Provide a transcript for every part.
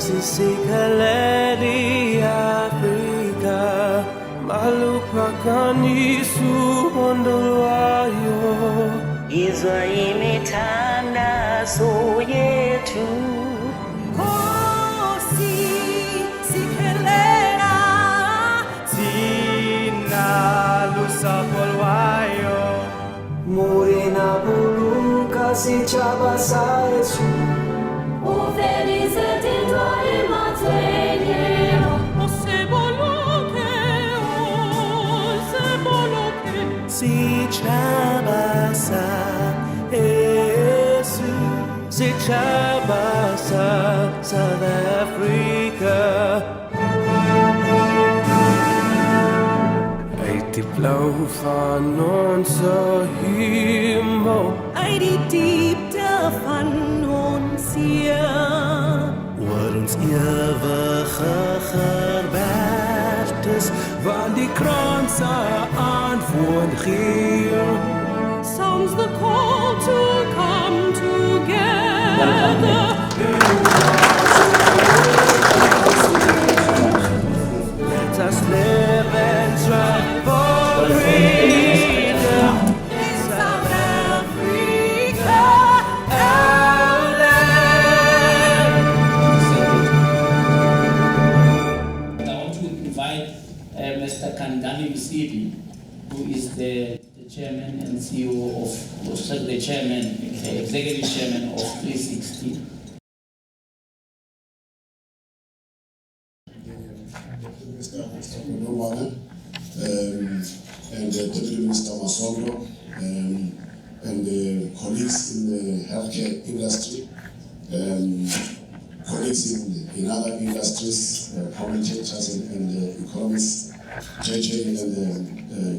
Sikaledi Africa Malupakani Suhondolwayo Izwa imitanda soyetu Kosi Sikaleda Tina Lusapolwayo Morena Buluka Sichabasa Yesu Sichabasa, Sichabasa, South Africa. Eighty blow van onze hemel. Eighty diep van ons hier. Waar ons ewige gebergd is, van die kranse antwoord gee. Sounds the call to come together. Let us live and strive for freedom in South Africa, our land. I want to invite Mr. Kandani Msidi, who is the chairman and CEO of, the chairman, the executive chairman of 360. Mr. Godongwana, and Deputy Minister Masondo, and colleagues in the healthcare industry, colleagues in other industries, commentators and economists, JJ and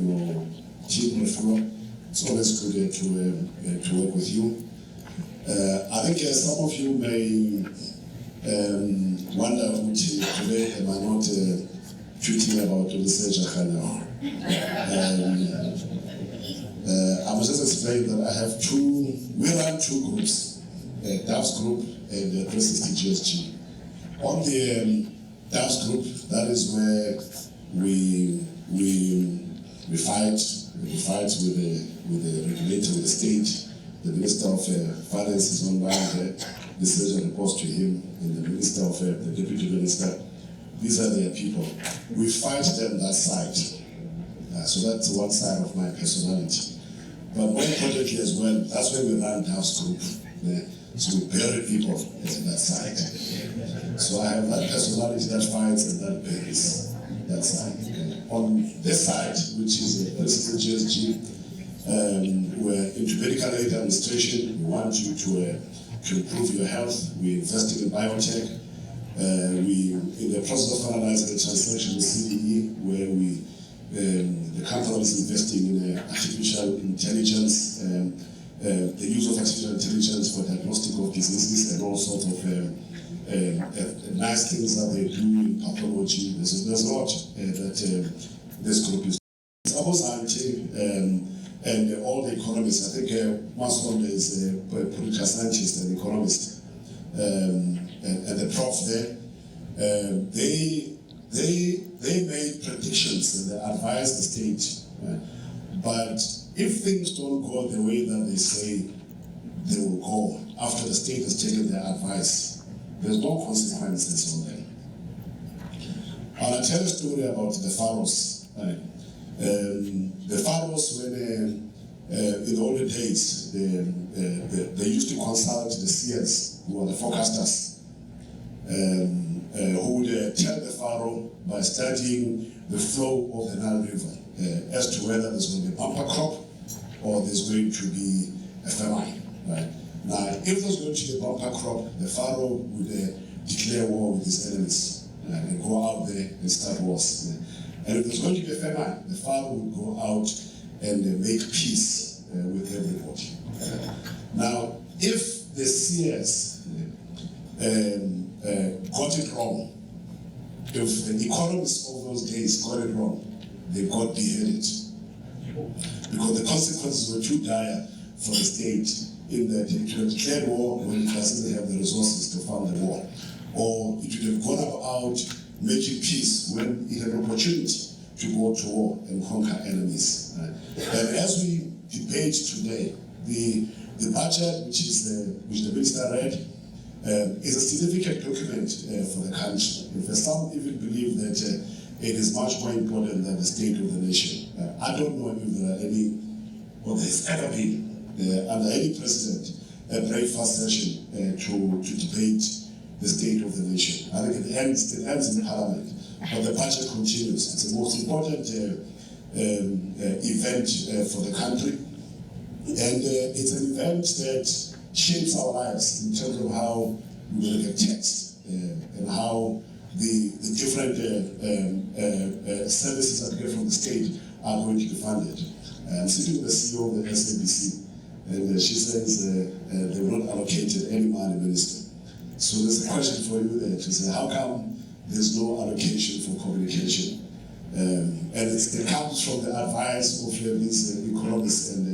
your team, Rofhiwa. It's always good to work with you. I think some of you may wonder which today am I not tweeting about research now. I must just explain that I have we run two groups, DAF's group and the 360 GSG. On the DAF's group, that is where we fight with the regulator, with the state. The Minister of Finance is online there. This letter reports to him, and the Minister of the Deputy Minister. These are their people. We fight them that side. So that's one side of my personality. But more importantly as well, that's where we run house group. So we bury people at that side. So I have that personality that fights and that buries that side. On this side, which is the GSG, we're into medical aid administration. We want you to improve your health. We're investing in biotech. We in the process of finalizing the transaction with CDE, where the company is investing in artificial intelligence, the use of artificial intelligence for diagnostic of diseases and all sorts of nice things that they do in pathology. There's a lot that this group is. It's almost and all the economists. I think Mason is a political scientist and economist, and the prof there. They made predictions and they advised the state. But if things don't go the way that they say they will go after the state has taken their advice, there's no consequences on them. I want to tell a story about the pharaohs. The pharaohs, when in the olden days, they used to consult the seers, who are the forecasters, who would tell the pharaoh by studying the flow of the Nile River as to whether there's going to be a bumper crop or there's going to be a famine. Right? Now, if there's going to be a bumper crop, the pharaoh would declare war with his enemies and go out there and start wars. And if there's going to be a famine, the pharaoh would go out and make peace with everybody. Now, if the seers got it wrong, if the economists of those days got it wrong, they got beheaded. Because the consequences were too dire for the state in that it will declare war when it doesn't have the resources to fund the war. or it would have gone about making peace when it had an opportunity to go to war and conquer enemies. Right? And as we debate today, the budget which the minister read is a significant document for the country. In fact, some even believe that it is much more important than the state of the nation. I don't know if there are any, or there has ever been, under any president, a breakfast session to debate the state of the nation. I think it ends in Parliament, but the budget continues. It's the most important event for the country. And it's an event that shapes our lives in terms of how we look at tax and how the different services that get from the state are going to be funded. I'm sitting with the CEO of the SABC, and she says they were not allocated any money, Minister. So there's a question for you there to say, how come there's no allocation for communication? And it comes from the advice of these economists and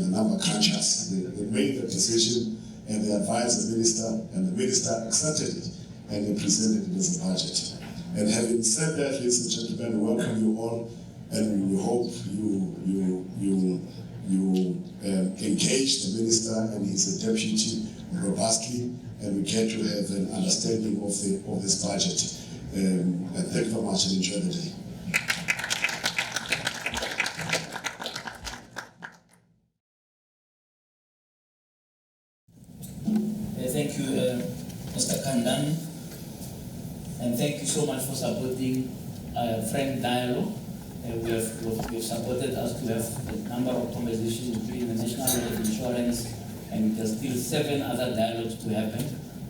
the number crunchers. They made the decision and they advised the minister, and the minister accepted it and they presented it as a budget. And having said that, ladies and gentlemen, we welcome you all, and we hope you engage the minister and his deputy robustly, and we get to have an understanding of this budget. And thank you very much and enjoy the day. Thank you, Mr. Kandani, and thank you so much for supporting frank dialogue. We have supported us to have a number of conversations between the National Health Insurance, and there's still 7 other dialogues to happen.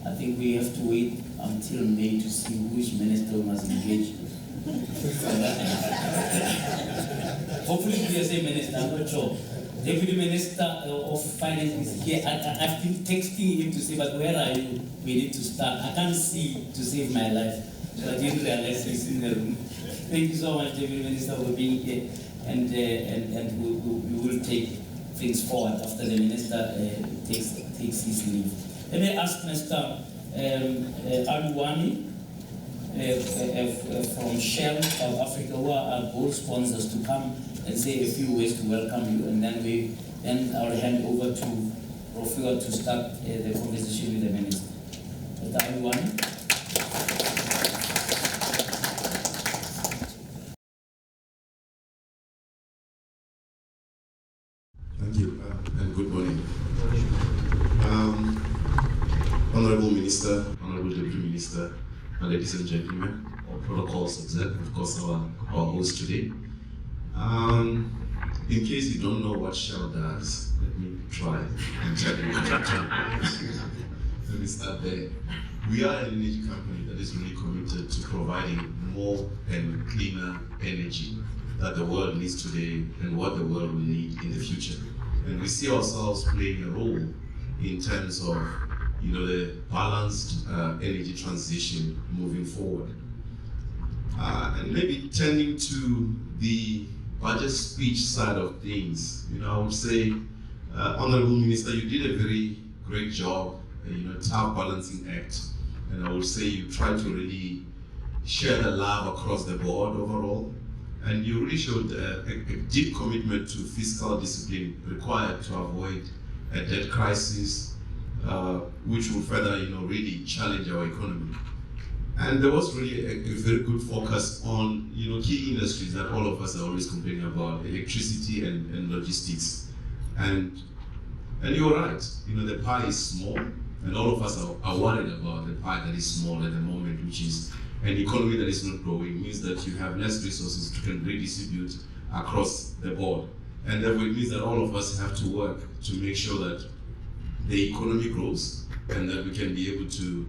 I think we have to wait until May to see which minister must engage. Hopefully the same minister, I'm not sure. Deputy Minister of Finance is here. I've been texting him to say, but where are you? We need to start. I can't see to save my life. So I didn't realize he's in the room. Thank you so much, Deputy Minister, for being here. And we will take things forward after the Minister takes his leave. Let me ask Mr. Aluwani from Shell South Africa, who are our board sponsors, to come and say a few ways to welcome you, and then I'll hand over to Rofhiwa to start the conversation with the Minister. Mr. Aluwani. Thank you, and good morning. Honorable Minister, Honorable Deputy Minister, ladies and gentlemen, all protocols observed, of course our host today. In case you don't know what Shell does, let me try and tell you what it does. Let me start there. We are an energy company that is really committed to providing more and cleaner energy that the world needs today and what the world will need in the future. And we see ourselves playing a role in terms of the balanced energy transition moving forward. And maybe turning to the budget speech side of things, I would say, Honorable Minister, you did a very great job, tough balancing act, and I would say you tried to really share the love across the board overall, and you really showed a deep commitment to fiscal discipline required to avoid a debt crisis, which will further, really challenge our economy. And there was really a very good focus on, key industries that all of us are always complaining about, electricity and logistics. And you're right, the pie is small, and all of us are worried about the pie that is small at the moment, which is an economy that is not growing, means that you have less resources to can redistribute across the board. And therefore it means that all of us have to work to make sure that the economy grows and that we can be able to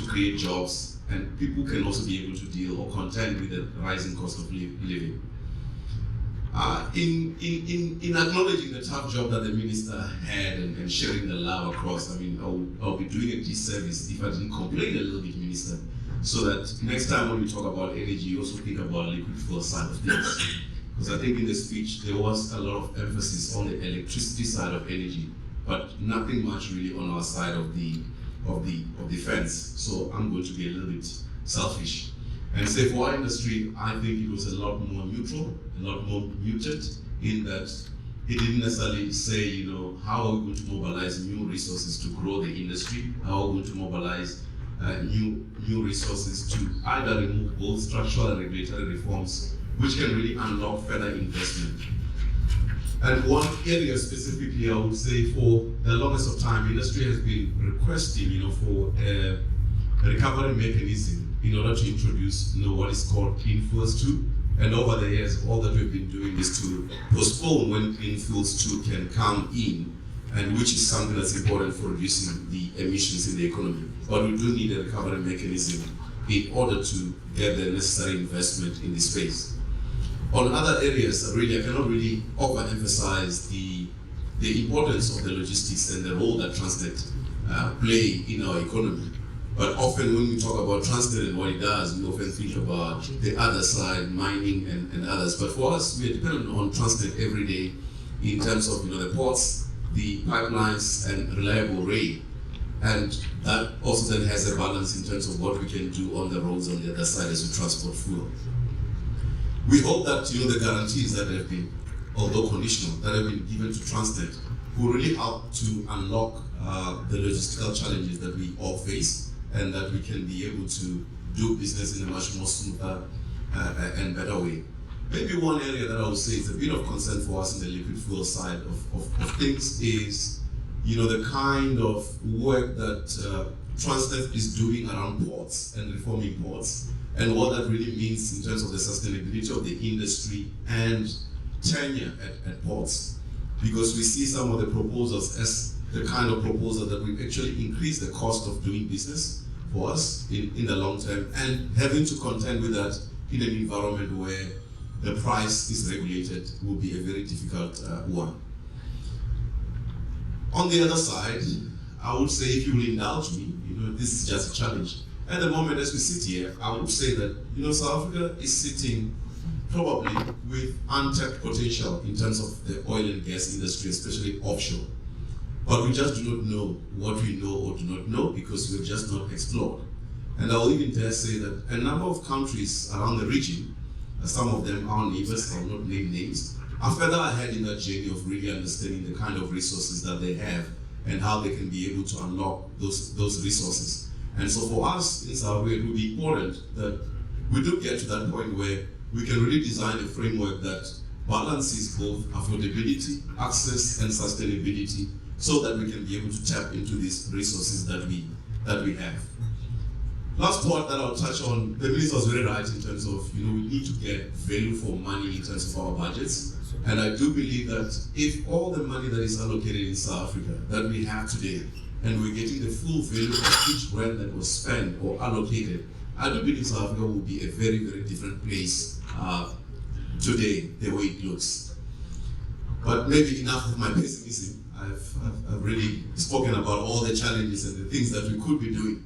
create jobs, and people can also be able to deal or contend with the rising cost of living. In acknowledging the tough job that the minister had and sharing the love across, I'll be doing a disservice if I didn't complain a little bit, Minister, so that next time when we talk about energy, you also think about liquid fuel side of things. Because I think in the speech there was a lot of emphasis on the electricity side of energy, but nothing much really on our side of the of the fence. So I'm going to be a little bit selfish and say for our industry, I think it was a lot more neutral, a lot more muted, in that it didn't necessarily say, how are we going to mobilize new resources to grow the industry? How are we going to mobilize new resources to either remove both structural and regulatory reforms, which can really unlock further investment. And one area specifically, I would say for the longest of time, industry has been requesting, for a recovery mechanism in order to introduce, what is called Clean Fuels 2. And over the years, all that we've been doing is to postpone when Clean Fuels 2 can come in, and which is something that's important for reducing the emissions in the economy. But we do need a recovery mechanism in order to get the necessary investment in this space. On other areas, I cannot really overemphasize the importance of the logistics and the role that Transnet play in our economy. But often when we talk about Transnet and what it does, we often think about the other side, mining and others. But for us, we are dependent on Transnet every day in terms of the ports, the pipelines, and reliable rail. And that also then has a balance in terms of what we can do on the roads on the other side as we transport fuel. We hope that the guarantees that have been, although conditional, that have been given to Transnet will really help to unlock the logistical challenges that we all face, and that we can be able to do business in a much more smoother and better way. Maybe one area that I would say is a bit of concern for us in the liquid fuel side of things is, the kind of work that Transnet is doing around ports and reforming ports, and what that really means in terms of the sustainability of the industry and tenure at ports. Because we see some of the proposals as the kind of proposal that will actually increase the cost of doing business for us in the long term, and having to contend with that in an environment where the price is regulated will be a very difficult one. On the other side, I would say, if you will indulge me, this is just a challenge. At the moment as we sit here, I would say that South Africa is sitting probably with untapped potential in terms of the oil and gas industry, especially offshore. But we just do not know what we know or do not know because we've just not explored. And I will even dare say that a number of countries around the region, some of them are neighbors, I will not name names, are further ahead in that journey of really understanding the kind of resources that they have and how they can be able to unlock those resources. And so for us in South Africa, it will be important that we do get to that point where we can really design a framework that balances both affordability, access, and sustainability, so that we can be able to tap into these resources that we have. Last point that I'll touch on, the minister was very right in terms of, we need to get value for money in terms of our budgets. And I do believe that if all the money that is allocated in South Africa that we have today, and we're getting the full value of each rand that was spent or allocated, I do believe South Africa will be a very, very different place today, the way it looks. But maybe enough of my pessimism. I've really spoken about all the challenges and the things that we could be doing.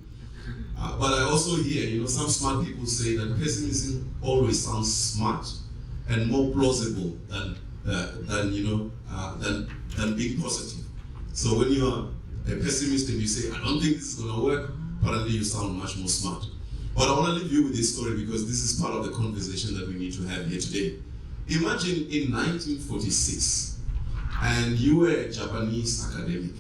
But I also hear, some smart people say that pessimism always sounds smart and more plausible than being positive. So when you are a pessimist and you say, I don't think this is going to work, apparently you sound much more smart. But I want to leave you with this story because this is part of the conversation that we need to have here today. Imagine in 1946, and you were a Japanese academic,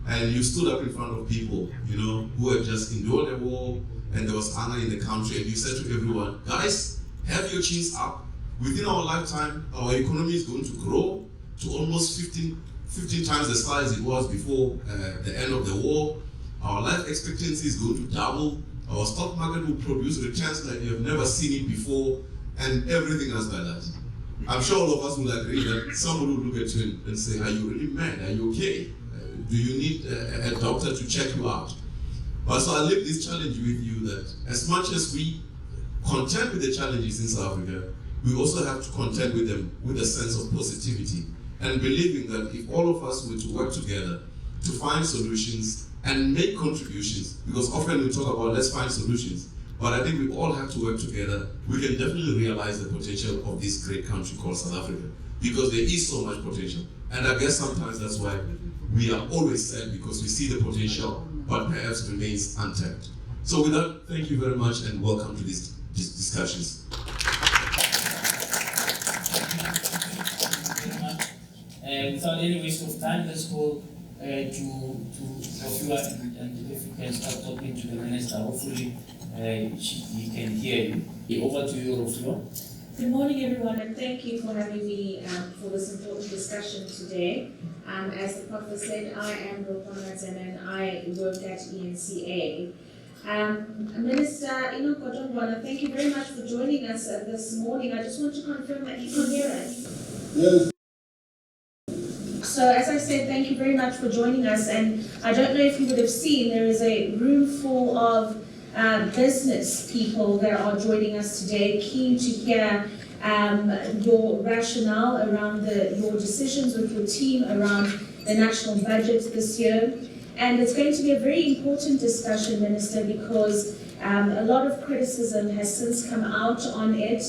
and you stood up in front of people, who had just endured a war, and there was hunger in the country, and you said to everyone, guys, have your chins up. Within our lifetime, our economy is going to grow to almost 15 times the size it was before the end of the war. Our life expectancy is going to double. Our stock market will produce returns like you have never seen it before, and everything else like that. I'm sure all of us will agree that someone will look at you and say, are you really mad? Are you okay? Do you need a doctor to check you out? But so I leave this challenge with you that as much as we contend with the challenges in South Africa, we also have to contend with them with a sense of positivity and believing that if all of us were to work together to find solutions and make contributions, because often we talk about let's find solutions, but I think we all have to work together, we can definitely realize the potential of this great country called South Africa, because there is so much potential. And I guess sometimes that's why we are always sad, because we see the potential, but perhaps remains untapped. So with that, thank you very much and welcome to these discussions. Without any waste of time, let's go to Rofhiwa, and if you can start talking to the minister, hopefully he can hear you. Over to you, Rofhiwa. Good morning, everyone, and thank you for having me for this important discussion today. As the Prof said, I am Rofhiwa Madzena and I work at eNCA. Minister Enoch Godongwana, thank you very much for joining us this morning. I just want to confirm that you can hear us. Yes. So as I said, thank you very much for joining us, and I don't know if you would have seen, there is a room full of business people that are joining us today, keen to hear your rationale around your decisions with your team around the national budget this year. And it's going to be a very important discussion, Minister, because a lot of criticism has since come out on it,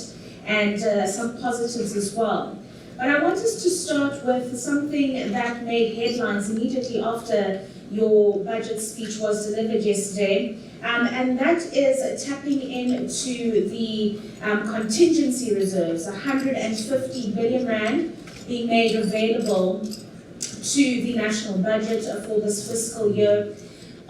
and some positives as well. But I want us to start with something that made headlines immediately after your budget speech was delivered yesterday, and that is tapping into the contingency reserves, 150 billion rand being made available to the national budget for this fiscal year.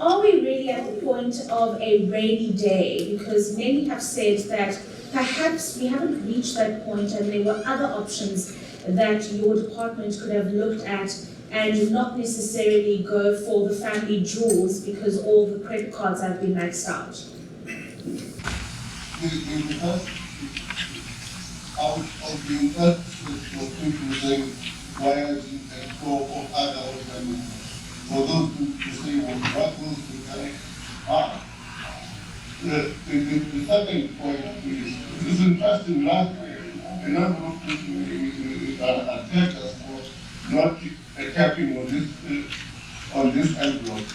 Are we really at the point of a rainy day? Because many have said that perhaps we haven't reached that point and there were other options that your department could have looked at and not necessarily go for the family jewels because all the credit cards have been maxed out. I'll be interested for people saying why are you and go for other organizations. For those who say, well, what those things are. The second point is, it's interesting, last year, a number of people attacked us for not tapping on this envelope.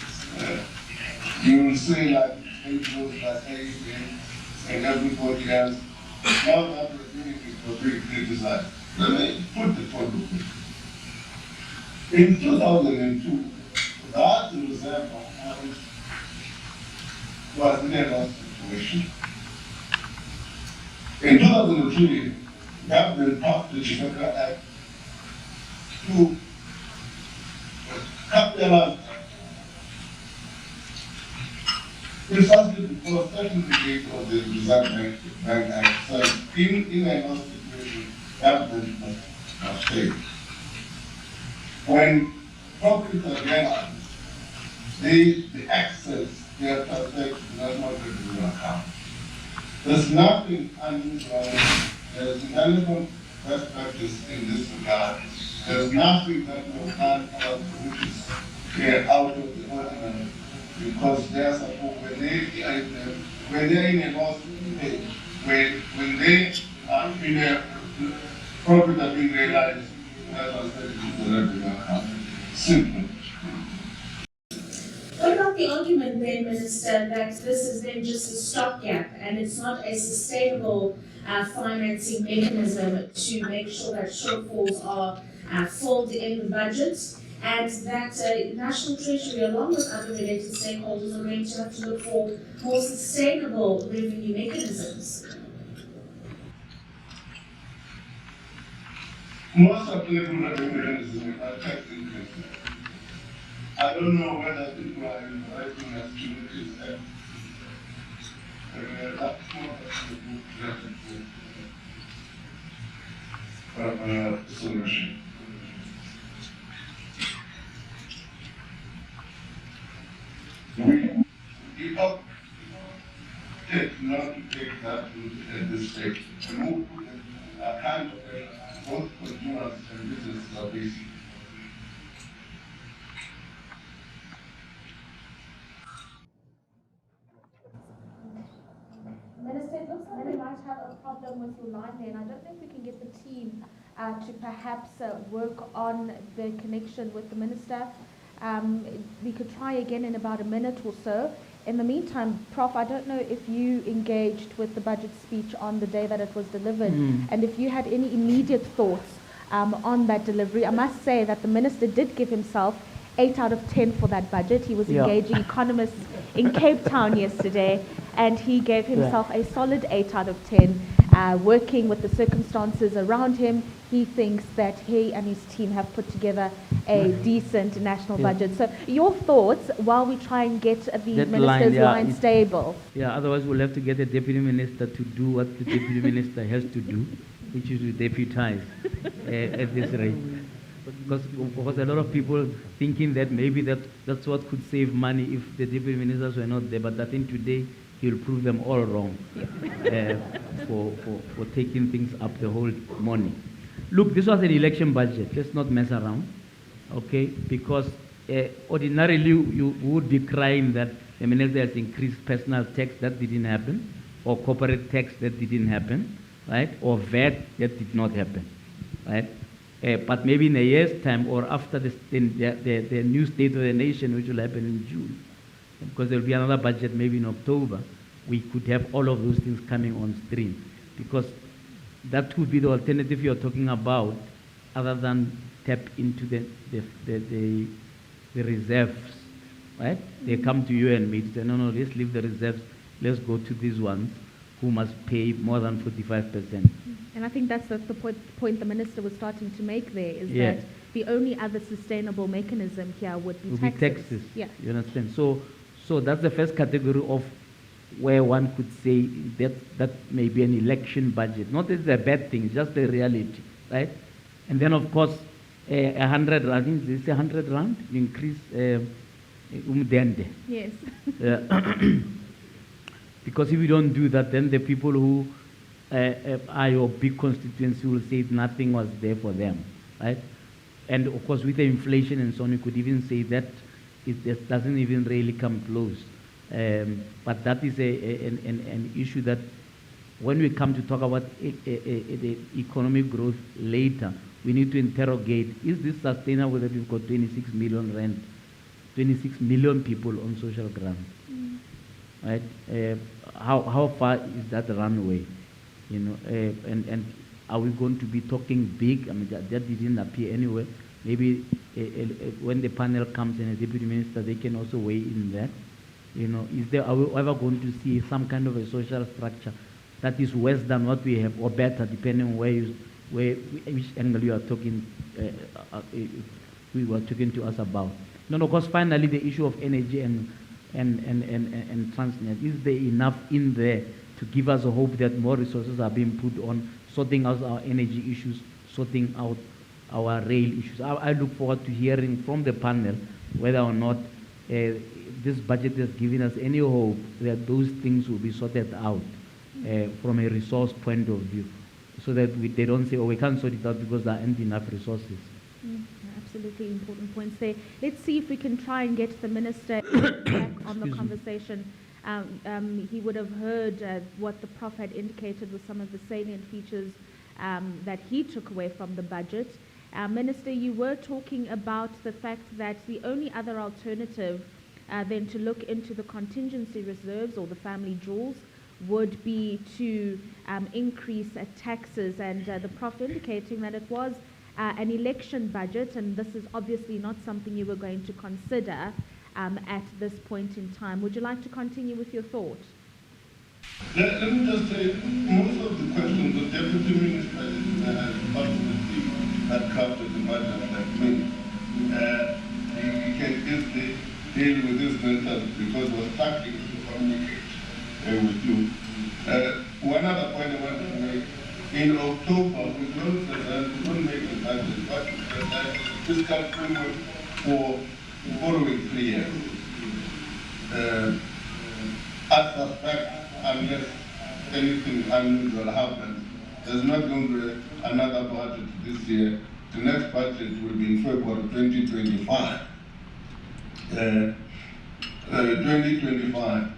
You will say like envelopes like AEM and everybody else. Now that we're doing it for being criticized. Let me put the following. In 2002, the art reserve was in a lost situation. In 2003, government passed the Electoral Act to capitalize precisely because certificate of the Reserve Bank Act says in a lost situation, government must pay. When profits are realized, the excess they are transferred to the national revenue account. There's nothing unusual. There's relevant best practice in this regard. There's nothing that was done about which is out of the ordinary, because they are supposed when they're in a loss state, when they are in a profit that being realized, that was the revenue account. Simple. What about the argument then, Minister, that this is then just a stopgap and it's not a sustainable financing mechanism to make sure that shortfalls are filled in the budget, and that National Treasury, along with other related stakeholders, are going to have to look for more sustainable revenue mechanisms? Most applicable revenue mechanisms are tax increases. I don't know whether people are inviting us to look at that's not a solution. We opted not to take that route at this stage. We move to a kind of both consumers and businesses are facing. Minister, it looks like we might have a problem with your line there, and I don't know if we can get the team to perhaps work on the connection with the Minister. We could try again in about a minute or so. In the meantime, Prof, I don't know if you engaged with the budget speech on the day that it was delivered, and if you had any immediate thoughts on that delivery. I must say that the Minister did give himself 8 out of 10 for that budget. He was engaging economists in Cape Town yesterday, and he gave himself a solid 8 out of 10. Working with the circumstances around him, he thinks that he and his team have put together a decent national budget. So your thoughts while we try and get the minister's line stable? Yeah, otherwise we'll have to get the deputy minister to do what the deputy minister has to do, which is to deputize at this rate. Because a lot of people thinking that maybe that's what could save money if the deputy ministers were not there. But I think today he'll prove them all wrong for taking things up the whole morning. Look, this was an election budget. Let's not mess around, okay? Because ordinarily you would be crying that the minister has increased personal tax. That didn't happen, or corporate tax. That didn't happen, right? Or VAT. That did not happen, right? But maybe in a year's time, or after the new State of the Nation, which will happen in June, because there will be another budget maybe in October, we could have all of those things coming on stream. Because that would be the alternative you're talking about, other than tap into the reserves, right? They come to you and me say, no, let's leave the reserves, let's go to these ones who must pay more than 45%. And I think that's the point the minister was starting to make there, is that the only other sustainable mechanism here would be taxes. Yeah. You understand? So that's the first category of where one could say that may be an election budget. Not that it's a bad thing, it's just the reality, right? And then of course, 100 rand, I think it's 100 rand, you increase umdende. Yes. Because if you don't do that, then the people who are your big constituency will say nothing was there for them, right? And of course, with the inflation and so on, you could even say that it doesn't even really come close. But that is an issue that when we come to talk about the economic growth later, we need to interrogate, is this sustainable that we've got 26 million rand, 26 million people on social grants, right? How far is that runway? You know, and are we going to be talking big? I mean, that didn't appear anywhere. Maybe when the panel comes and a deputy minister, they can also weigh in that. You know, are we ever going to see some kind of a social structure that is worse than what we have, or better, depending on which angle you are talking, we were talking to us about. No, of course, finally, the issue of energy and Transnet. Is there enough in there to give us a hope that more resources are being put on sorting out our energy issues, sorting out our rail issues? I look forward to hearing from the panel whether or not this budget has given us any hope that those things will be sorted out from a resource point of view, so that they don't say, oh, we can't sort it out because there aren't enough resources. Absolutely important points there. Let's see if we can try and get the minister back on the conversation. He would have heard what the Prof had indicated with some of the salient features that he took away from the budget. Minister, you were talking about the fact that the only other alternative than to look into the contingency reserves or the family jewels would be to increase taxes, and the Prof indicating that it was an election budget, and this is obviously not something you were going to consider at this point in time. Would you like to continue with your thought? Let me just say, most of the questions the Deputy Minister has part of the team that crafted the budget like me, he can easily deal with this matter because we're starting to communicate with you. One other point I want to make, in October, we don't make the budget, but we present fiscal framework for the following 3 years. I suspect, unless anything unusual happens, there's not going to be another budget this year. The next budget will be in February 2025. 2025.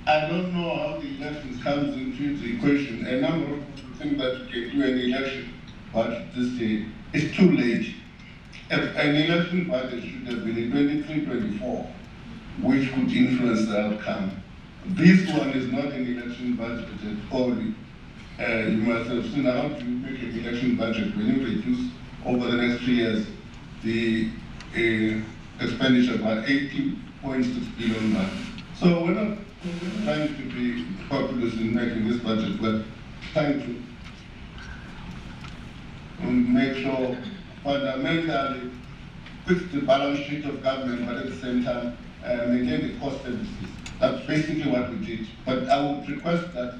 I don't know how the elections comes into the equation. A number of people think that you can do an election budget this year. It's too late. An election budget should have been in 23-24, which could influence the outcome. This one is not an election budget at all. You must have seen how do you make an election budget when you reduce over the next 3 years the expenditure by 80.6 billion rand. So we're not trying to be populist in making this budget, but trying to make sure fundamentally fix the balance sheet of government, but at the same time maintain the cost services. That's basically what we did. But I would request that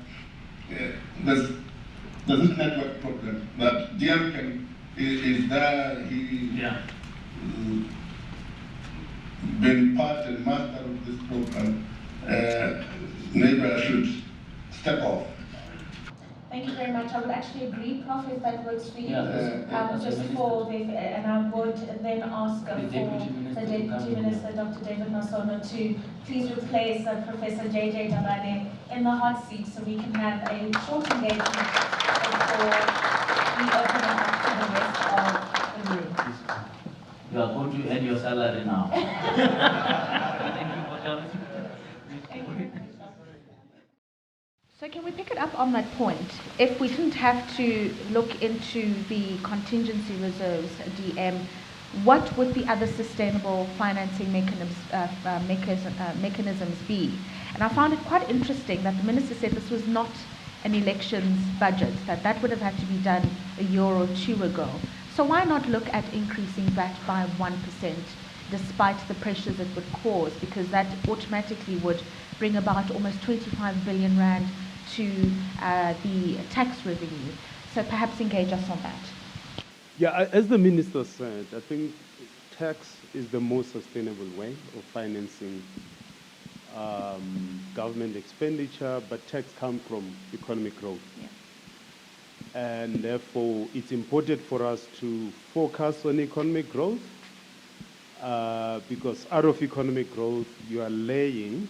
there's this network problem that DM is there. He been part and master of this program. Maybe I should step off. Thank you very much. I would actually agree, Prof, if that works for you. Yeah, Just for the, and I would then ask for the Deputy Minister, Dr. David Masono, to please replace Professor JJ Tabane in the hot seat so we can have a short engagement before we open it up to the rest of the room. You are going to earn your salary now. Thank you for coming. So can we pick it up on that point? If we didn't have to look into the contingency reserves, DM, what would the other sustainable financing mechanisms be? And I found it quite interesting that the Minister said this was not an elections budget, that would have had to be done a year or two ago. So why not look at increasing VAT by 1%, despite the pressures it would cause? Because that automatically would bring about almost 25 billion rand to the tax revenue. So perhaps engage us on that. Yeah, as the Minister said, I think tax is the most sustainable way of financing government expenditure, but tax comes from economic growth. Yeah. And therefore, it's important for us to focus on economic growth because out of economic growth, you are laying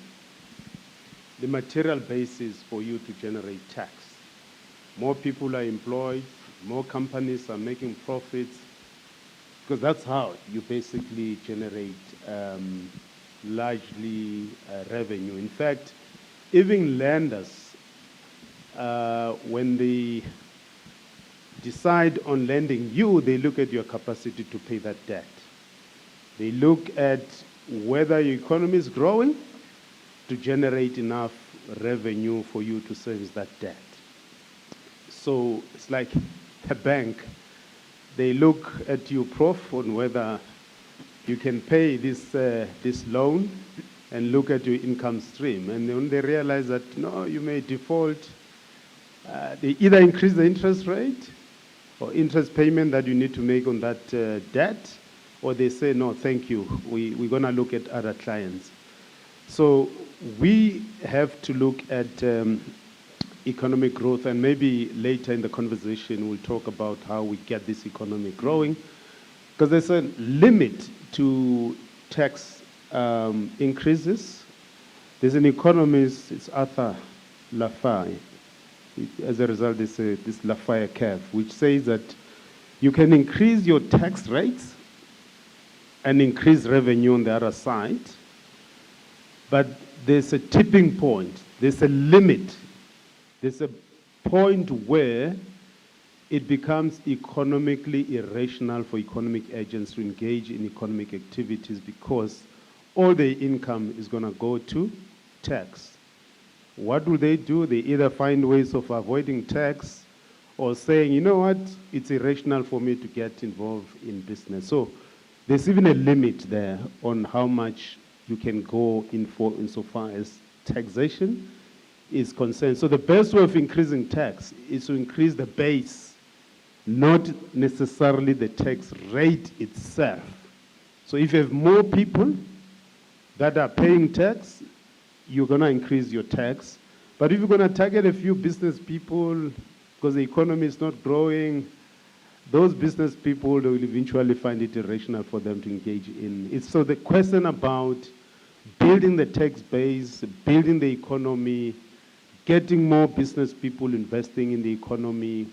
the material basis for you to generate tax. More people are employed, more companies are making profits, because that's how you basically generate largely revenue. In fact, even lenders, when they decide on lending you, they look at your capacity to pay that debt. They look at whether your economy is growing to generate enough revenue for you to service that debt. So it's like a bank. They look at you, Prof, on whether you can pay this loan and look at your income stream. And when they realize that, no, you may default, they either increase the interest rate or interest payment that you need to make on that debt, or they say, no, thank you, we're going to look at other clients. So we have to look at economic growth, and maybe later in the conversation we'll talk about how we get this economy growing, because there's a limit to tax increases. There's an economist, it's Arthur Lafayette. As a result, there's this Lafayette curve, which says that you can increase your tax rates and increase revenue on the other side, but there's a tipping point, there's a limit, there's a point where it becomes economically irrational for economic agents to engage in economic activities because all their income is going to go to tax. What do? They either find ways of avoiding tax or saying, you know what, it's irrational for me to get involved in business. So there's even a limit there on how much you can go in for insofar as taxation is concerned. So the best way of increasing tax is to increase the base, not necessarily the tax rate itself. So if you have more people that are paying tax, you're going to increase your tax. But if you're going to target a few business people because the economy is not growing, those business people will eventually find it irrational for them to engage in it. So the question about building the tax base, building the economy, getting more business people investing in the economy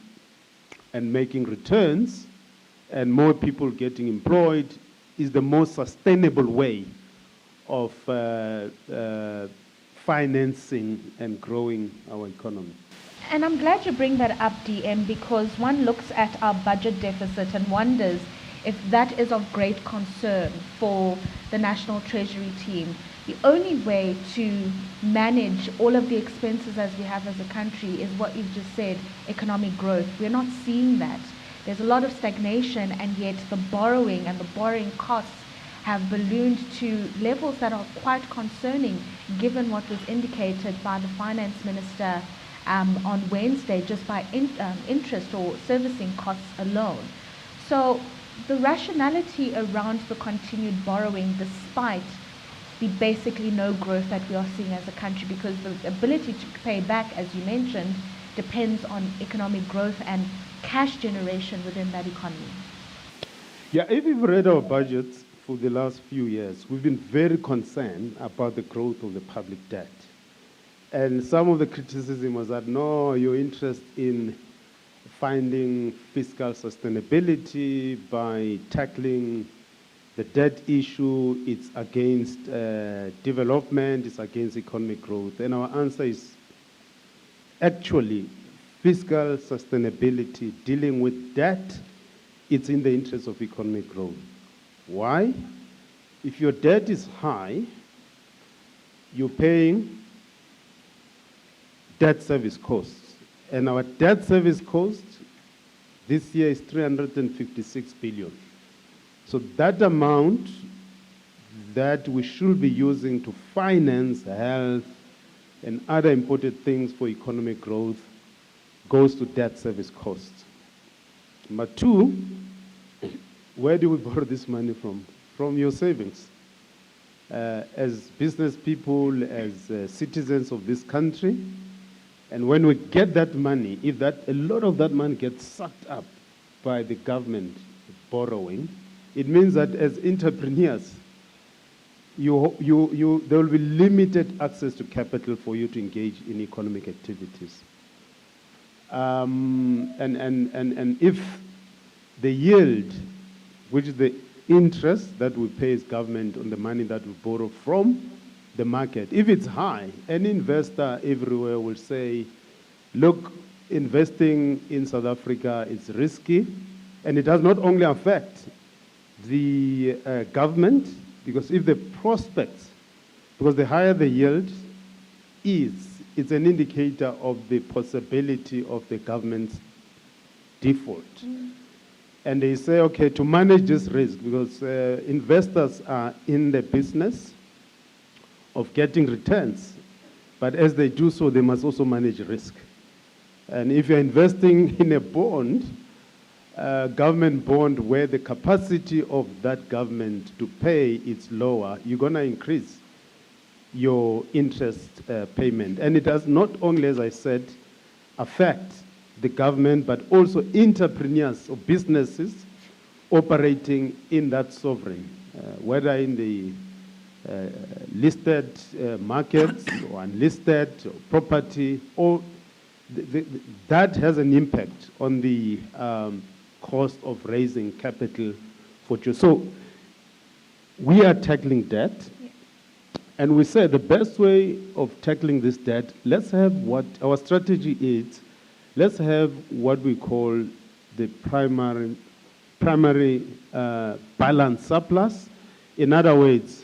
and making returns, and more people getting employed is the most sustainable way of financing and growing our economy. And I'm glad you bring that up, DM, because one looks at our budget deficit and wonders if that is of great concern for the National Treasury team, the only way to manage all of the expenses as we have as a country is what you've just said, economic growth. We're not seeing that. There's a lot of stagnation, and yet the borrowing and the borrowing costs have ballooned to levels that are quite concerning, given what was indicated by the finance minister on Wednesday, just by interest or servicing costs alone. So the rationality around the continued borrowing, despite the basically no growth that we are seeing as a country, because the ability to pay back, as you mentioned, depends on economic growth and cash generation within that economy. Yeah, if you've read our budgets for the last few years, we've been very concerned about the growth of the public debt. And some of the criticism was that, no, your interest in finding fiscal sustainability by tackling the debt issue, it's against development, it's against economic growth. And our answer is actually fiscal sustainability, dealing with debt, it's in the interest of economic growth. Why? If your debt is high, you're paying debt service costs. And our debt service cost this year is 356 billion. So that amount that we should be using to finance health and other important things for economic growth goes to debt service costs. Number two, where do we borrow this money from? From your savings. As business people, as citizens of this country, and when we get that money, if a lot of that money gets sucked up by the government borrowing, it means that as entrepreneurs, there will be limited access to capital for you to engage in economic activities. And if the yield, which is the interest that we pay as government on the money that we borrow from the market, if it's high, any investor everywhere will say, look, investing in South Africa is risky, and it does not only affect the government, because if the prospects, because the higher the yield is, it's an indicator of the possibility of the government's default. And they say, okay, to manage this risk, because investors are in the business of getting returns, but as they do so, they must also manage risk. And if you're investing in a bond, government bond, where the capacity of that government to pay is lower, you're going to increase your interest payment. And it does not only, as I said, affect the government, but also entrepreneurs or businesses operating in that sovereign, whether in the listed markets or unlisted or property, or that has an impact on the cost of raising capital for you. So we are tackling debt, and we say the best way of tackling this debt, let's have what our strategy is, let's have what we call the primary balance surplus. In other words,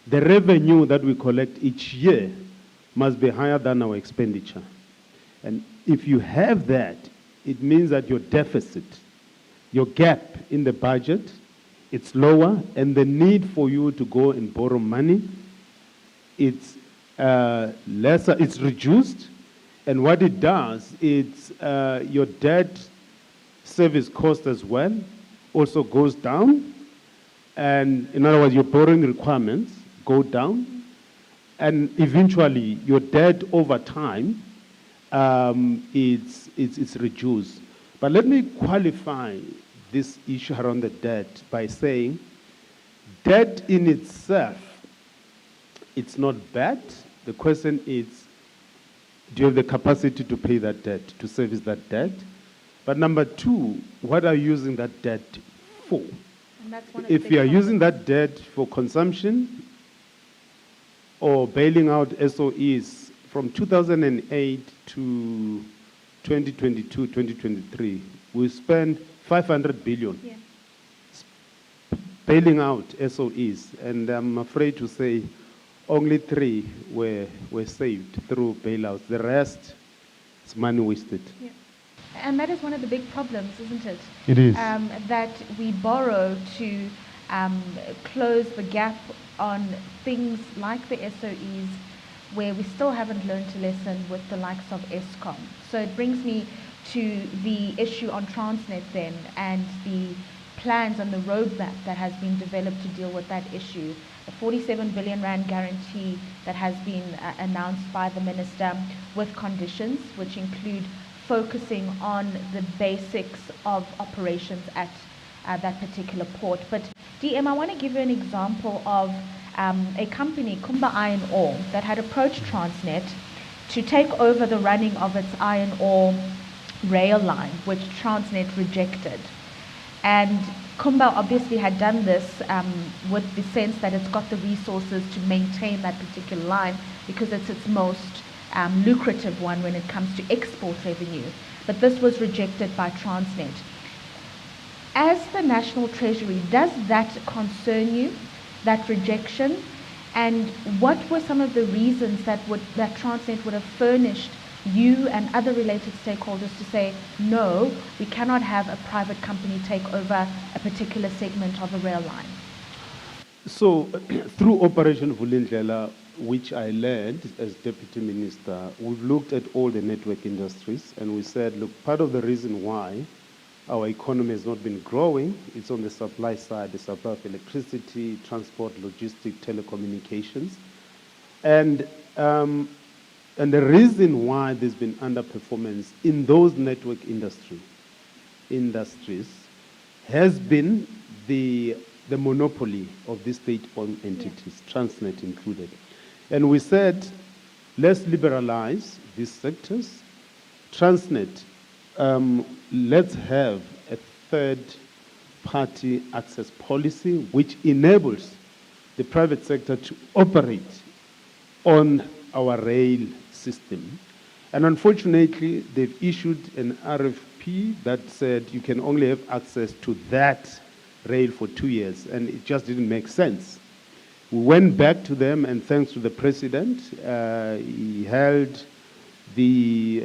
the revenue that we collect each year must be higher than our expenditure. And if you have that, it means that your deficit, your gap in the budget, it's lower, and the need for you to go and borrow money, it's lesser, it's reduced. And what it does, it's your debt service cost as well also goes down. And in other words, your borrowing requirements go down. And eventually, your debt over time, it's reduced. But let me qualify this issue around the debt by saying debt in itself, it's not bad. The question is, do you have the capacity to pay that debt, to service that debt? But number two, what are you using that debt for? And that's one of If the you are big using that debt for consumption or bailing out SOEs from 2008 to 2022, 2023, we spent 500 billion. Yeah. bailing out SOEs, and I'm afraid to say only 3 were saved through bailouts. The rest is money wasted. Yeah. And that is one of the big problems, isn't it? It is. That we borrow to close the gap on things like the SOEs, where we still haven't learned a lesson with the likes of ESCOM. So it brings me to the issue on Transnet then, and the plans and the roadmap that has been developed to deal with that issue. The 47 billion rand guarantee that has been announced by the minister, with conditions which include focusing on the basics of operations at that particular port. But DM, I want to give you an example of a company, Kumba Iron Ore, that had approached Transnet to take over the running of its iron ore rail line, which Transnet rejected. And Kumba obviously had done this with the sense that it's got the resources to maintain that particular line because it's its most lucrative one when it comes to export revenue. But this was rejected by Transnet. As the National Treasury, does that concern you, that rejection? And what were some of the reasons that Transnet would have furnished you and other related stakeholders to say, no, we cannot have a private company take over a particular segment of a rail line? So, through Operation Vulindlela, which I led as Deputy Minister, we've looked at all the network industries and we said, look, part of the reason why our economy has not been growing, it's on the supply side, the supply of electricity, transport, logistics, telecommunications. And the reason why there's been underperformance in those network industries has been the monopoly of the state-owned entities, Transnet included. And we said, let's liberalize these sectors. Transnet, let's have a third-party access policy which enables the private sector to operate on our rail system. And unfortunately, they've issued an RFP that said you can only have access to that rail for 2 years, and it just didn't make sense. We went back to them, and thanks to the president, he held the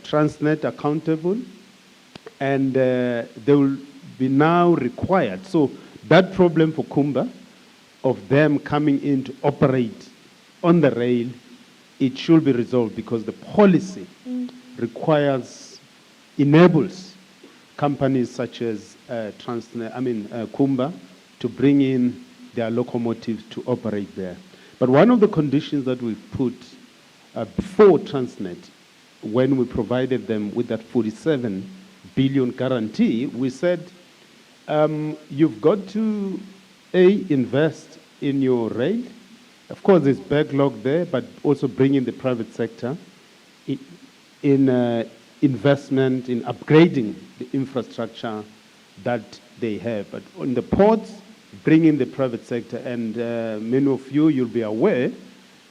Transnet accountable, and they will be now required. So that problem for Kumba of them coming in to operate on the rail, it should be resolved because the policy enables companies such as Kumba to bring in their locomotives to operate there. But one of the conditions that we put before Transnet, when we provided them with that 47 billion guarantee, we said, you've got to, invest in your rail. Of course, there's backlog there, but also bring in the private sector in investment, in upgrading the infrastructure that they have. But on the ports, bring in the private sector. And many of you, you'll be aware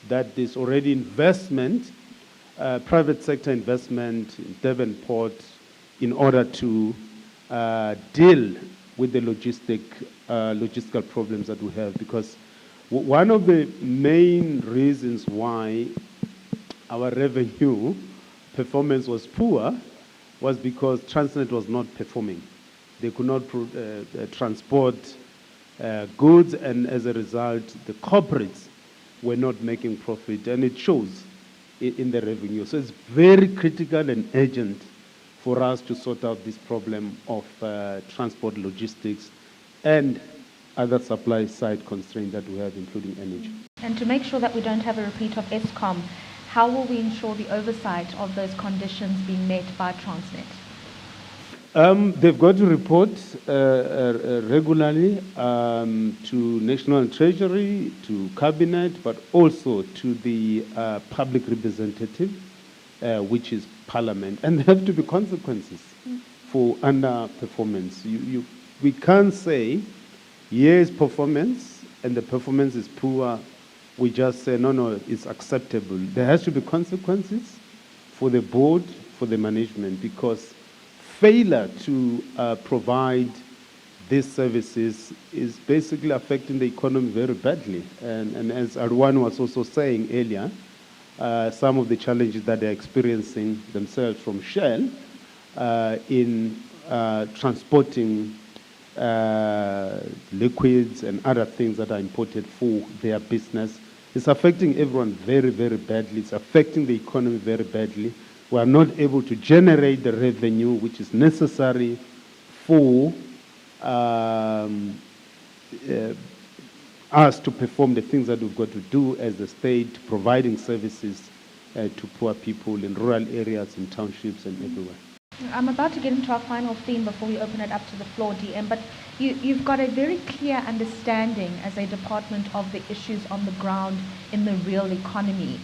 that there's already investment, private sector investment in Durban Port in order to deal with the logistical problems that we have. Because one of the main reasons why our revenue performance was poor was because Transnet was not performing. They could not transport goods, and as a result, the corporates were not making profit, and it shows in the revenue. So it's very critical and urgent for us to sort out this problem of transport logistics and other supply side constraints that we have, including energy. And to make sure that we don't have a repeat of ESCOM, how will we ensure the oversight of those conditions being met by Transnet? They've got to report regularly to National Treasury, to Cabinet, but also to the public representative, which is Parliament. And there have to be consequences for underperformance. We can't say, here's performance, and the performance is poor. We just say, no, it's acceptable. There has to be consequences for the board, for the management, because failure to provide these services is basically affecting the economy very badly. And as Arwan was also saying earlier, some of the challenges that they're experiencing themselves from Shell in transporting liquids and other things that are imported for their business. It's affecting everyone very, very badly. It's affecting the economy very badly. We are not able to generate the revenue which is necessary for us to perform the things that we've got to do as a state, providing services to poor people in rural areas, in townships, and everywhere. I'm about to get into our final theme before we open it up to the floor, DM, but you've got a very clear understanding as a department of the issues on the ground in the real economy.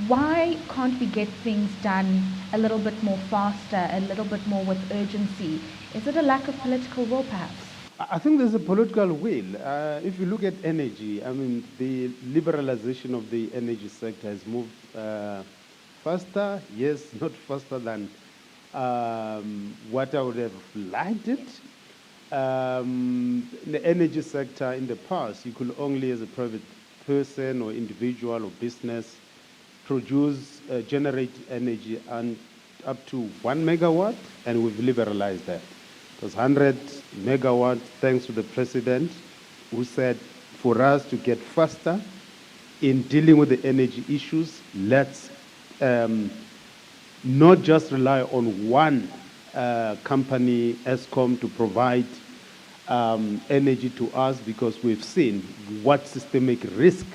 Why can't we get things done a little bit more faster, a little bit more with urgency? Is it a lack of political will, perhaps? I think there's a political will. If you look at energy, I mean, the liberalization of the energy sector has moved faster, yes, not faster than what I would have liked it. The energy sector in the past, you could only, as a private person or individual or business, produce, generate energy and up to 1 megawatt, and we've liberalized that. It was 100 megawatts, thanks to the president, who said, for us to get faster in dealing with the energy issues, let's not just rely on one company, ESCOM, to provide energy to us, because we've seen what systemic risk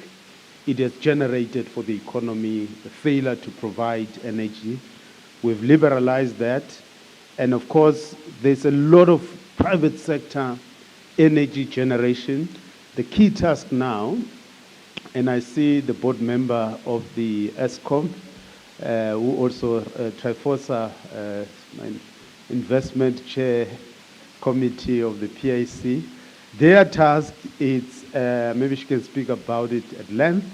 it has generated for the economy, the failure to provide energy. We've liberalized that. And of course, there's a lot of private sector energy generation. The key task now, and I see the board member of the ESCOM, who also Triforsa, my investment chair committee of the PIC, their task is, maybe she can speak about it at length.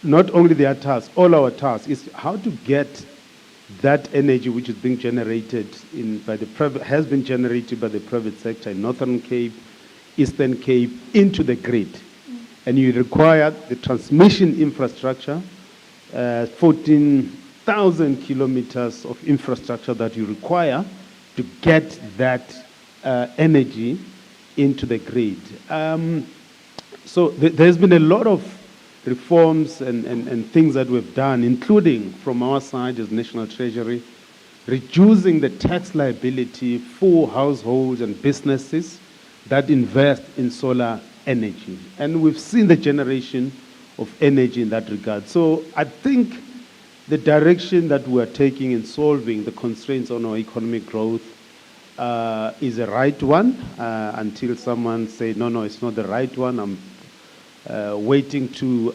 Not only their task, all our task is how to get that energy which is being generated has been generated by the private sector in Northern Cape, Eastern Cape, into the grid. And you require the transmission infrastructure, 14,000 kilometers of infrastructure that you require to get that energy into the grid. So there's been a lot of reforms and things that we've done, including from our side as National Treasury, reducing the tax liability for households and businesses that invest in solar energy. And we've seen the generation of energy in that regard. So I think the direction that we're taking in solving the constraints on our economic growth is a right one, until someone say, no, it's not the right one. I'm waiting to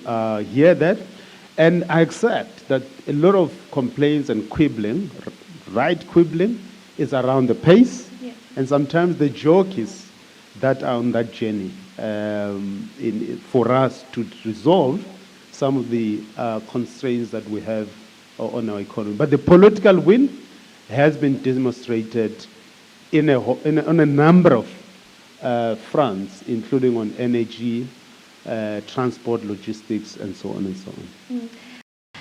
hear that. And I accept that a lot of complaints and quibbling, right quibbling, is around the pace. Yeah. And sometimes the joke is that are on that journey for us to resolve some of the constraints that we have on our economy. But the political will has been demonstrated on a number of fronts, including on energy, transport, logistics, and so on and so on.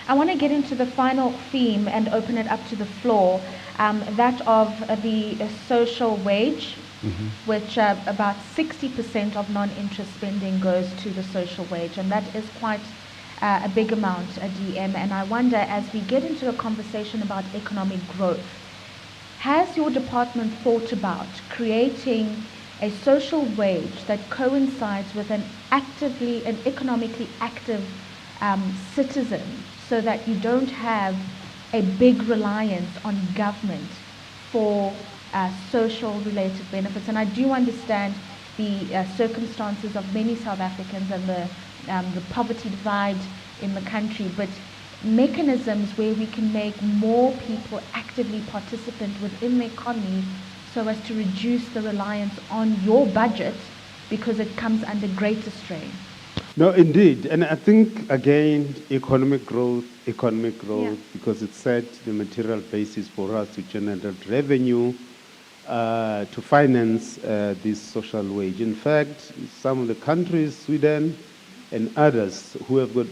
I want to get into the final theme and open it up to the floor, that of the social wage, which about 60% of non-interest spending goes to the social wage, and that is quite a big amount, a DM. And I wonder, as we get into a conversation about economic growth, has your department thought about creating a social wage that coincides with an economically active citizen, so that you don't have a big reliance on government for social related benefits? And I do understand the circumstances of many South Africans and the poverty divide in the country, but mechanisms where we can make more people actively participant within the economy so as to reduce the reliance on your budget, because it comes under greater strain. No, indeed. And I think, again, economic growth, Yeah. because it set the material basis for us to generate revenue to finance this social wage. In fact, some of the countries, Sweden and others, who have got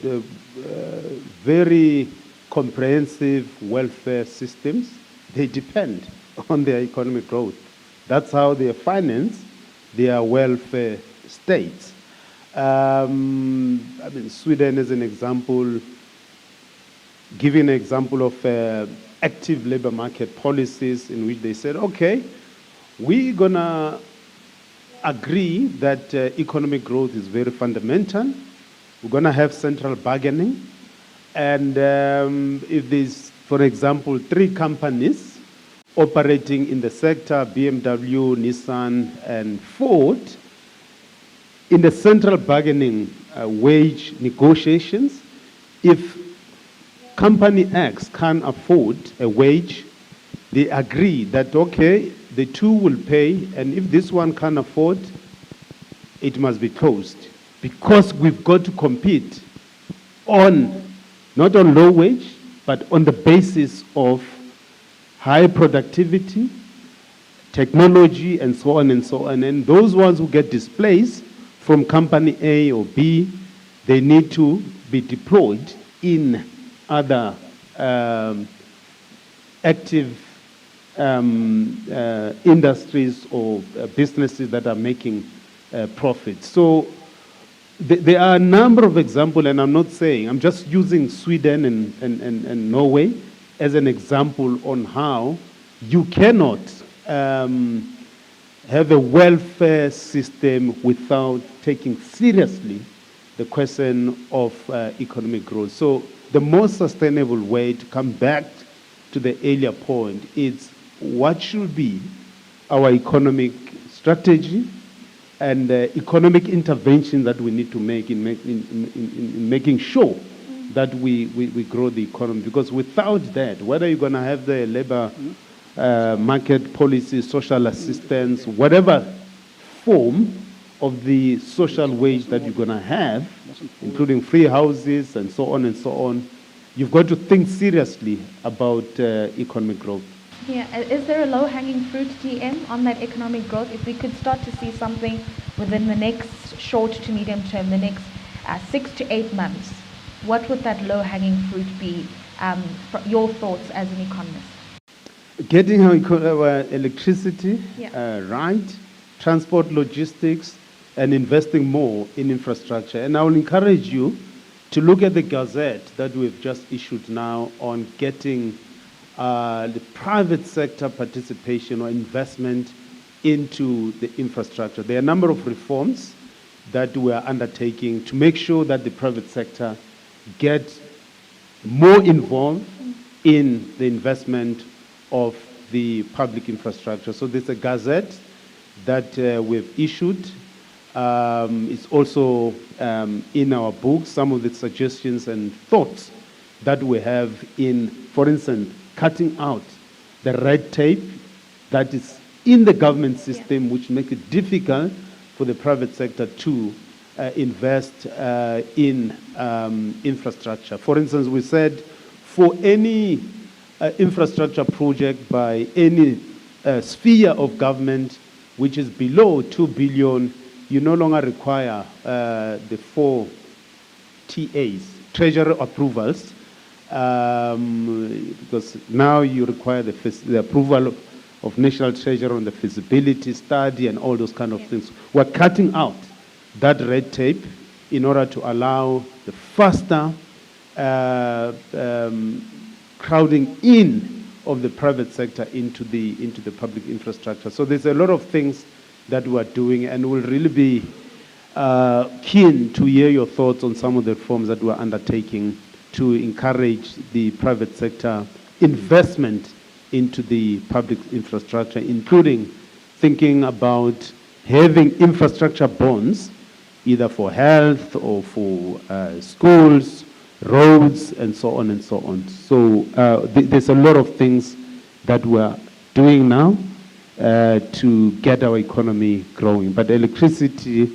very comprehensive welfare systems, they depend on their economic growth. That's how they finance their welfare states. I mean, Sweden is an example, giving an example of active labor market policies in which they said, okay, we're gonna agree that economic growth is very fundamental. We're gonna have central bargaining. And if there's, for example, 3 companies operating in the sector, BMW, Nissan, and Ford, in the central bargaining wage negotiations, if company X can't afford a wage, they agree that, okay, the 2 will pay, and if this one can't afford, it must be closed. Because we've got to compete on, not on low wage, but on the basis of high productivity, technology, and so on and so on. And those ones who get displaced from company A or B, they need to be deployed in other active industries or businesses that are making profits. So there are a number of examples, and I'm not saying, I'm just using Sweden and Norway as an example on how you cannot have a welfare system without taking seriously the question of economic growth. So the most sustainable way to come back to the earlier point is what should be our economic strategy and economic intervention that we need to make in making sure that we grow the economy. Because without that, whether you're going to have the labor market policy, social assistance, whatever form of the social wage that you're going to have, including free houses and so on, you've got to think seriously about economic growth. Yeah, is there a low-hanging fruit, DM, on that economic growth? If we could start to see something within the next short to medium term, the next 6 to 8 months, what would that low-hanging fruit be? Your thoughts as an economist? Getting our electricity right, transport, logistics, and investing more in infrastructure. And I will encourage you to look at the Gazette that we've just issued now on getting the private sector participation or investment into the infrastructure. There are a number of reforms that we are undertaking to make sure that the private sector gets more involved in the investment of the public infrastructure. So there's a Gazette that we've issued. It's also in our book, some of the suggestions and thoughts that we have in, for instance, cutting out the red tape that is in the government system, which makes it difficult for the private sector to invest in infrastructure. For instance, we said for any infrastructure project by any sphere of government which is below 2 billion, you no longer require the 4 TAs, treasury approvals, because now you require the approval of National Treasury on the feasibility study and all those kind of things. We're cutting out that red tape in order to allow the faster crowding in of the private sector into the public infrastructure. So there's a lot of things that we're doing, and we'll really be keen to hear your thoughts on some of the reforms that we're undertaking to encourage the private sector investment into the public infrastructure, including thinking about having infrastructure bonds, either for health or for schools, roads, and so on and so on. So there's a lot of things that we're doing now to get our economy growing. But electricity,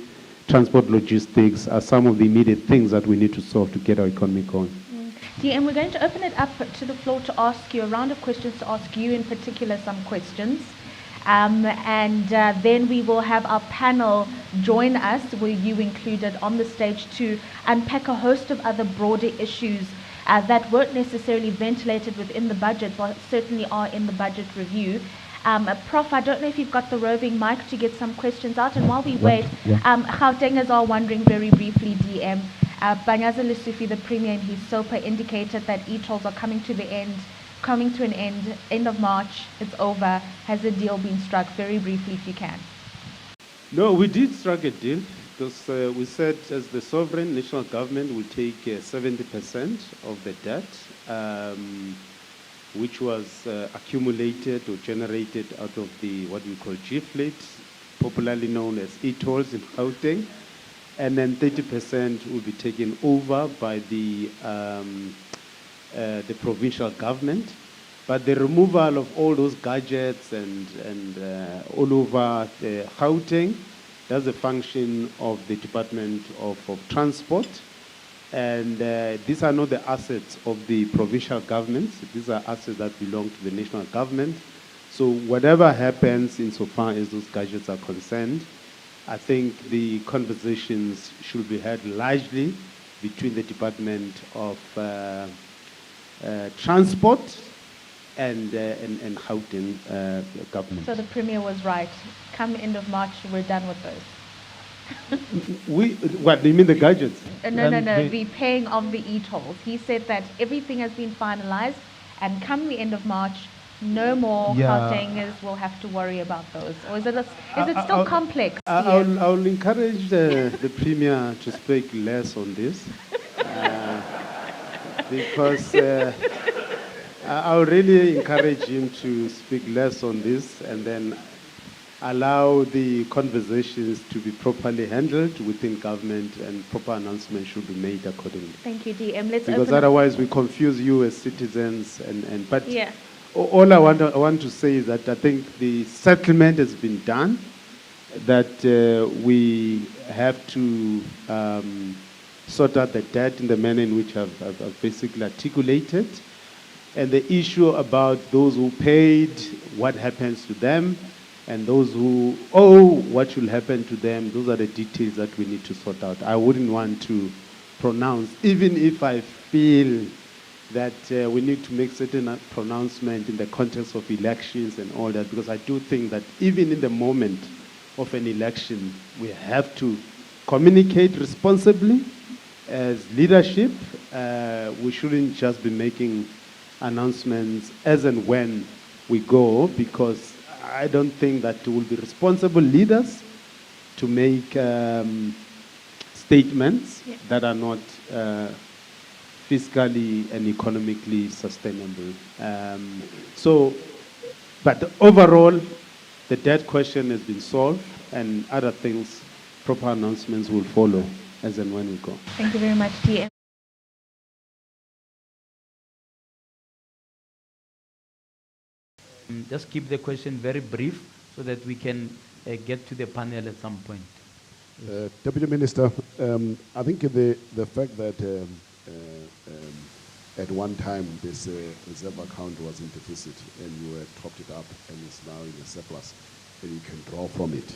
transport, logistics are some of the immediate things that we need to solve to get our economy going. And we're going to open it up to the floor to ask you, a round of questions to ask you in particular some questions. Then we will have our panel join us, where you included on the stage, to unpack a host of other broader issues that weren't necessarily ventilated within the budget, but certainly are in the budget review. Prof, I don't know if you've got the roving mic to get some questions out, and while we wait, Gautengers are wondering very briefly, DM, Banyaza Lessufi, the Premier, in his SOPA indicated that e-tolls are coming to an end of March. It's over. Has a deal been struck? Very briefly, if you can. No, we did strike a deal, because we said as the sovereign national government will take 70% of the debt, which was accumulated or generated out of the what we call G-fleet, popularly known as e-tolls in Gauteng, and then 30% will be taken over by the provincial government. But the removal of all those gadgets and all over the Gauteng, that's a function of the Department of Transport. And these are not the assets of the provincial governments. These are assets that belong to the national government. So whatever happens insofar as those gadgets are concerned, I think the conversations should be had largely between the Department of Transport and Gauteng government. So the Premier was right. Come end of March, we're done with those. What do you mean, the gadgets? No, the paying of the e-tolls. He said that everything has been finalized, and come the end of March, no more Gautengers will have to worry about those. Or is it still complex? I'll encourage the Premier to speak less on this, because I'll really encourage him to speak less on this, and then allow the conversations to be properly handled within government, and proper announcements should be made accordingly. Thank you, DM. Let's because open otherwise we confuse you as citizens, but all I want to say is that I think the settlement has been done, that we have to sort out the debt in the manner in which I've basically articulated, and the issue about those who paid, what happens to them, and those who owe, what will happen to them. Those are the details that we need to sort out. I wouldn't want to pronounce, even if I feel that we need to make certain pronouncement in the context of elections and all that, because I do think that even in the moment of an election, we have to communicate responsibly as leadership. We shouldn't just be making announcements as and when we go, because I don't think that it will be responsible leaders to make statements that are not fiscally and economically sustainable. But overall, the debt question has been solved, and other things, proper announcements will follow as and when we go. Thank you very much, DM. Just keep the question very brief so that we can get to the panel at some point. Deputy Minister, I think the fact that at one time this reserve account was in deficit and you had topped it up and it's now in a surplus and you can draw from it.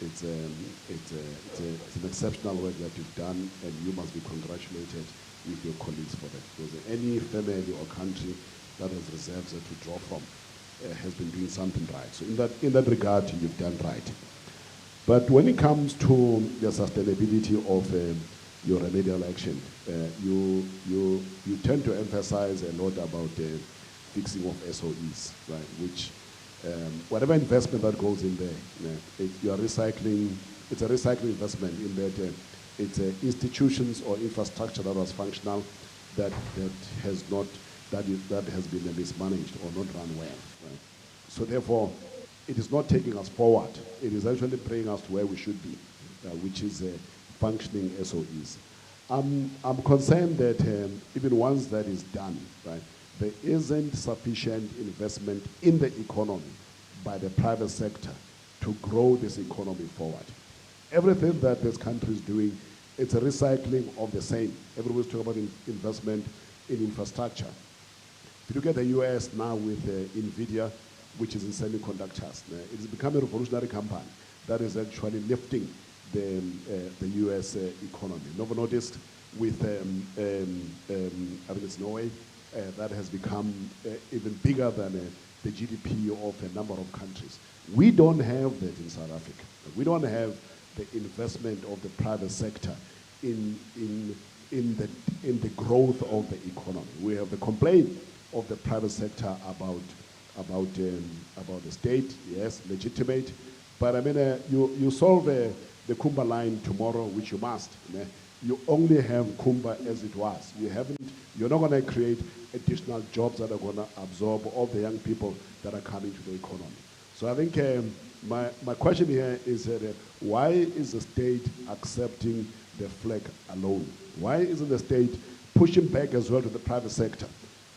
It's an exceptional work that you've done, and you must be congratulated with your colleagues for that. Because any family or country that has reserves to draw from has been doing something right. So in that regard, you've done right. But when it comes to the sustainability of your remedial action, you tend to emphasize a lot about the fixing of SOEs, right? Which whatever investment that goes in there, you are recycling. It's a recycling investment in that it's institutions or infrastructure that was functional that has been mismanaged or not run well. Right? So therefore, it is not taking us forward. It is actually bringing us to where we should be, which is functioning SOEs. I'm concerned that even once that is done, right, there isn't sufficient investment in the economy by the private sector to grow this economy forward. Everything that this country is doing, it's a recycling of the same. Everyone's talking about investment in infrastructure. If you look at the US now with NVIDIA, which is in semiconductors. It has become a revolutionary company that is actually lifting the US economy. Novo Nordisk with, I think it's Norway, that has become even bigger than the GDP of a number of countries. We don't have that in South Africa. We don't have the investment of the private sector in the growth of the economy. We have the complaint of the private sector about the state, yes, legitimate. But I mean, you solve the Kumba line tomorrow, which you must. You only have Kumba as it was. You're not going to create additional jobs that are going to absorb all the young people that are coming to the economy. So I think my question here is why is the state accepting the flag alone? Why isn't the state pushing back as well to the private sector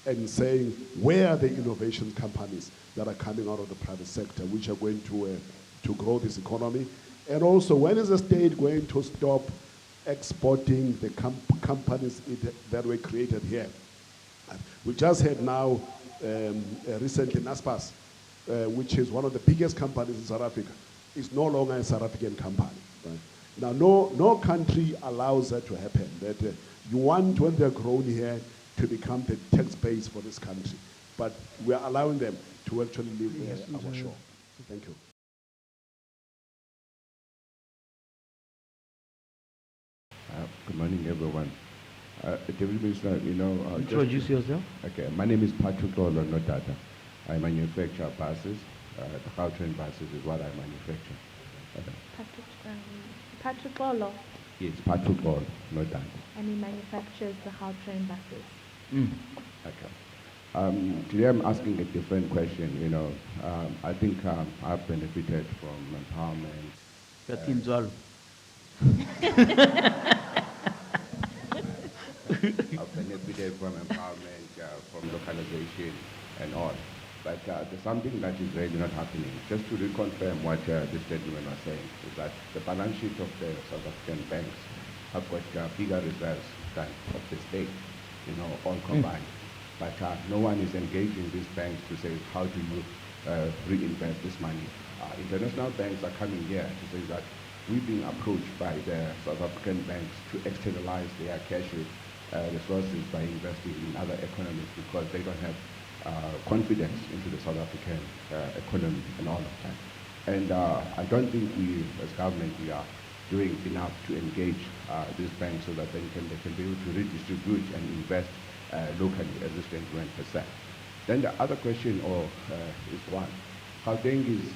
and saying, where are the innovation companies that are coming out of the private sector, which are going to grow this economy? And also, when is the state going to stop exporting the companies that were created here? We just had now, recently, Naspers, which is one of the biggest companies in South Africa, is no longer a South African company. Right? Now, no country allows that to happen, that you want, when they're grown here, to become the tax base for this country. But we're allowing them to actually live on our shore. Thank you. Good morning, everyone. Deputy Minister, introduce yourself. Okay, my name is Patrick Lolo Notata. I manufacture buses. The Gautrain buses is what I manufacture. Patrick Lolo. Yes, Patrick Lolo Notata. And he manufactures the Gautrain buses. Okay. Today I'm asking a different question. I think I've benefited from empowerment. I've benefited from empowerment, from localization and all. But there's something that is really not happening. Just to reconfirm what this gentleman was saying, is that the balance sheet of the South African banks have got bigger reserves than of the state, all combined. But no one is engaging these banks to say, how do you reinvest this money? International banks are coming here to say that we're being approached by the South African banks to externalize their cash resources by investing in other economies because they don't have confidence into the South African economy and all of that. And I don't think we, as government, we are doing enough to engage these banks so that they can be able to redistribute and invest locally, as this gentleman has said. Then the other question is one. Gauteng is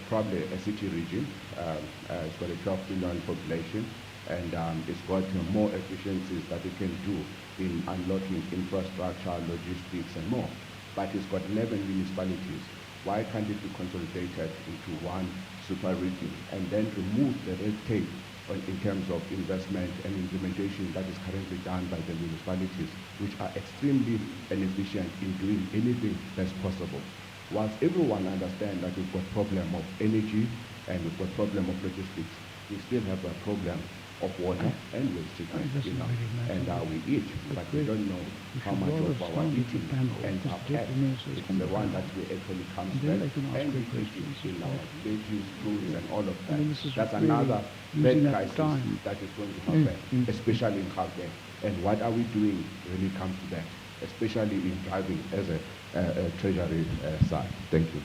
probably a city region. It's got a 12 million population, and it's got more efficiencies that it can do in unlocking infrastructure, logistics, and more. But it's got 11 municipalities. Why can't it be consolidated into one super region and then remove the red tape in terms of investment and implementation that is currently done by the municipalities, which are extremely inefficient in doing anything that's possible? Whilst everyone understands that we've got problem of energy and we've got problem of logistics, we still have a problem of water and waste treatment, and we eat, but we don't know how much of our eating ends up at. It's the one that we actually comes back and we eat it in our villages, schools, and all of that. That's another bad crisis that is going to happen, especially in Gauteng. And what are we doing when it comes to that, especially in driving as a treasury side? Thank you.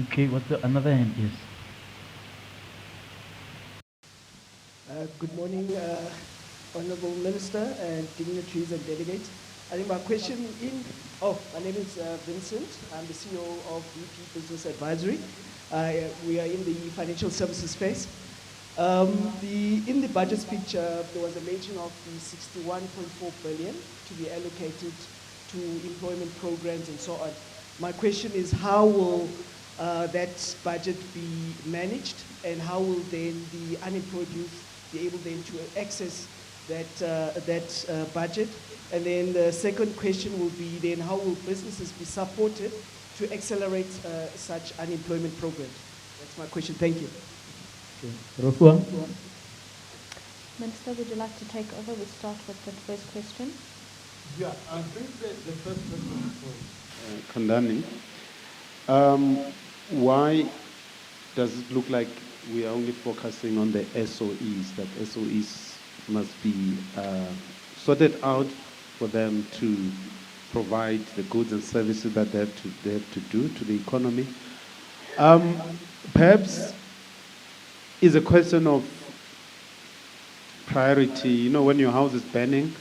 Okay, what's another hand? Yes. Good morning, Honorable Minister and dignitaries and delegates. I think my question my name is Vincent. I'm the CEO of VP Business Advisory. We are in the financial services space. In the budget speech, there was a mention of the 61.4 billion to be allocated to employment programs and so on. My question is, how will that budget be managed, and how will then the unemployed youth be able then to access that budget? And then the second question will be then, how will businesses be supported to accelerate such unemployment programs? That's my question. Thank you. Rofhiwa? Minister, would you like to take over? We'll start with the first question. Yeah, I think the first question for Kandani. Why does it look like we are only focusing on the SOEs, that SOEs must be sorted out for them to provide the goods and services that they have to do to the economy? Perhaps it's a question of priority. You know, when your house is burning,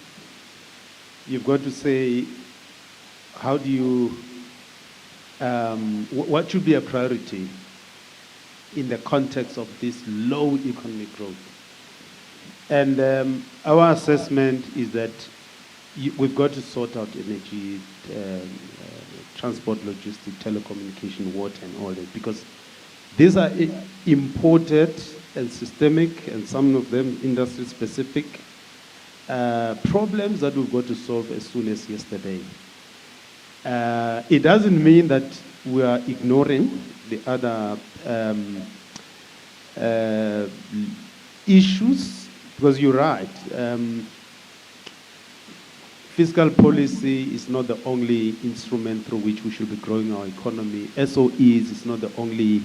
you've got to say, how do you, what should be a priority in the context of this low economic growth? And our assessment is that we've got to sort out energy, transport, logistics, telecommunication, water, and all that, because these are imported and systemic, and some of them industry-specific problems that we've got to solve as soon as yesterday. It doesn't mean that we are ignoring the other issues, because you're right. Fiscal policy is not the only instrument through which we should be growing our economy. SOEs is not the only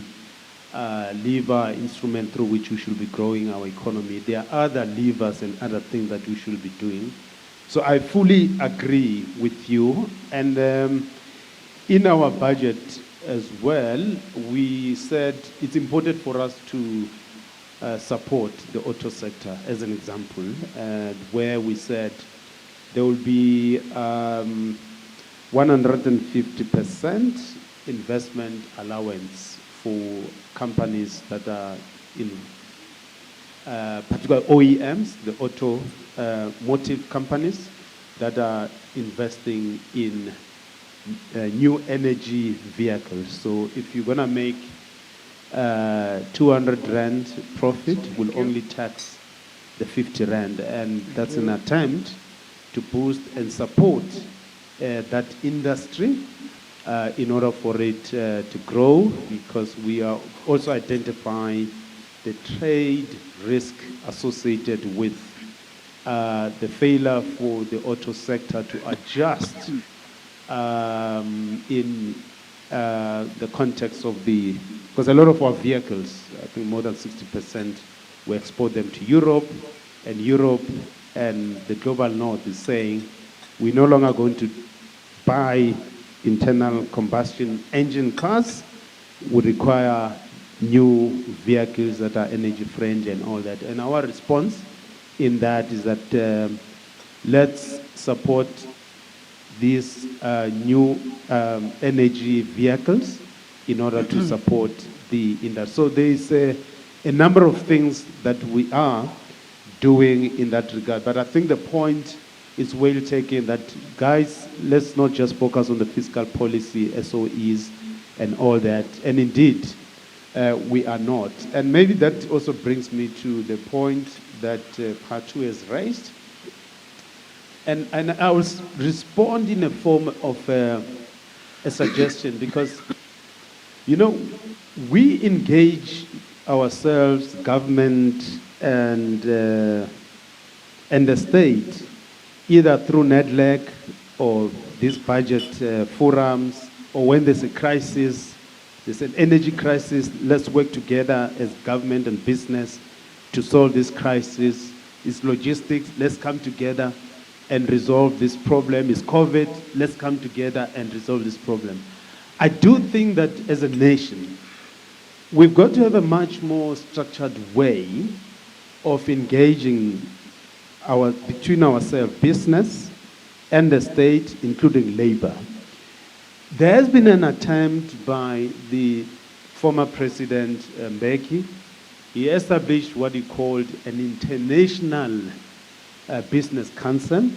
lever instrument through which we should be growing our economy. There are other levers and other things that we should be doing. So I fully agree with you. And in our budget as well, we said it's important for us to support the auto sector, as an example, where we said there will be 150% investment allowance for companies that are in particular OEMs, the automotive companies that are investing in new energy vehicles. So if you're going to make 200 Rand profit, will only tax the 50 Rand. And that's an attempt to boost and support that industry in order for it to grow, because we are also identifying the trade risk associated with the failure for the auto sector to adjust in the context of because a lot of our vehicles, I think more than 60%, we export them to Europe, and the global north is saying we're no longer going to buy internal combustion engine cars. We require new vehicles that are energy friendly and all that. And our response in that is that let's support these new energy vehicles in order to support the industry. So there is a number of things that we are doing in that regard. But I think the point is well taken that, guys, let's not just focus on the fiscal policy, SOEs, and all that. And indeed, we are not. And maybe that also brings me to the point that Patu has raised. And I will respond in a form of a suggestion, because, you know, we engage ourselves, government and the state, either through NEDLEC or these budget forums, or when there's a crisis, there's an energy crisis, let's work together as government and business to solve this crisis. It's logistics, let's come together and resolve this problem. It's COVID, let's come together and resolve this problem. I do think that as a nation, we've got to have a much more structured way of engaging between ourselves, business and the state, including labor. There has been an attempt by the former president, Mbeki. He established what he called an international business council,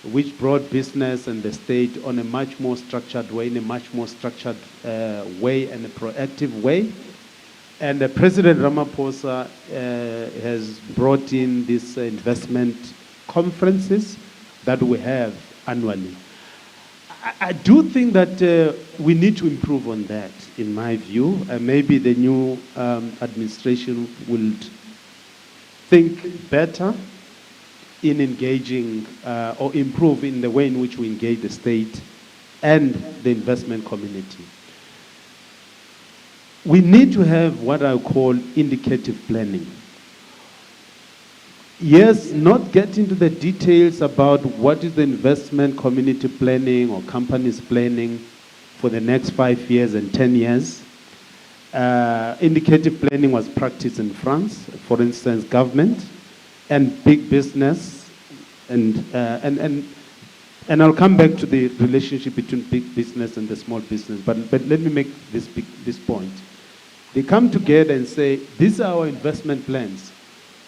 which brought business and the state on a much more structured way, in a much more structured way and a proactive way. And President Ramaphosa has brought in these investment conferences that we have annually. I do think that we need to improve on that, in my view. Maybe the new administration will think better in engaging or improve in the way in which we engage the state and the investment community. we need to have what I call indicative planning. Yes, not get into the details about what is the investment community planning or companies planning for the next 5 years and 10 years. Indicative planning was practiced in France, for instance, government and big business, and I'll come back to the relationship between big business and the small business, but let me make this point. They come together and say, these are our investment plans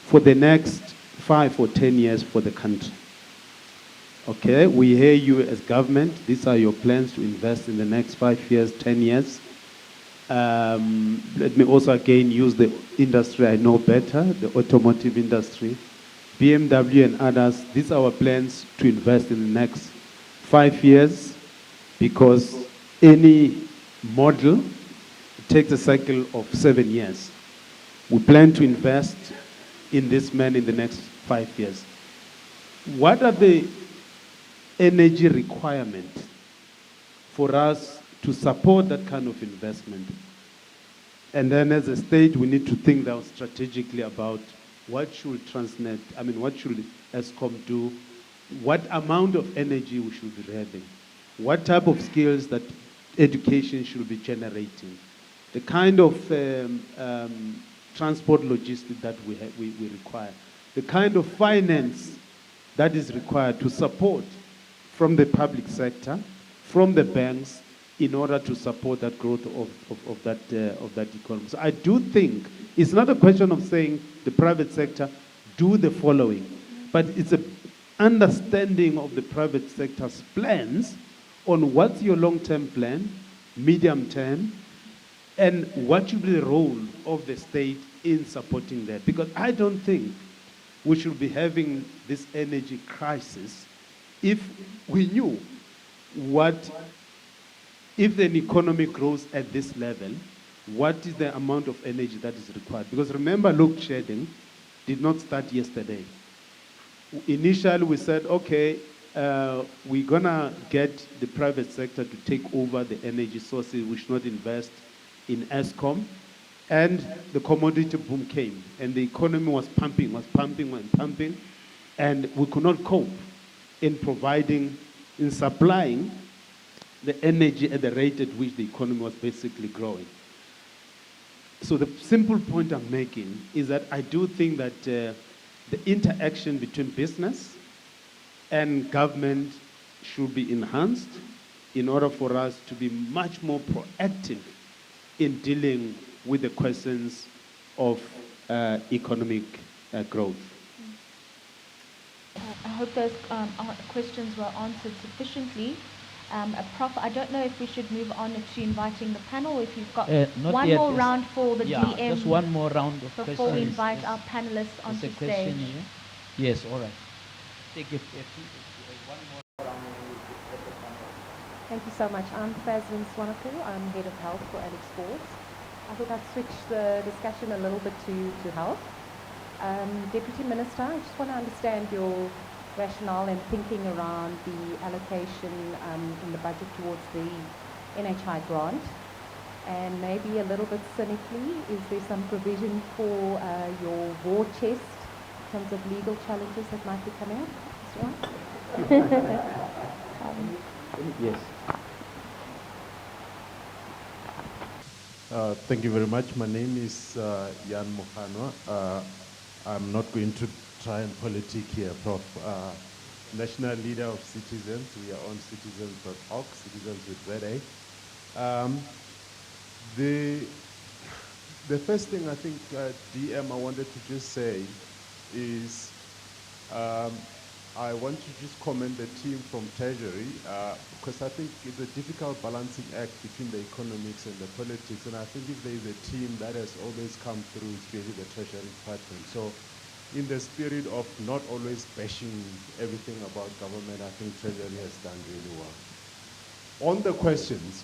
for the next 5 or 10 years for the country. Okay, we hear you as government. These are your plans to invest in the next 5 years, 10 years. Let me also again use the industry I know better, the automotive industry. BMW and others, these are our plans to invest in the next 5 years, because any model takes a cycle of 7 years. We plan to invest in this man in the next 5 years. What are the energy requirements for us to support that kind of investment? And then as a state, we need to think now strategically about what should Transnet, what should ESCOM do, what amount of energy we should be having, what type of skills that education should be generating, the kind of transport logistics that we require, the kind of finance that is required to support from the public sector, from the banks, in order to support that growth of that economy. So I do think it's not a question of saying the private sector do the following, but it's an understanding of the private sector's plans on what's your long-term plan, medium-term, and what should be the role of the state in supporting that. Because I don't think we should be having this energy crisis if we knew if the economy grows at this level, what is the amount of energy that is required? Because remember, load shedding did not start yesterday. Initially, we said, okay, we're going to get the private sector to take over the energy sources. We should not invest in ESCOM. And the commodity boom came, and the economy was pumping, and we could not cope in supplying the energy at the rate at which the economy was basically growing. So the simple point I'm making is that I do think that the interaction between business and government should be enhanced in order for us to be much more proactive in dealing with the questions of economic growth. I hope those questions were answered sufficiently. Prof, I don't know if we should move on to inviting the panel, if you've got one more round for the DM. Just one more round of questions. Before we invite our panelists onto stage. Yes, all right. Take your one more round. Thank you so much. I'm Fazlin Swanaku. I'm Head of Health for Alex Sports. I thought I'd switch the discussion a little bit to health. Deputy Minister, I just want to understand your rationale and thinking around the allocation in the budget towards the NHI grant. And maybe a little bit cynically, is there some provision for your war chest in terms of legal challenges that might be coming up? Yes. Thank you very much. My name is Jan Mokhanwa. I'm not going to try and politic here, Prof. National Leader of Citizens. We are on citizens.org, Citizens with ZA. The first thing I think, DM, I wanted to just say is I want to just commend the team from Treasury because I think it's a difficult balancing act between the economics and the politics, and I think if there is a team that has always come through, it's really the Treasury Department. So in the spirit of not always bashing everything about government, I think Treasury has done really well. On the questions,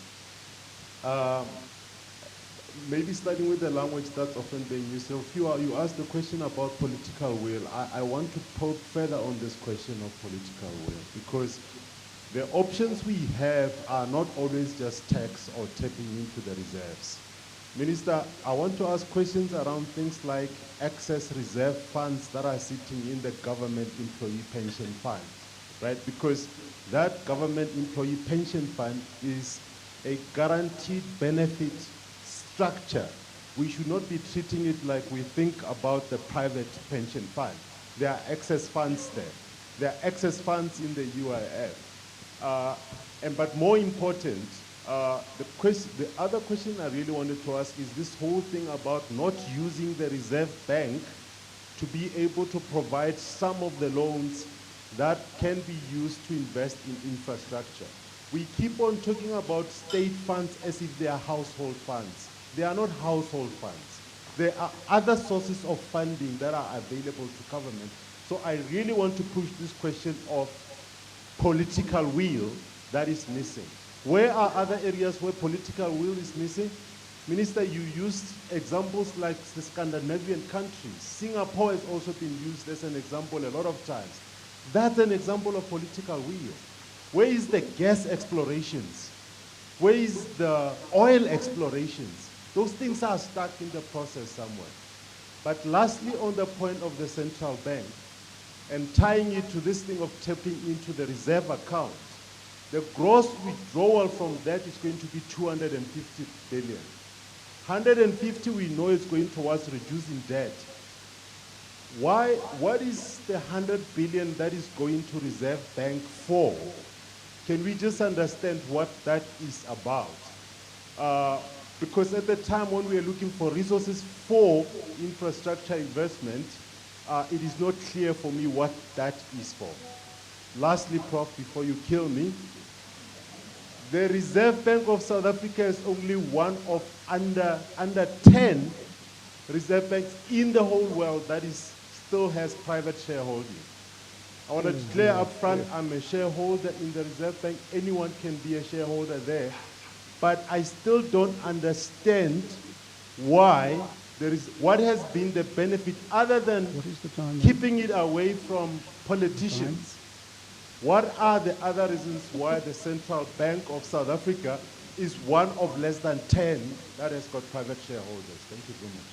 maybe starting with the language that's often being used. So if you asked the question about political will, I want to probe further on this question of political will, because the options we have are not always just tax or tapping into the reserves. Minister, I want to ask questions around things like excess reserve funds that are sitting in the government employee pension fund, right? Because that government employee pension fund is a guaranteed benefit structure. We should not be treating it like we think about the private pension fund. There are excess funds there. There are excess funds in the UIF. But more important, the other question I really wanted to ask is this whole thing about not using the Reserve Bank to be able to provide some of the loans that can be used to invest in infrastructure. We keep on talking about state funds as if they are household funds. They are not household funds. There are other sources of funding that are available to government. So I really want to push this question of political will that is missing. Where are other areas where political will is missing? Minister, you used examples like the Scandinavian countries. Singapore has also been used as an example a lot of times. That's an example of political will. Where is the gas explorations? Where is the oil explorations? Those things are stuck in the process somewhere. But lastly, on the point of the central bank, and tying it to this thing of tapping into the reserve account, the gross withdrawal from that is going to be 250 billion. 150 we know is going towards reducing debt. What is the 100 billion that is going to Reserve Bank for? Can we just understand what that is about? Because at the time when we are looking for resources for infrastructure investment, it is not clear for me what that is for. Lastly, Prof, before you kill me, the Reserve Bank of South Africa is only one of under 10 reserve banks in the whole world that still has private shareholding. I want to declare up front, I'm a shareholder in the Reserve Bank. Anyone can be a shareholder there. But I still don't understand why what has been the benefit other than keeping it away from politicians. What are the other reasons why the Central Bank of South Africa is one of less than 10 that has got private shareholders? Thank you very much.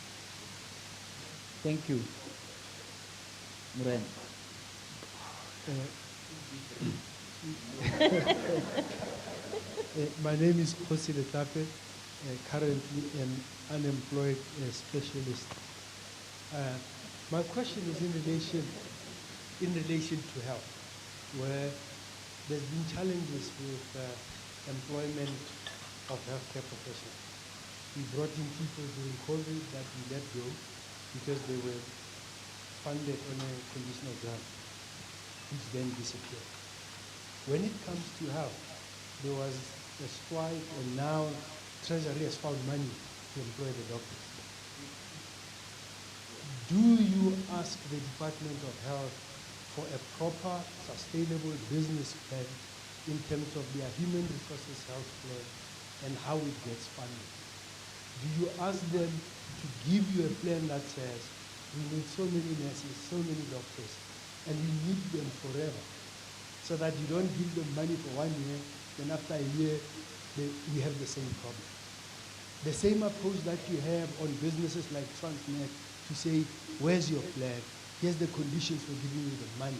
Thank you. Muren. My name is Khosi Letape, currently an unemployed specialist. My question is in relation to health, where there's been challenges with employment of healthcare professionals. We brought in people during COVID that we let go because they were funded on a conditional grant, which then disappeared. When it comes to health, there was a strike, and now Treasury has found money to employ the doctors. Do you ask the Department of Health for a proper, sustainable business plan in terms of their human resources health plan and how it gets funded? Do you ask them to give you a plan that says, we need so many nurses, so many doctors, and we need them forever, so that you don't give them money for 1 year, then after a year, we have the same problem. The same approach that you have on businesses like Transnet to say, where's your plan? Here's the conditions for giving you the money.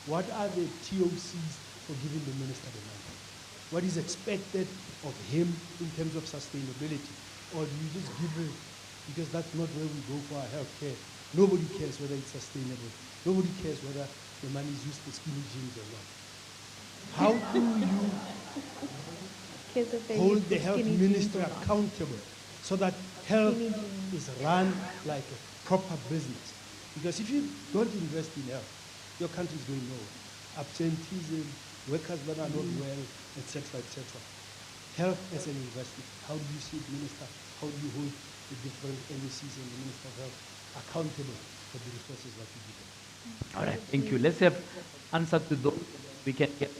What are the TOCs for giving the minister the money? What is expected of him in terms of sustainability? Or do you just give it? Because that's not where we go for our health care. Nobody cares whether it's sustainable. Nobody cares whether the money is used for skinny jeans or not. How do you hold the health minister accountable so that health is run like a proper business? Because if you don't invest in health, your country is going nowhere. Absenteeism, workers that are not well, etc., etc. Health as an investment. How do you see it, Minister? How do you hold the different NECs and the Minister of Health accountable for the resources that you give them? All right, thank you. Let's have answer to those. We can get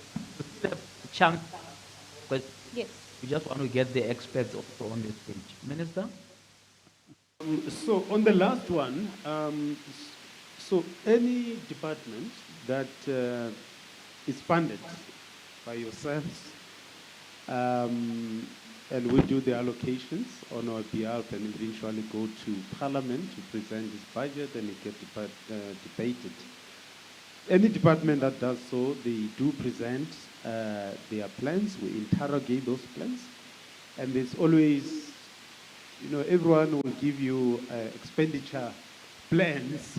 a chunk, but yes, we just want to get the experts also on this page. Minister? So on the last one, so any department that is funded by yourselves and we do the allocations on our behalf and eventually go to Parliament to present this budget and it gets debated. Any department that does so, they do present their plans, we interrogate those plans, and there's always, everyone will give you expenditure plans,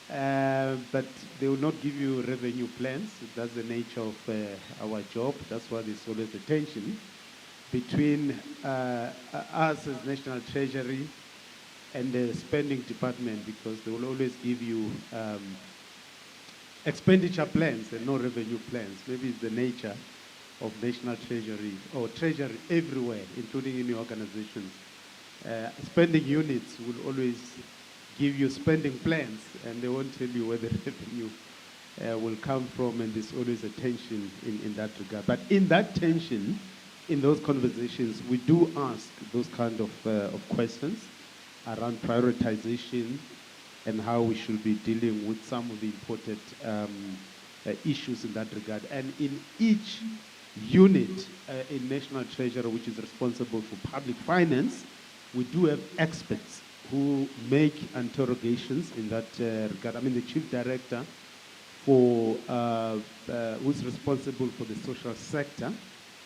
but they will not give you revenue plans. That's the nature of our job. That's why there's always a tension between us as National Treasury and the spending department, because they will always give you expenditure plans and no revenue plans. Maybe it's the nature of National Treasury or Treasury everywhere, including in your organizations. Spending units will always give you spending plans and they won't tell you where the revenue will come from, and there's always a tension in that regard. But in that tension, in those conversations, we do ask those kind of questions around prioritization and how we should be dealing with some of the important issues in that regard. And in each unit in National Treasury, which is responsible for public finance, we do have experts who make interrogations in that regard. I mean, the chief director for who's responsible for the social sector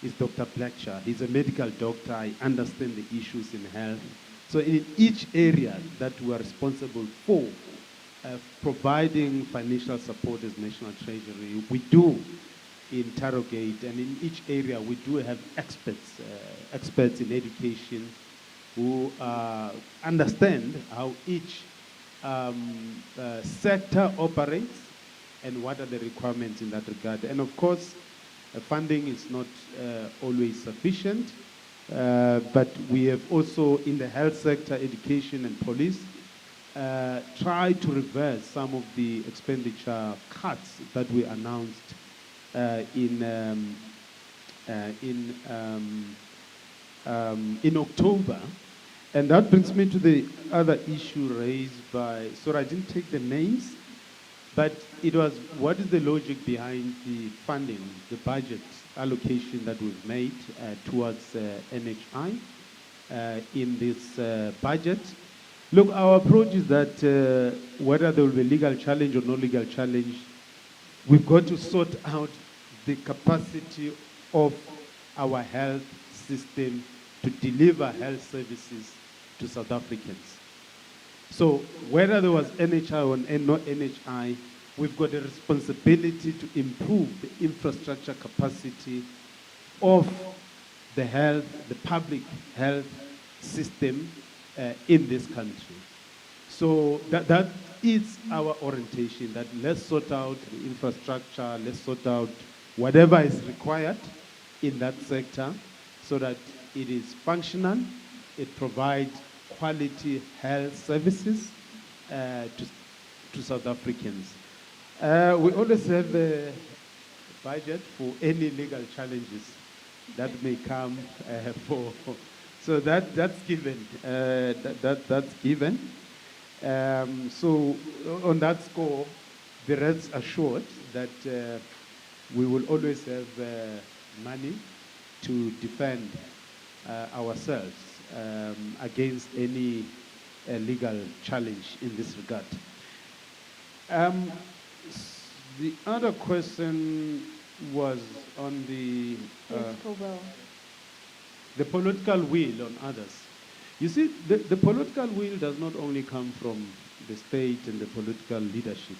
is Dr. Blackshaw. He's a medical doctor. I understand the issues in health. So in each area that we are responsible for providing financial support as National Treasury, we do interrogate, and in each area we do have experts in education who understand how each sector operates and what are the requirements in that regard. And of course, funding is not always sufficient, but we have also in the health sector, education and police, tried to reverse some of the expenditure cuts that we announced in October. And that brings me to the other issue raised by, sorry, I didn't take the names, but it was, what is the logic behind the funding, the budget allocation that we've made towards NHI in this budget? Look, our approach is that whether there will be legal challenge or no legal challenge, we've got to sort out the capacity of our health system to deliver health services to South Africans. So whether there was NHI or not NHI, we've got a responsibility to improve the infrastructure capacity of the health, the public health system in this country. So that is our orientation, that let's sort out the infrastructure, let's sort out whatever is required in that sector so that it is functional, it provides quality health services to South Africans. We always have a budget for any legal challenges that may come for. So that's given. That's given. So on that score, the rest assured that we will always have money to defend ourselves against any legal challenge in this regard. The other question was on the political will on others. You see, the political will does not only come from the state and the political leadership.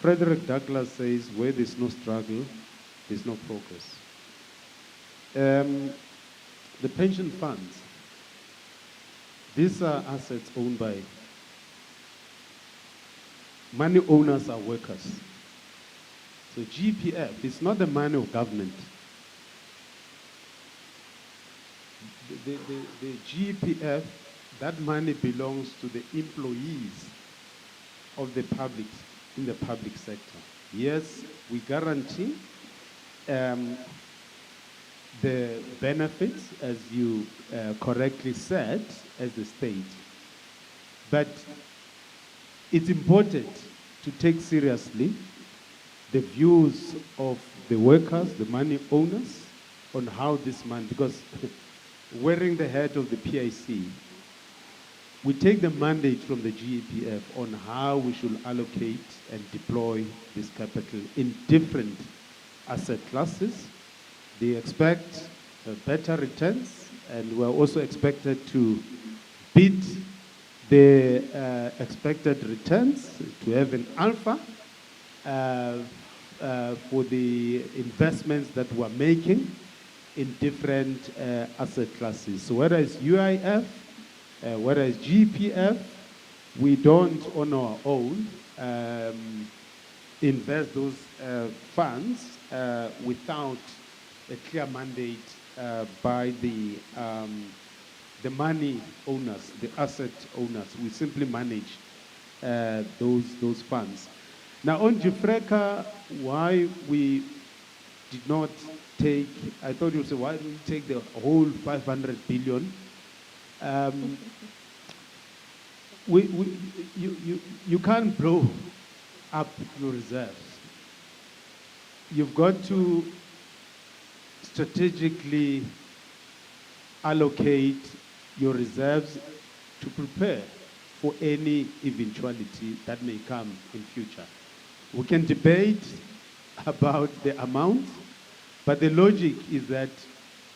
Frederick Douglass says, where there's no struggle, there's no progress. The pension funds, these are assets owned by money owners are workers. So GPF is not the money of government. The GPF, that money belongs to the employees of the public, in the public sector. Yes, we guarantee the benefits, as you correctly said, as the state. But it's important to take seriously the views of the workers, the money owners, on how this money, because wearing the hat of the PIC, we take the mandate from the GEPF on how we should allocate and deploy this capital in different asset classes. They expect better returns, and we're also expected to beat the expected returns, to have an alpha for the investments that we're making in different asset classes. So whether it's UIF, whether it's GPF, we don't on our own invest those funds without a clear mandate by the money owners, the asset owners. We simply manage those funds. Now on Jifreka, why we did not take, I thought you would say, why did we take the whole 500 billion? You can't blow up your reserves. You've got to strategically allocate your reserves to prepare for any eventuality that may come in future. We can debate about the amount, but the logic is that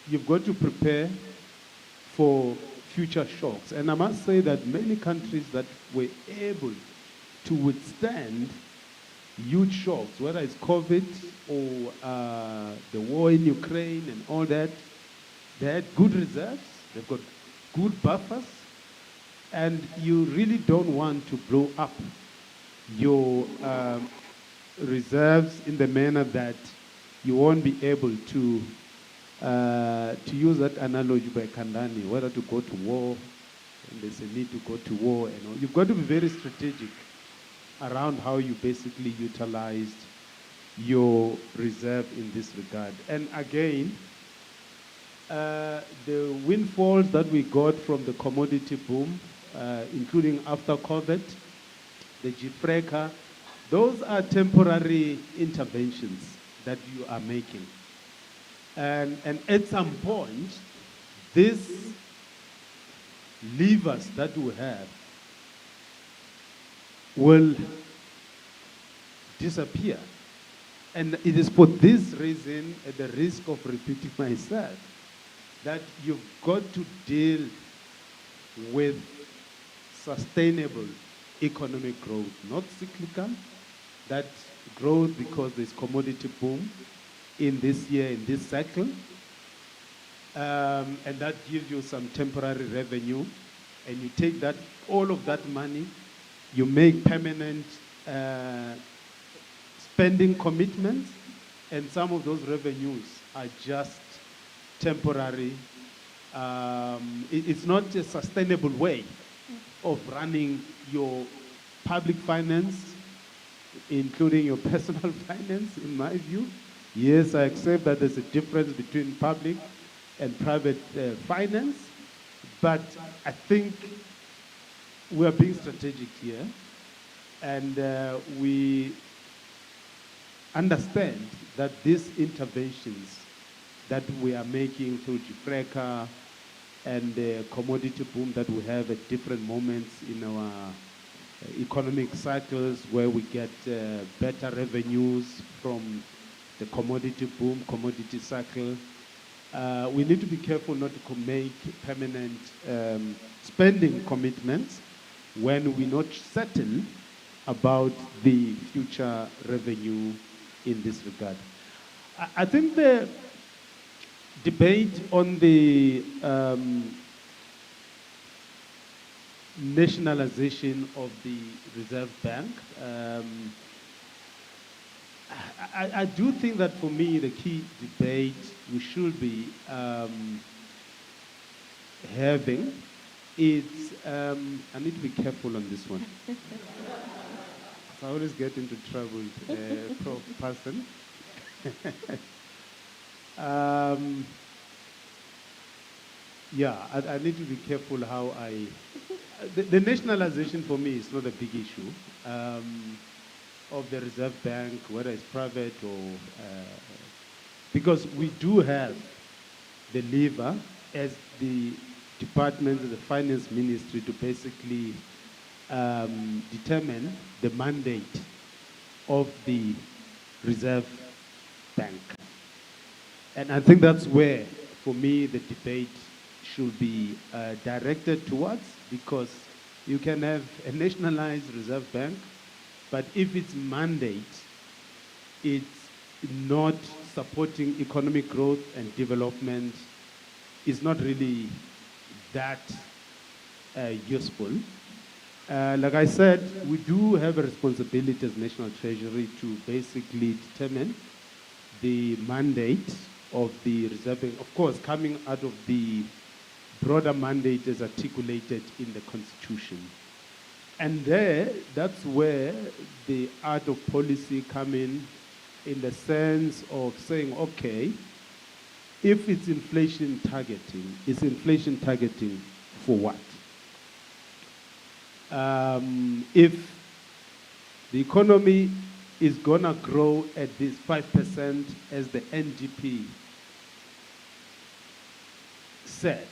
you've got to prepare for future shocks. And I must say that many countries that were able to withstand huge shocks, whether it's COVID or the war in Ukraine and all that, they had good reserves, they've got good buffers, and you really don't want to blow up your reserves in the manner that you won't be able to use that analogy by Kandani, whether to go to war, and there's a need to go to war and all. You've got to be very strategic around how you basically utilized your reserve in this regard. And again, the windfalls that we got from the commodity boom, including after COVID, the Jifreka, those are temporary interventions that you are making. And at some point, these levers that we have will disappear. And it is for this reason, at the risk of repeating myself, that you've got to deal with sustainable economic growth, not cyclical. That growth because there's commodity boom in this year, in this cycle, and that gives you some temporary revenue, and you take that, all of that money, you make permanent spending commitments, and some of those revenues are just temporary. It's not a sustainable way of running your public finance, including your personal finance, in my view. Yes, I accept that there's a difference between public and private finance, but I think we are being strategic here, and we understand that these interventions that we are making through Jifreka and the commodity boom that we have at different moments in our economic cycles, where we get better revenues from the commodity boom, commodity cycle. We need to be careful not to make permanent spending commitments when we're not certain about the future revenue in this regard. I think the debate on the nationalization of the Reserve Bank, I do think that for me the key debate we should be having is, I need to be careful on this one. I always get into trouble with Prof person. Yeah, I need to be careful how I... The nationalization for me is not a big issue of the Reserve Bank, whether it's private or... because we do have the lever as the department, the finance ministry, to basically determine the mandate of the Reserve Bank. And I think that's where, for me, the debate should be directed towards, because you can have a nationalized Reserve Bank, but if its mandate it's not supporting economic growth and development, it's not really that useful. Like I said, we do have a responsibility as National Treasury to basically determine the mandate of the Reserve Bank, of course, coming out of the broader mandate as articulated in the Constitution. And that's where the art of policy come in the sense of saying, okay, if it's inflation targeting for what? If the economy is gonna grow at this 5% as the NDP said,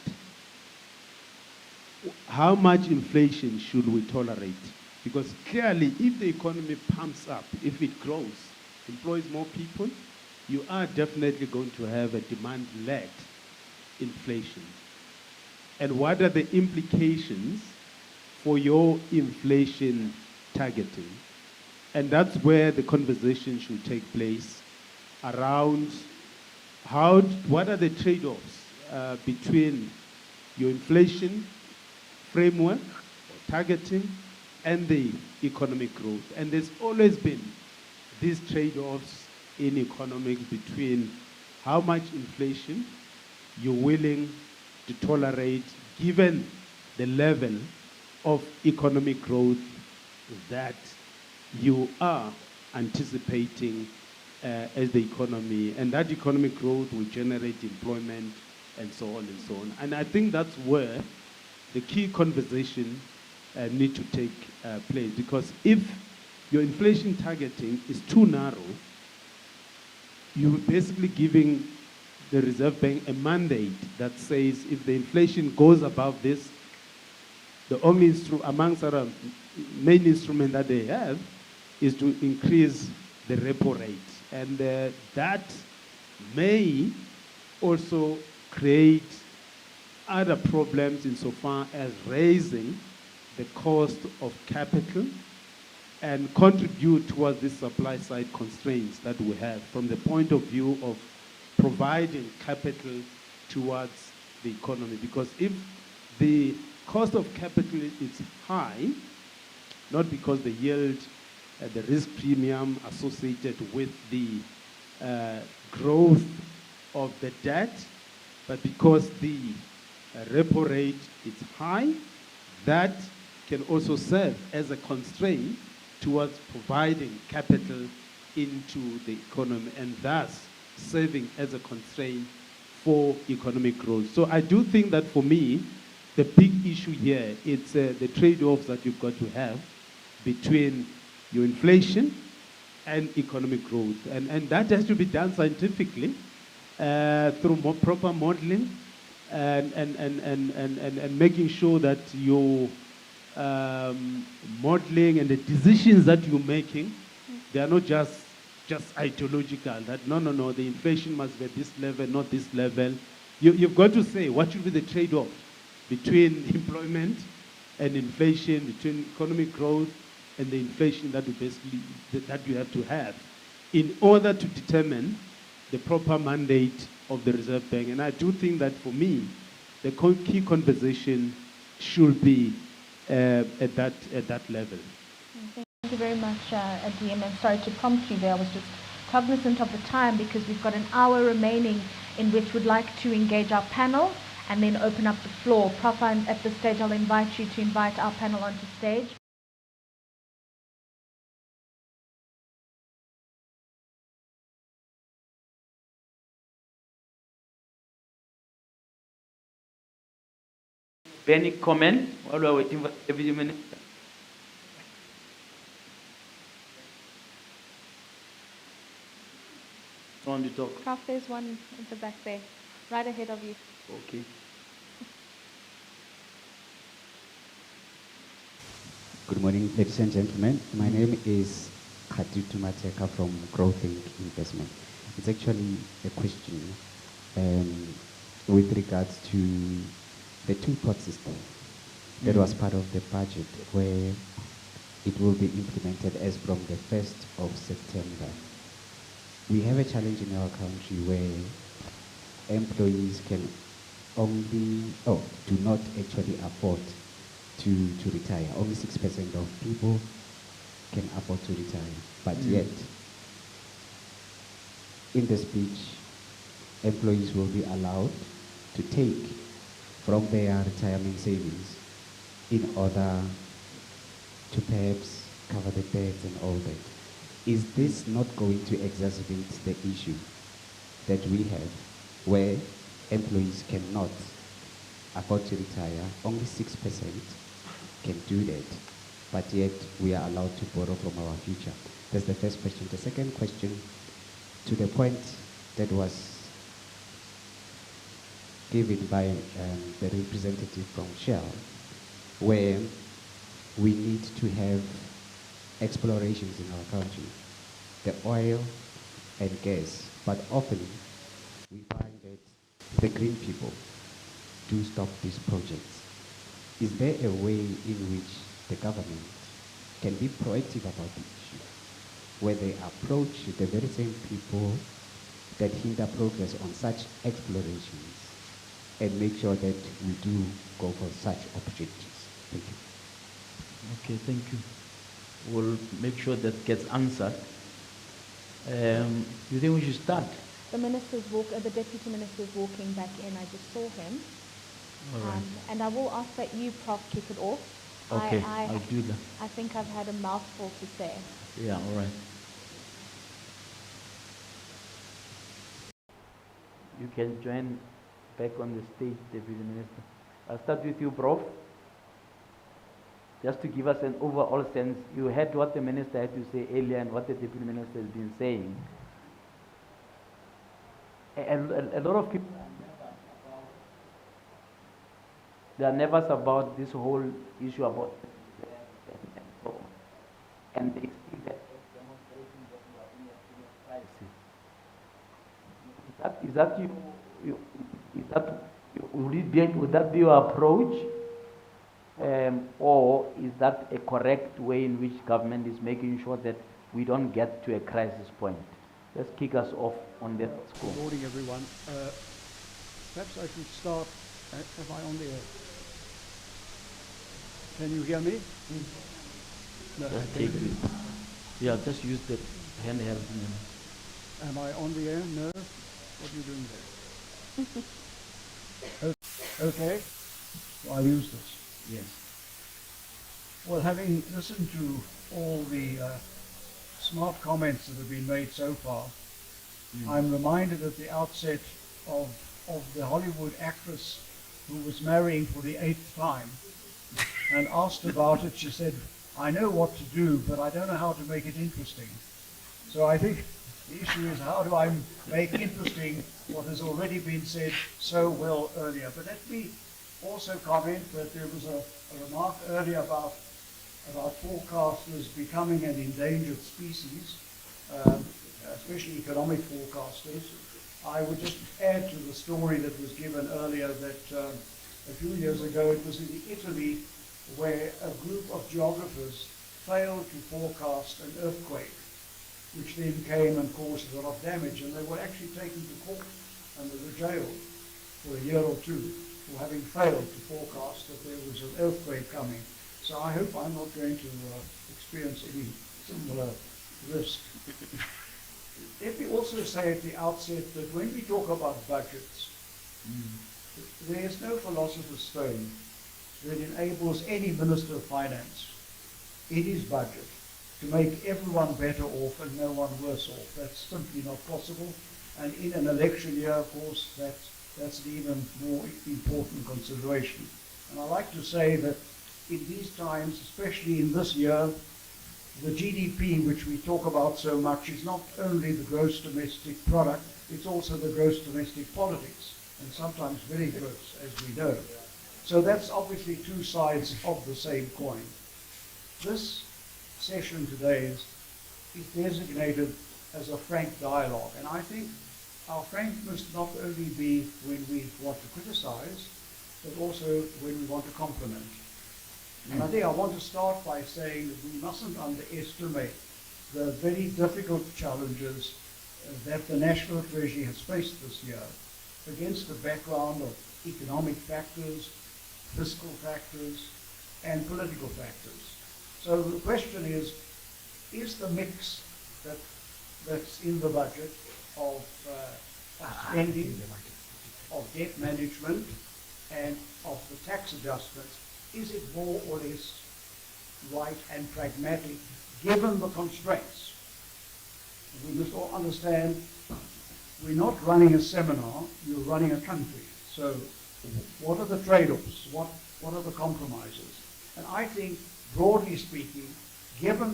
how much inflation should we tolerate? Because clearly, if the economy pumps up, if it grows, employs more people, you are definitely going to have a demand-led inflation. And what are the implications for your inflation targeting? And that's where the conversation should take place around what are the trade-offs between your inflation framework, targeting, and the economic growth. And there's always been these trade-offs in economics between how much inflation you're willing to tolerate given the level of economic growth that you are anticipating as the economy, and that economic growth will generate employment and so on and so on. And I think that's where the key conversation need to take place, because if your inflation targeting is too narrow, you're basically giving the Reserve Bank a mandate that says if the inflation goes above this, the only amongst other main instrument that they have is to increase the repo rate. And that may also create other problems insofar as raising the cost of capital and contribute towards the supply side constraints that we have from the point of view of providing capital towards the economy. Because if the cost of capital is high, not because the yield, the risk premium associated with the growth of the debt, but because the repo rate is high, that can also serve as a constraint towards providing capital into the economy, and thus serving as a constraint for economic growth. So I do think that for me, the big issue here, it's the trade-offs that you've got to have between your inflation and economic growth. And that has to be done scientifically through proper modeling and making sure that your modeling and the decisions that you're making, they are not just ideological, that no, the inflation must be at this level, not this level. You've got to say what should be the trade-off between employment and inflation, between economic growth and the inflation that you have to have in order to determine the proper mandate of the Reserve Bank. And I do think that for me, the key conversation should be at that level. Thank you very much, DM. I'm sorry to prompt you there. I was just cognizant of the time because we've got an hour remaining in which we'd like to engage our panel and then open up the floor. Prof, at this stage, I'll invite you to invite our panel onto stage. Any comment while we're waiting for the Deputy Minister? On the talk. Prof, there's one at the back there. Right ahead of you. Okay. Good morning, ladies and gentlemen. My name is Khatutu Mateka from Growth Inc. Investment. It's actually a question with regards to the two-pot system that was part of the budget, where it will be implemented as from the 1st of September. We have a challenge in our country where employees can only, do not actually afford to retire. Only 6% of people can afford to retire. But yet, in the speech, employees will be allowed to take from their retirement savings in order to perhaps cover the debts and all that. Is this not going to exacerbate the issue that we have where employees cannot afford to retire? Only 6% can do that, but yet we are allowed to borrow from our future. That's the first question. The second question, to the point that was given by the representative from Shell, where we need to have explorations in our country, the oil and gas, but often we find that the green people do stop these projects. Is there a way in which the government can be proactive about the issue, where they approach the very same people that hinder progress on such explorations and make sure that we do go for such opportunities? Thank you. Okay, thank you. We'll make sure that gets answered. You think we should start? The deputy minister is walking back in. I just saw him. All right. And I will ask that you, Prof, kick it off. Okay, I'll do that. I think I've had a mouthful to say. Yeah, all right. You can join back on the stage, Deputy Minister. I'll start with you, Prof. Just to give us an overall sense, you heard what the Minister had to say earlier and what the Deputy Minister has been saying. A lot of people they are nervous about this whole issue about and they see that as demonstrating that you are in a crisis. Is that would that be your approach, or is that a correct way in which government is making sure that we don't get to a crisis point? Let's kick us off on that score. Good morning, everyone. Perhaps I should start. Am I on the air? Can you hear me? No, just take it. Yeah, just use the handheld. Am I on the air? No? What are you doing there? Okay. So I'll use this. Yes. Well, having listened to all the smart comments that have been made so far, I'm reminded at the outset of the Hollywood actress who was marrying for the 8th time and asked about it. She said, I know what to do, but I don't know how to make it interesting. So I think the issue is, how do I make interesting what has already been said so well earlier? But let me also comment that there was a remark earlier about forecasters becoming an endangered species, especially economic forecasters. I would just add to the story that was given earlier that a few years ago it was in Italy where a group of geographers failed to forecast an earthquake, which then came and caused a lot of damage, and they were actually taken to court and they were jailed for a year or two for having failed to forecast that there was an earthquake coming. So I hope I'm not going to experience any similar risk. Let me also say at the outset that when we talk about budgets, there is no philosopher's stone that enables any Minister of Finance in his budget to make everyone better off and no one worse off. That's simply not possible. And in an election year, of course, that's an even more important consideration. And I like to say that in these times, especially in this year, the GDP, which we talk about so much, is not only the gross domestic product, it's also the gross domestic politics. and sometimes very close, as we know. So that's obviously two sides of the same coin. This session today is designated as a frank dialogue, and I think our frankness not only be when we want to criticize, but also when we want to compliment. And I think I want to start by saying that we mustn't underestimate the very difficult challenges that the National Treasury has faced this year against the background of economic factors, fiscal factors, and political factors. So the question is the mix that's in the budget of spending, of debt management, and of the tax adjustments, is it more or less right and pragmatic given the constraints? We must all understand we're not running a seminar, you're running a country. So what are the trade-offs? What are the compromises? And I think, broadly speaking, given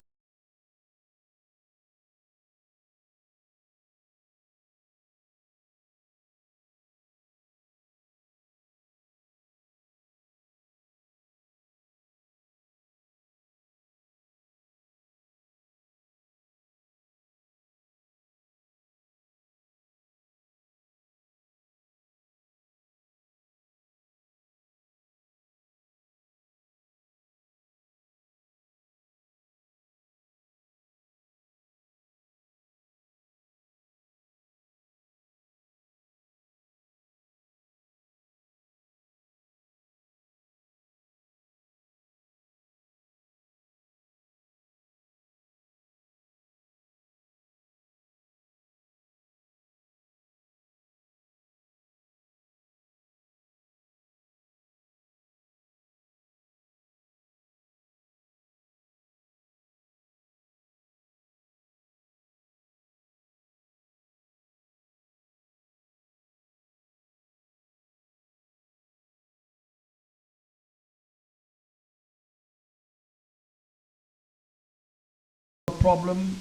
problem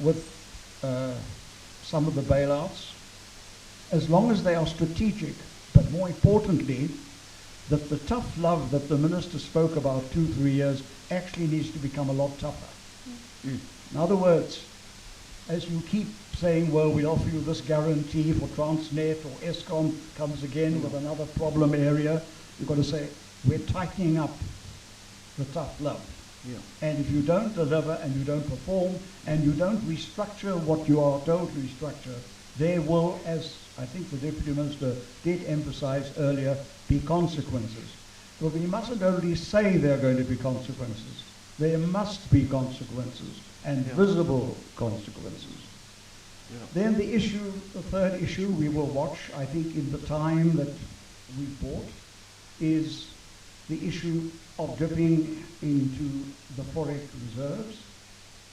with some of the bailouts, as long as they are strategic, but more importantly, that the tough love that the minister spoke about 2-3 years actually needs to become a lot tougher. In other words, as you keep saying, well, we offer you this guarantee for Transnet, or Eskom comes again with another problem area, you've got to say, we're tightening up the tough love. And if you don't deliver and you don't perform and you don't restructure what you are told to restructure, there will, as I think the Deputy Minister did emphasize earlier, be consequences. But we mustn't only say there are going to be consequences. There must be consequences, and visible consequences. Then the issue, the third issue we will watch, I think, in the time that we bought, is the issue of dipping into the forex reserves.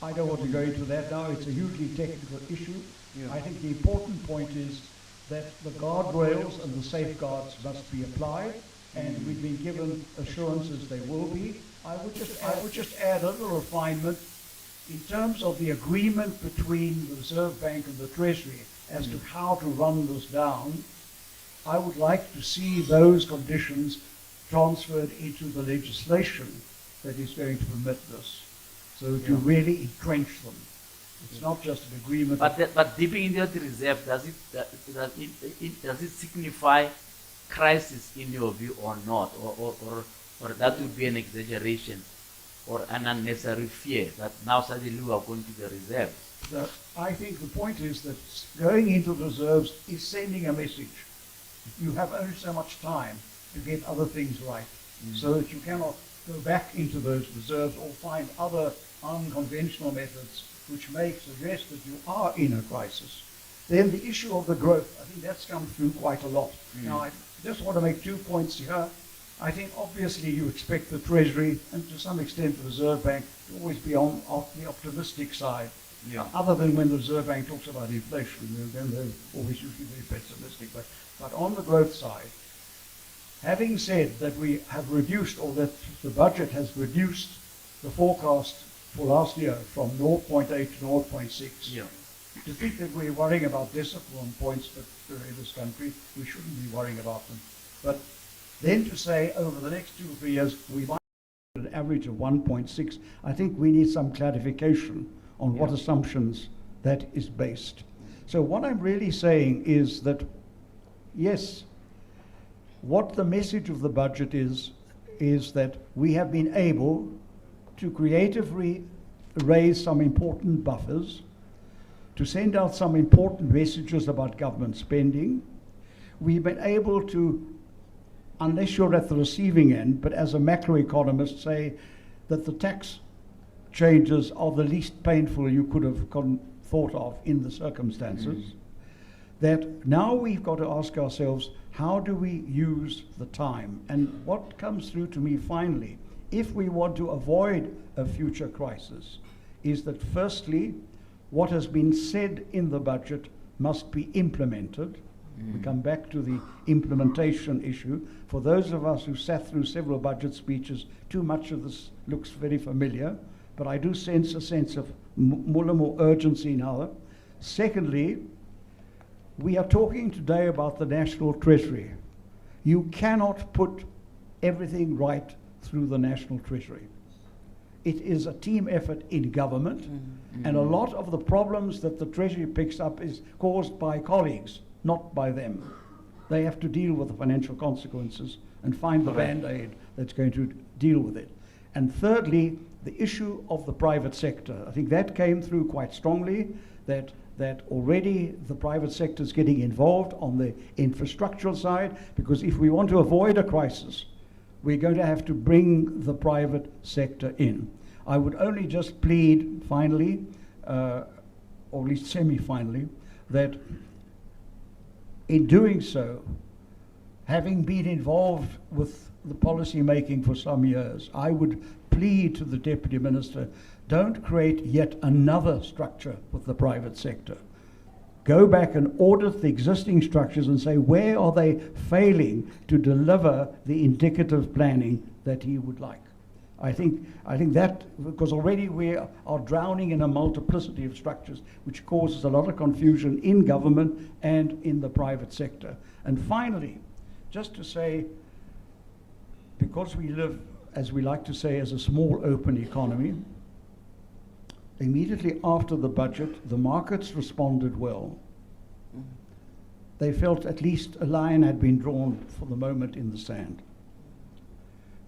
I don't want to go into that now. It's a hugely technical issue. I think the important point is that the guardrails and the safeguards must be applied, and we've been given assurances they will be. I would just add a little refinement in terms of the agreement between the Reserve Bank and the Treasury as to how to run this down. I would like to see those conditions transferred into the legislation that is going to permit this, so to really entrench them. It's not just an agreement. But dipping into the reserve, does it signify crisis in your view or not, or that would be an exaggeration or an unnecessary fear that now suddenly we are going to the reserves? I think the point is that going into the reserves is sending a message. You have only so much time to get other things right, so that you cannot go back into those reserves or find other unconventional methods which may suggest that you are in a crisis. Then the issue of the growth, I think that's come through quite a lot. Now, I just want to make 2 points here. I think obviously you expect the Treasury, and to some extent the Reserve Bank, to always be on the optimistic side. Other than when the Reserve Bank talks about inflation, then they're always usually very pessimistic. But on the growth side, having said that we have reduced, or that the budget has reduced the forecast for last year from 0.8 to 0.6, To think that we're worrying about discipline points in this country, we shouldn't be worrying about them. But then to say over the next 2 or 3 years, we might have an average of 1.6, I think we need some clarification on what assumptions that is based. So what I'm really saying is that, yes, what the message of the budget is that we have been able to creatively raise some important buffers, to send out some important messages about government spending. We've been able to, unless you're at the receiving end, but as a macroeconomist, say that the tax changes are the least painful you could have thought of in the circumstances. That now we've got to ask ourselves, how do we use the time? And what comes through to me finally, if we want to avoid a future crisis, is that firstly, what has been said in the budget must be implemented. We come back to the implementation issue. For those of us who sat through several budget speeches, too much of this looks very familiar, but I do sense a sense of more urgency now. Secondly, we are talking today about the National Treasury. You cannot put everything right through the National Treasury. It is a team effort in government, and a lot of the problems that the Treasury picks up is caused by colleagues, not by them. They have to deal with the financial consequences and find the band-aid that's going to deal with it. And thirdly, the issue of the private sector. I think that came through quite strongly, that already the private sector is getting involved on the infrastructural side, because if we want to avoid a crisis, we're going to have to bring the private sector in. I would only just plead, finally, or at least semi-finally, that in doing so, having been involved with the policy making for some years, I would plead to the Deputy Minister, don't create yet another structure with the private sector. Go back and audit the existing structures and say, where are they failing to deliver the indicative planning that he would like? I think that, because already we are drowning in a multiplicity of structures, which causes a lot of confusion in government and in the private sector. And finally, just to say, because we live, as we like to say, as a small open economy, immediately after the budget, the markets responded well. They felt at least a line had been drawn for the moment in the sand.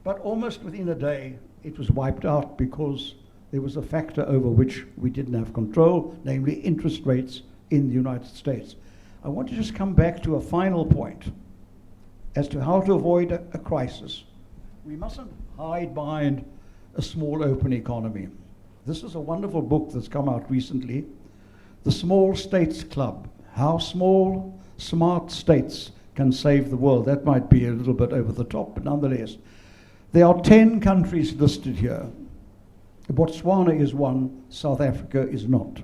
But almost within a day, it was wiped out because there was a factor over which we didn't have control, namely interest rates in the United States. I want to just come back to a final point as to how to avoid a crisis. We mustn't hide behind a small open economy. This is a wonderful book that's come out recently, The Small States Club, How Small, Smart States Can Save the World. That might be a little bit over the top, but nonetheless. There are 10 countries listed here. Botswana is one, South Africa is not.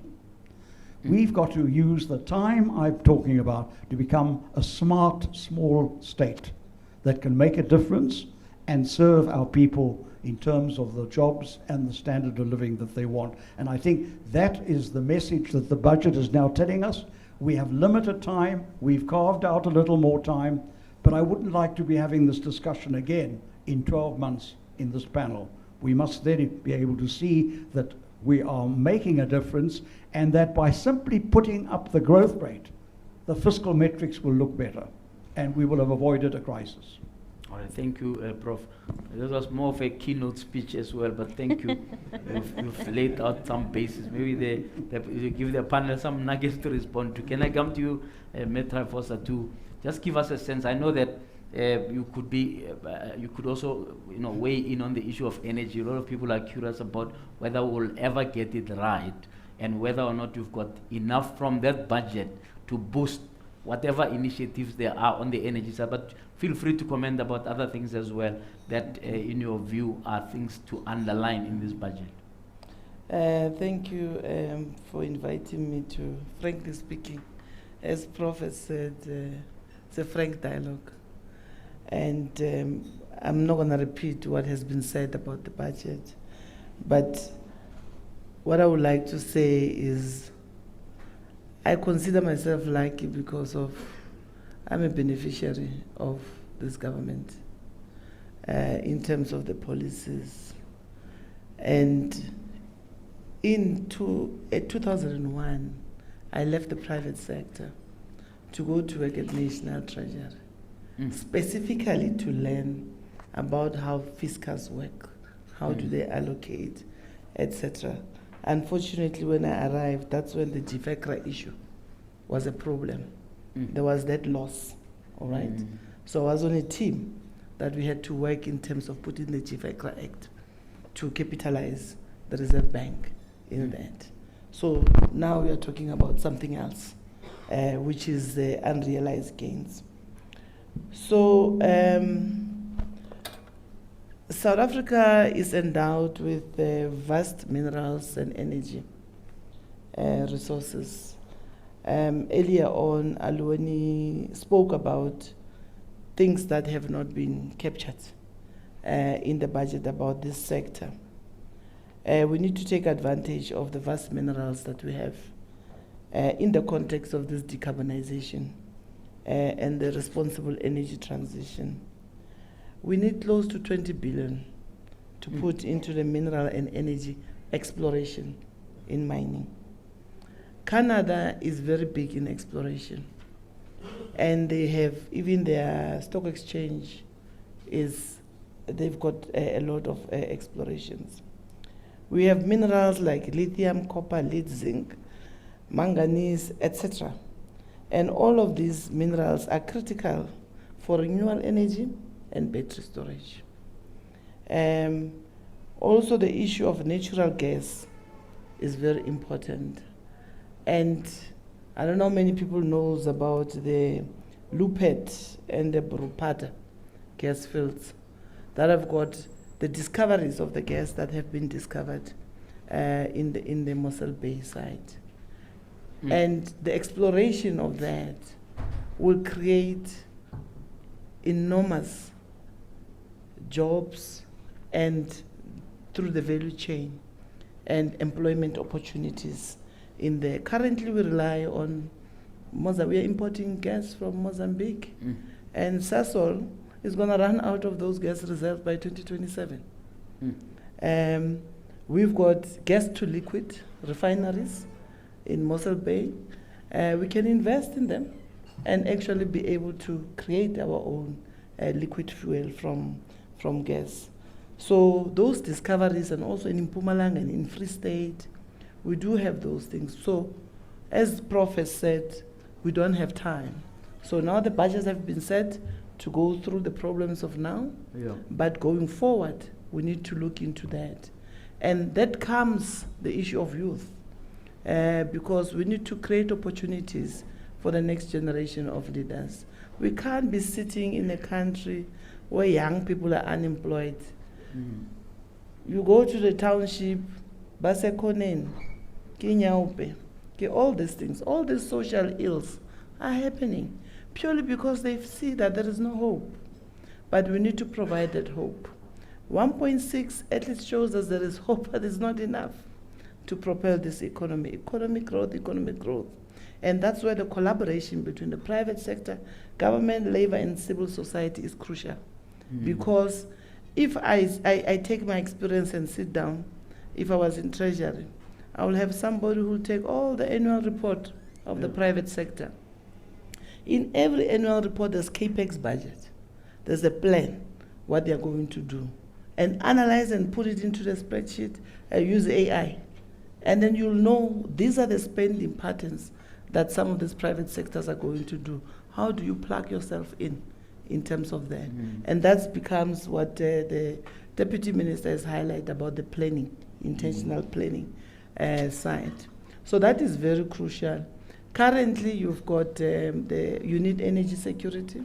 We've got to use the time I'm talking about to become a smart, small state that can make a difference and serve our people in terms of the jobs and the standard of living that they want. And I think that is the message that the budget is now telling us. We have limited time, we've carved out a little more time, but I wouldn't like to be having this discussion again in 12 months in this panel. We must then be able to see that we are making a difference, and that by simply putting up the growth rate, the fiscal metrics will look better, and we will have avoided a crisis. All right, thank you, Prof. This was more of a keynote speech as well, but thank you. You've laid out some bases. Maybe you give the panel some nuggets to respond to. Can I come to you, Metra Foster, to just give us a sense? I know that you could also, weigh in on the issue of energy. A lot of people are curious about whether we'll ever get it right, and whether or not you've got enough from that budget to boost whatever initiatives there are on the energy side. But feel free to comment about other things as well that, in your view, are things to underline in this budget. Thank you for inviting me to, frankly speaking, as Prof has said, it's a frank dialogue. And I'm not going to repeat what has been said about the budget, but what I would like to say is I consider myself lucky because of I'm a beneficiary of this government in terms of the policies. And in 2001, I left the private sector to go to work at National Treasury, specifically to learn about how fiscals work, how do they allocate, etc. Unfortunately, when I arrived, that's when the GFECRA issue was a problem. There was that loss, all right? So I was on a team that we had to work in terms of putting the GFECRA Act to capitalize the Reserve Bank in that. So now we are talking about something else, which is the unrealized gains. So South Africa is endowed with vast minerals and energy resources. Earlier on, Alwani spoke about things that have not been captured in the budget about this sector. We need to take advantage of the vast minerals that we have in the context of this decarbonization and the responsible energy transition. We need close to 20 billion to put into the mineral and energy exploration in mining. Canada is very big in exploration, and they have, even their stock exchange they've got a lot of explorations. We have minerals like lithium, copper, lead, zinc, manganese, etc. And all of these minerals are critical for renewable energy and battery storage. Also, the issue of natural gas is very important. And I don't know how many people knows about the Lupet and the Brupata gas fields that have got the discoveries of the gas that have been discovered in the Mossel Bay site. And the exploration of that will create enormous jobs and through the value chain and employment opportunities in there. Currently we rely on Mozambique. We are importing gas from Mozambique, and Sasol is going to run out of those gas reserves by 2027. We've got gas to liquid refineries in Mossel Bay. We can invest in them and actually be able to create our own liquid fuel from gas. So those discoveries, and also in Mpumalanga and in Free State, we do have those things. So as Prof has said, we don't have time. So now the budgets have been set to go through the problems of now, but going forward, we need to look into that. And that comes the issue of youth, because we need to create opportunities for the next generation of leaders. We can't be sitting in a country where young people are unemployed. You go to the township, Basekonen, Kinyaupe, all these things, all these social ills are happening purely because they see that there is no hope. But we need to provide that hope. 1.6 at least shows us there is hope, but it's not enough to propel this economy. Economic growth. And that's where the collaboration between the private sector, government, labor, and civil society is crucial. Because if I take my experience and sit down, if I was in Treasury, I will have somebody who will take all the annual report of the private sector. In every annual report, there's CAPEX budget. There's a plan, what they're going to do. And analyze and put it into the spreadsheet, use AI. And then you'll know these are the spending patterns that some of these private sectors are going to do. How do you plug yourself in terms of that? And that becomes what the Deputy Minister has highlighted about the planning, intentional planning side. So that is very crucial. Currently, you've got you need energy security,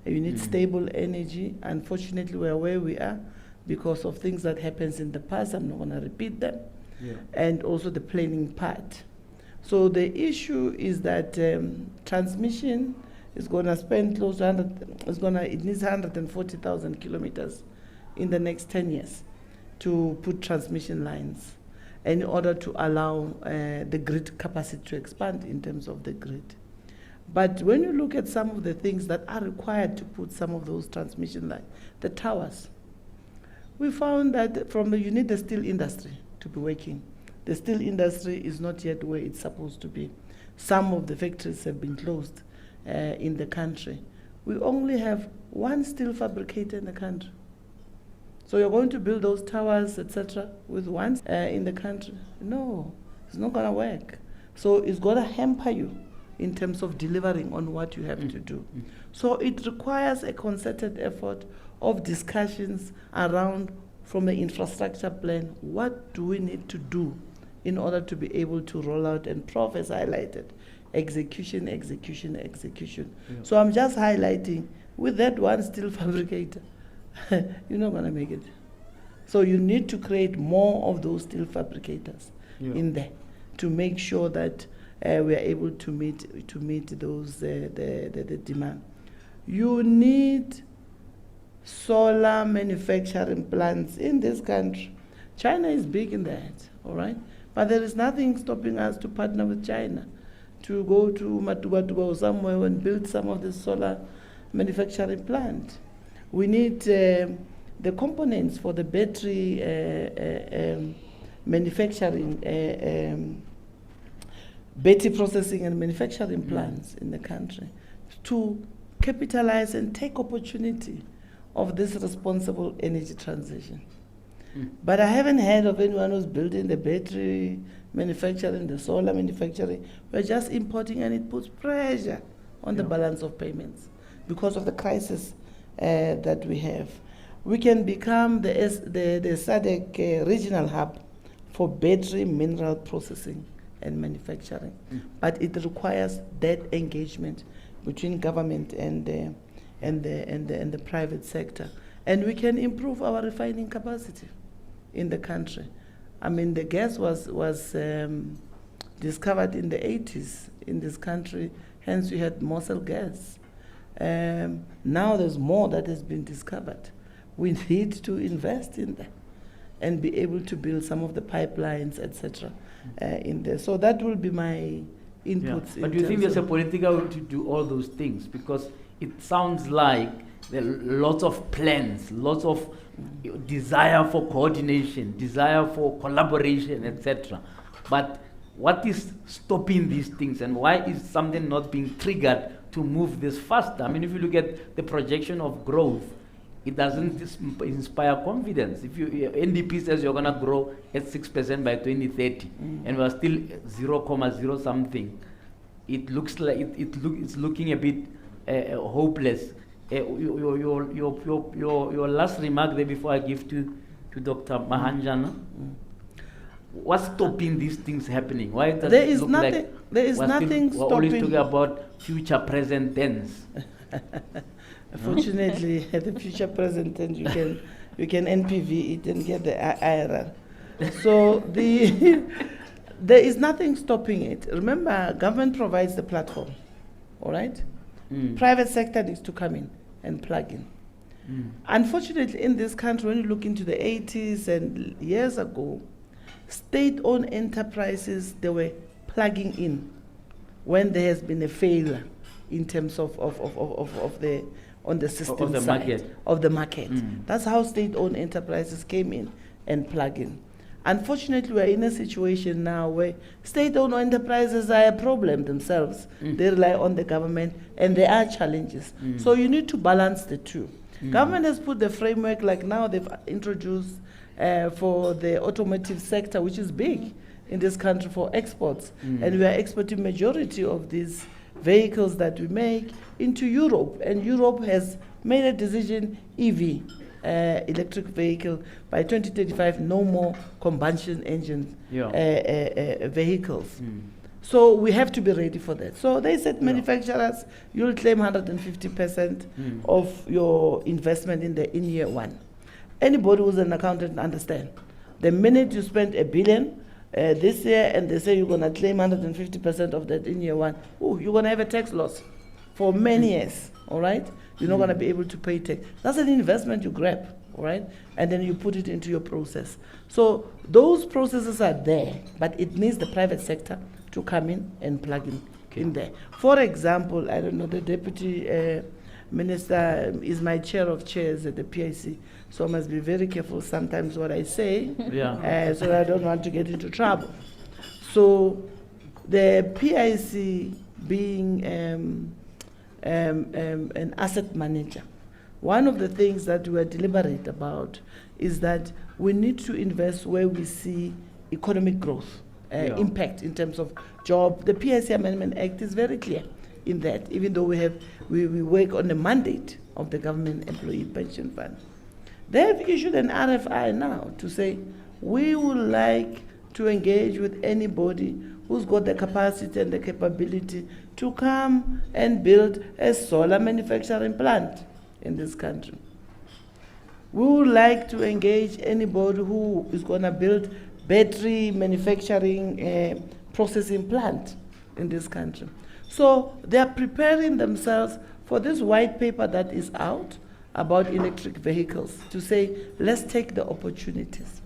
you need stable energy. Unfortunately, we're where we are because of things that happens in the past. I'm not going to repeat them. And also the planning part. So the issue is that transmission is going to spend close to it needs 140,000 kilometers in the next 10 years to put transmission lines. in order to allow the grid capacity to expand in terms of the grid. But when you look at some of the things that are required to put some of those transmission lines, the towers, we found that you need the steel industry to be working. The steel industry is not yet where it's supposed to be. Some of the factories have been closed in the country. We only have one steel fabricator in the country. So you're going to build those towers, etc., with one in the country? No, it's not going to work. So it's going to hamper you in terms of delivering on what you have to do. So it requires a concerted effort of discussions around, from the infrastructure plan, what do we need to do in order to be able to roll out, and Prof has highlighted, execution, execution, execution. Yeah. So I'm just highlighting, with that one steel fabricator, you're not going to make it. So you need to create more of those steel fabricators in there to make sure that we are able to meet those the demand. You need solar manufacturing plants in this country. China is big in that, all right? But there is nothing stopping us to partner with China to go to Matuba or somewhere and build some of the solar manufacturing plant. We need the components for the battery manufacturing, battery processing and manufacturing plants in the country to capitalize and take opportunity of this responsible energy transition. But I haven't heard of anyone who's building the battery manufacturing, the solar manufacturing. We're just importing, and it puts pressure on the balance of payments because of the crisis that we have. We can become the SADC regional hub for battery mineral processing and manufacturing. But it requires that engagement between government and the private sector. And we can improve our refining capacity in the country. I mean, the gas was discovered in the 80s in this country, hence we had Mosul gas. Now there's more that has been discovered. We need to invest in that and be able to build some of the pipelines, etc. In there. So that will be my inputs. But do you think there's a political will to do all those things? Because it sounds like there are lots of plans, lots of desire for coordination, desire for collaboration, etc. But what is stopping these things, and why is something not being triggered to move this faster? I mean, if you look at the projection of growth, it doesn't inspire confidence. If NDP says you're going to grow at 6% by 2030, and we're still 0.0 something, it looks like it's looking a bit hopeless. Your last remark there before I give to Dr. Mahanjana. What's stopping these things happening? Why does there it is look nothing, like there is nothing we're always stopping. talking about future, present tense? Fortunately, the future present tense you can NPV it and get the IRR. So there is nothing stopping it. Remember, government provides the platform, all right? Private sector needs to come in and plug in. Unfortunately, in this country, when you look into the 80s and years ago, state-owned enterprises, they were plugging in when there has been a failure in terms of the system Of the side market. of the market. That's how state-owned enterprises came in and plug in. Unfortunately, we're in a situation now where state-owned enterprises are a problem themselves. They rely on the government, and there are challenges. So you need to balance the two. Government has put the framework, like now they've introduced for the automotive sector, which is big in this country for exports. And we are exporting majority of these vehicles that we make into Europe. And Europe has made a decision, EV, electric vehicle, by 2035, no more combustion engine vehicles. So we have to be ready for that. So they said, manufacturers, you'll claim 150% of your investment in year one. Anybody who's an accountant understand. The minute you spend $1 billion this year, and they say you're going to claim 150% of that in year one, you're going to have a tax loss for many years, all right? You're not going to be able to pay tax. That's an investment you grab, all right? And then you put it into your process. So those processes are there, but it needs the private sector to come in and plug in there. For example, I don't know, the deputy minister is my chair of chairs at the PIC, so I must be very careful sometimes what I say, so I don't want to get into trouble. So the PIC being an asset manager, one of the things that we are deliberate about is that we need to invest where we see economic growth, impact in terms of job. The PIC Amendment Act is very clear in that, even though we work on the mandate of the Government Employee Pension Fund. They have issued an RFI now to say, we would like to engage with anybody who's got the capacity and the capability to come and build a solar manufacturing plant in this country. We would like to engage anybody who is going to build battery manufacturing processing plant in this country. So they are preparing themselves for this white paper that is out about electric vehicles to say, let's take the opportunities.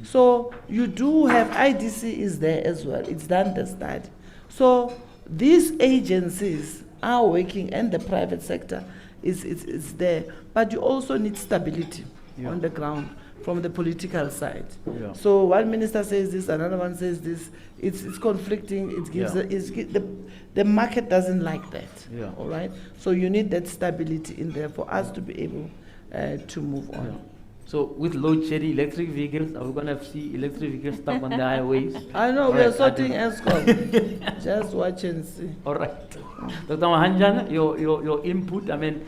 So you do have, IDC is there as well, it's done the study. So these agencies are working, and the private sector is there, but you also need stability on the ground from the political side. So one minister says this, another one says this, it's conflicting, it gives, the market doesn't like that, all right? So you need that stability in there for us to be able to move on. So with load shedding, electric vehicles, are we going to see electric vehicles stuck on the highways? I know, we are sorting ESCOM. Just watch and see. All right. Dr. Mahanjana, your input, I mean,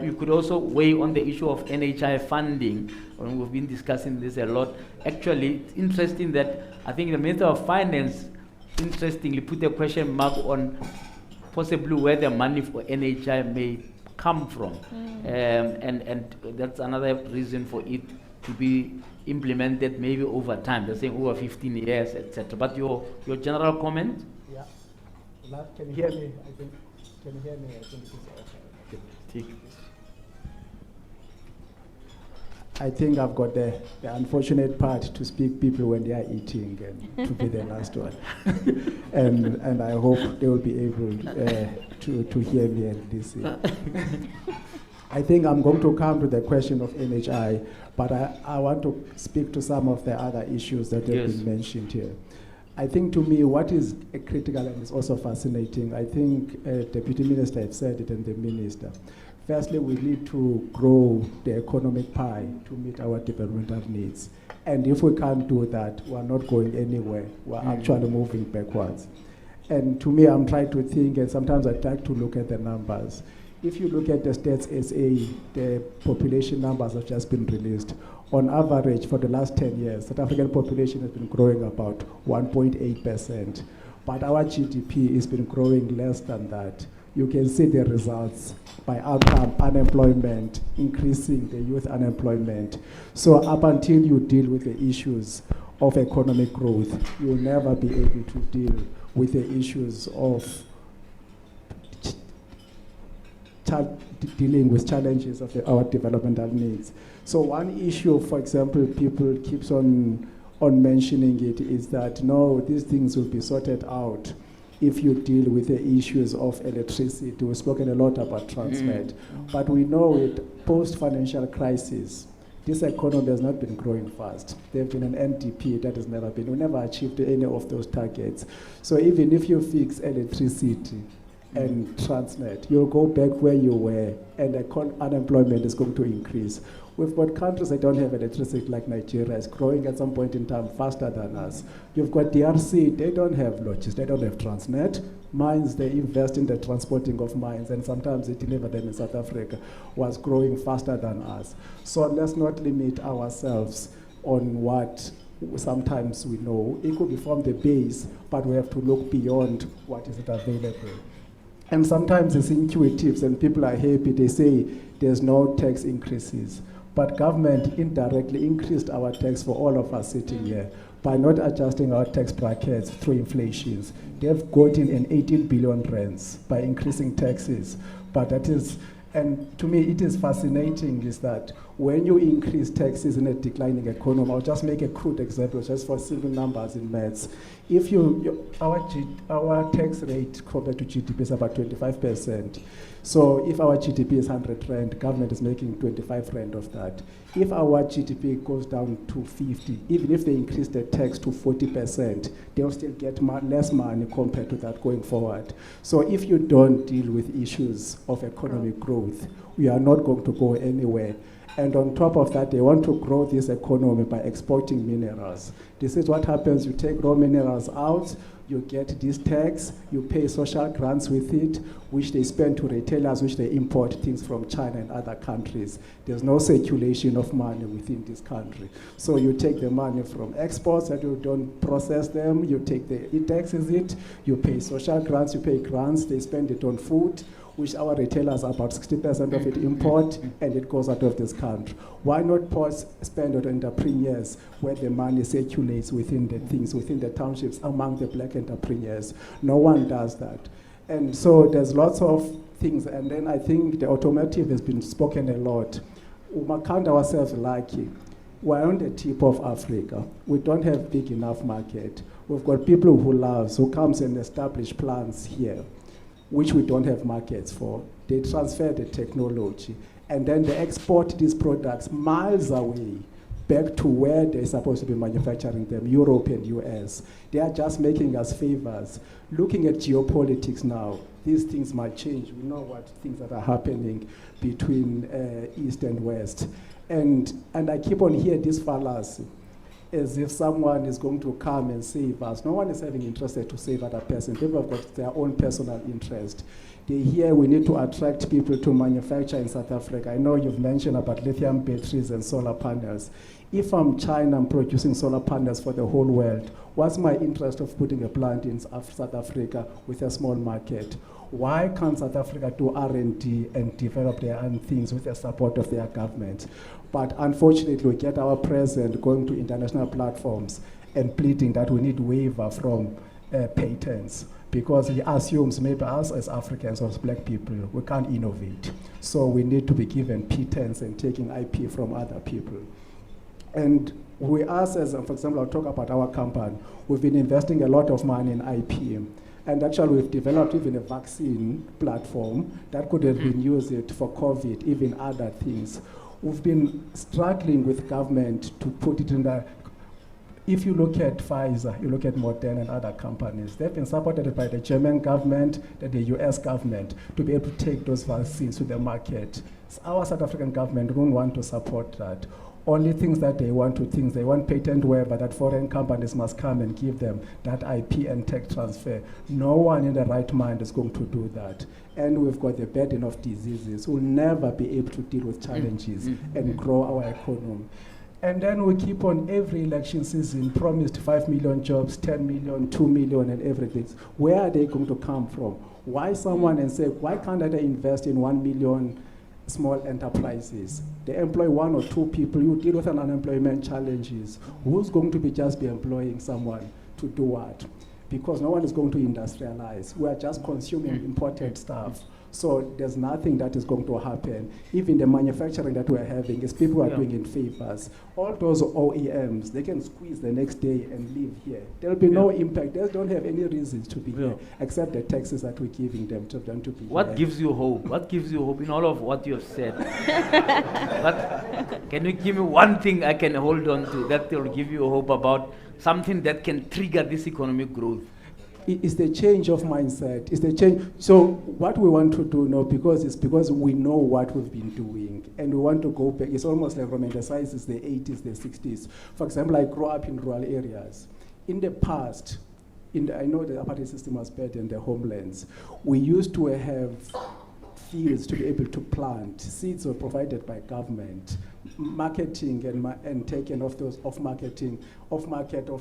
you could also weigh on the issue of NHI funding. We've been discussing this a lot. Actually, it's interesting that I think the Minister of Finance, interestingly, put a question mark on possibly where the money for NHI may come from. And that's another reason for it to be implemented maybe over time. They're saying over 15 years, etc. But your general comment? Yeah. Can you hear me? I think. Can you hear me? I think it's I think I've got the unfortunate part to speak people when they are eating and to be the last one. and I hope they will be able to hear me and listen. I think I'm going to come to the question of NHI, but I want to speak to some of the other issues that have been mentioned here. I think to me what is critical and is also fascinating, I think Deputy Minister have said it and the Minister. Firstly, we need to grow the economic pie to meet our developmental needs. And if we can't do that, we're not going anywhere. We're actually moving backwards. And to me, I'm trying to think, and sometimes I try to look at the numbers. If you look at the Stats SA, the population numbers have just been released. On average, for the last 10 years, South African population has been growing about 1.8%. But our GDP has been growing less than that. You can see the results by outcome, unemployment, increasing the youth unemployment. So up until you deal with the issues of economic growth, you'll never be able to deal with the issues of dealing with challenges of our developmental needs. So one issue, for example, people keeps on mentioning it is that, no, these things will be sorted out if you deal with the issues of electricity. We've spoken a lot about Transnet, but we know it post-financial crisis, this economy has not been growing fast. There's been an NDP that has never been, we never achieved any of those targets. So even if you fix electricity and Transnet, you'll go back where you were and unemployment is going to increase. We've got countries that don't have electricity like Nigeria. It's growing at some point in time faster than us. You've got DRC, they don't have logistics, they don't have Transnet. Mines, they invest in the transporting of mines, and sometimes they deliver them in South Africa, was growing faster than us. So let's not limit ourselves on what sometimes we know. It could be from the base, but we have to look beyond what is available. And sometimes it's intuitive, and people are happy, they say there's no tax increases. But government indirectly increased our tax for all of us sitting here by not adjusting our tax brackets through inflations. They've gotten in 18 billion rands by increasing taxes. But that is, and to me it is fascinating, is that When you increase taxes in a declining economy, I'll just make a crude example just for simple numbers in maths. If our tax rate compared to GDP is about 25%. So if our GDP is 100 rand, government is making 25 rand of that. If our GDP goes down to 50, even if they increase the tax to 40%, they'll still get less money compared to that going forward. So if you don't deal with issues of economic growth, we are not going to go anywhere. And on top of that, they want to grow this economy by exporting minerals. This is what happens. You take raw minerals out, you get this tax, you pay social grants with it, which they spend to retailers, which they import things from China and other countries. There's no circulation of money within this country. So you take the money from exports and you don't process them, you take it taxes it, you pay social grants, you pay grants, they spend it on food, which our retailers are about 60% of it import, and it goes out of this country. Why not spend it on entrepreneurs where the money circulates within the things, within the townships, among the black entrepreneurs? No one does that. And so there's lots of things, and then I think the automotive has been spoken a lot. We might count ourselves lucky. We're on the tip of Africa. We don't have big enough market. We've got people who comes and establish plants here, which we don't have markets for. They transfer the technology, and then they export these products miles away back to where they're supposed to be manufacturing them, Europe and US. They are just making us favors. Looking at geopolitics now, these things might change. We know what things that are happening between East and West. And I keep on hearing this fallacy, as if someone is going to come and save us. No one is having interested to save other person. People have got their own personal interest. They hear we need to attract people to manufacture in South Africa. I know you've mentioned about lithium batteries and solar panels. If I'm China, I'm producing solar panels for the whole world. What's my interest of putting a plant in South Africa with a small market? Why can't South Africa do R&D and develop their own things with the support of their government? But unfortunately, we get our president going to international platforms and pleading that we need waiver from patents, because he assumes maybe us as Africans or as black people, we can't innovate. So we need to be given patents and taking IP from other people. And we ask, as for example, I'll talk about our company. We've been investing a lot of money in IP. And actually, we've developed even a vaccine platform that could have been used for COVID, even other things. We've been struggling with government to put it in the. If you look at Pfizer, you look at Moderna and other companies, they've been supported by the German government, the US government, to be able to take those vaccines to the market. Our South African government don't want to support that. Only things that they want they want patent waiver that foreign companies must come and give them that IP and tech transfer. No one in the right mind is going to do that. And we've got the burden of diseases. We'll never be able to deal with challenges and grow our economy. And then we keep on every election season promised 5 million jobs, 10 million, 2 million and everything. Where are they going to come from? Why someone and say, why can't they invest in 1 million small enterprises? They employ 1 or 2 people. You deal with an unemployment challenges. Who's going to just be employing someone to do what? Because no one is going to industrialize. We are just consuming imported stuff. So there's nothing that is going to happen. Even the manufacturing that we're having is people are doing in favors. All those OEMs, they can squeeze the next day and leave here. There'll be no impact. They don't have any reasons to be here, except the taxes that we're giving them to be What here. gives you hope? What gives you hope in all of what you have said? But can you give me one thing I can hold on to that will give you hope about something that can trigger this economic growth? It's the change of mindset. It's the change. So what we want to do now, because we know what we've been doing, and we want to go back. It's almost like romanticizes the 80s, the 60s. For example, I grew up in rural areas. In the past, I know the apartheid system was bad in the homelands. We used to have fields to be able to plant. Seeds were provided by government. Marketing and taking of those off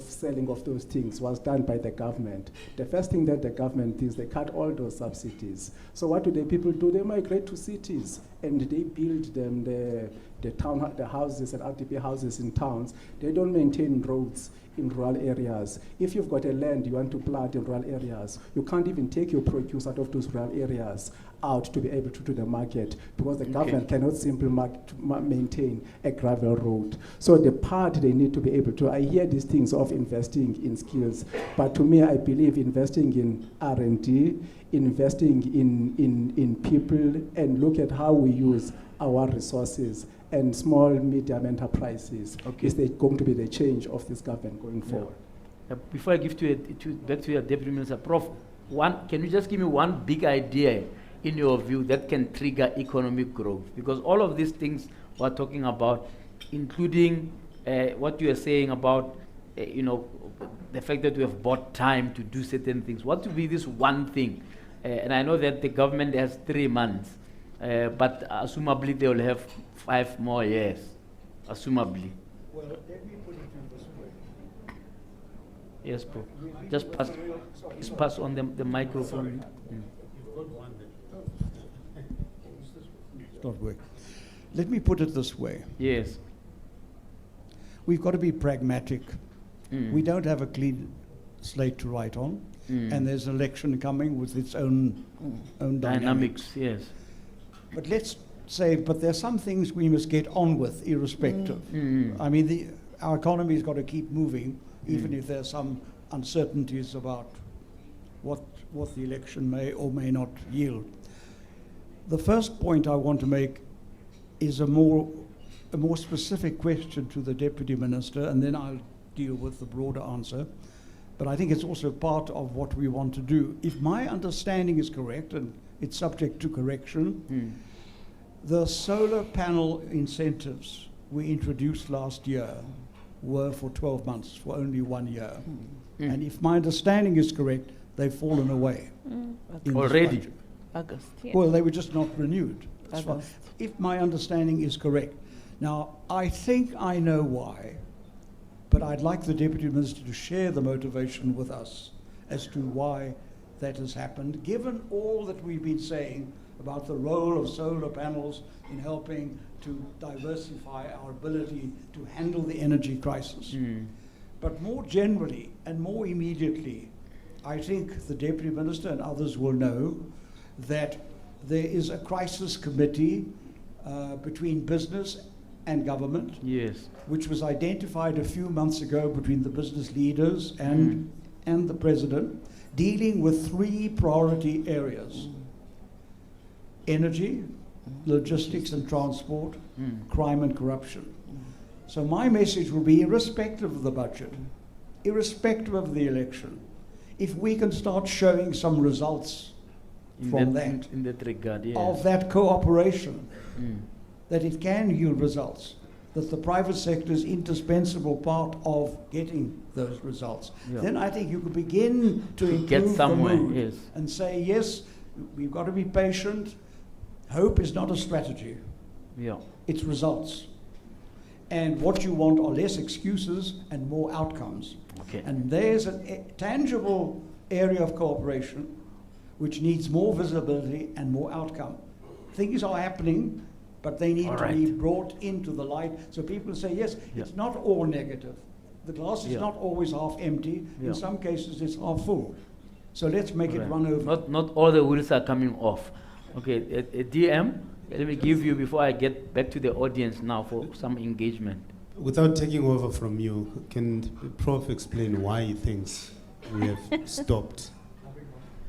selling of those things was done by the government. The first thing that the government did is they cut all those subsidies. So what do the people do? They migrate to cities and they build them the houses and RDP houses in towns. They don't maintain roads in rural areas. If you've got a land you want to plant in rural areas, you can't even take your produce out of those rural areas out to be able to do the market, because the government cannot simply maintain maintain a gravel road. So the part they need to be able to, I hear these things of investing in skills, but to me, I believe investing in R&D, investing in people, and look at how we use our resources and small, medium enterprises is going to be the change of this government going forward. Before I give back to your Deputy Minister, Prof, can you just give me one big idea in your view that can trigger economic growth? Because all of these things we're talking about, including what you are saying about, the fact that we have bought time to do certain things. What would be this one thing? And I know that the government has 3 months, but assumably they will have 5 more years, assumably. Well, let me put it in this way. Yes, Prof. Just pass on the microphone. It's not working. Let me put it this way. Yes. We've got to be pragmatic. We don't have a clean slate to write on, and there's an election coming with its own dynamics. Yes. But let's say, but there are some things we must get on with, irrespective. I mean, our economy's got to keep moving, even if there are some uncertainties about what the election may or may not yield. The first point I want to make is a more specific question to the Deputy Minister, and then I'll deal with the broader answer. But I think it's also part of what we want to do. If my understanding is correct, and it's subject to correction, the solar panel incentives we introduced last year were for 12 months, for only 1 year. And if my understanding is correct, they've fallen away. Already? August. Yeah. Well, they were just not renewed. If my understanding is correct. Now, I think I know why, but I'd like the Deputy Minister to share the motivation with us as to why that has happened, given all that we've been saying about the role of solar panels in helping to diversify our ability to handle the energy crisis. But more generally and more immediately, I think the Deputy Minister and others will know that there is a crisis committee between business and government, which was identified a few months ago between the business leaders and the President, dealing with 3 priority areas: energy, logistics and transport, crime and corruption. So my message will be, irrespective of the budget, irrespective of the election, if we can start showing some results from that, in that regard, of that cooperation, that it can yield results, that the private sector is indispensable part of getting those results, then I think you could begin to improve the mood and say, yes, we've got to be patient. Hope is not a strategy. It's results. And what you want are less excuses and more outcomes. And there's a tangible area of cooperation which needs more visibility and more outcome. Things are happening, but they need to be brought into the light so people say, yes, it's not all negative. The glass is not always half empty. In some cases, it's half full. So let's make it run over. Not all the wheels are coming off. Okay, DM, let me give you, before I get back to the audience now for some engagement. Without taking over from you, can Prof explain why he thinks we have stopped?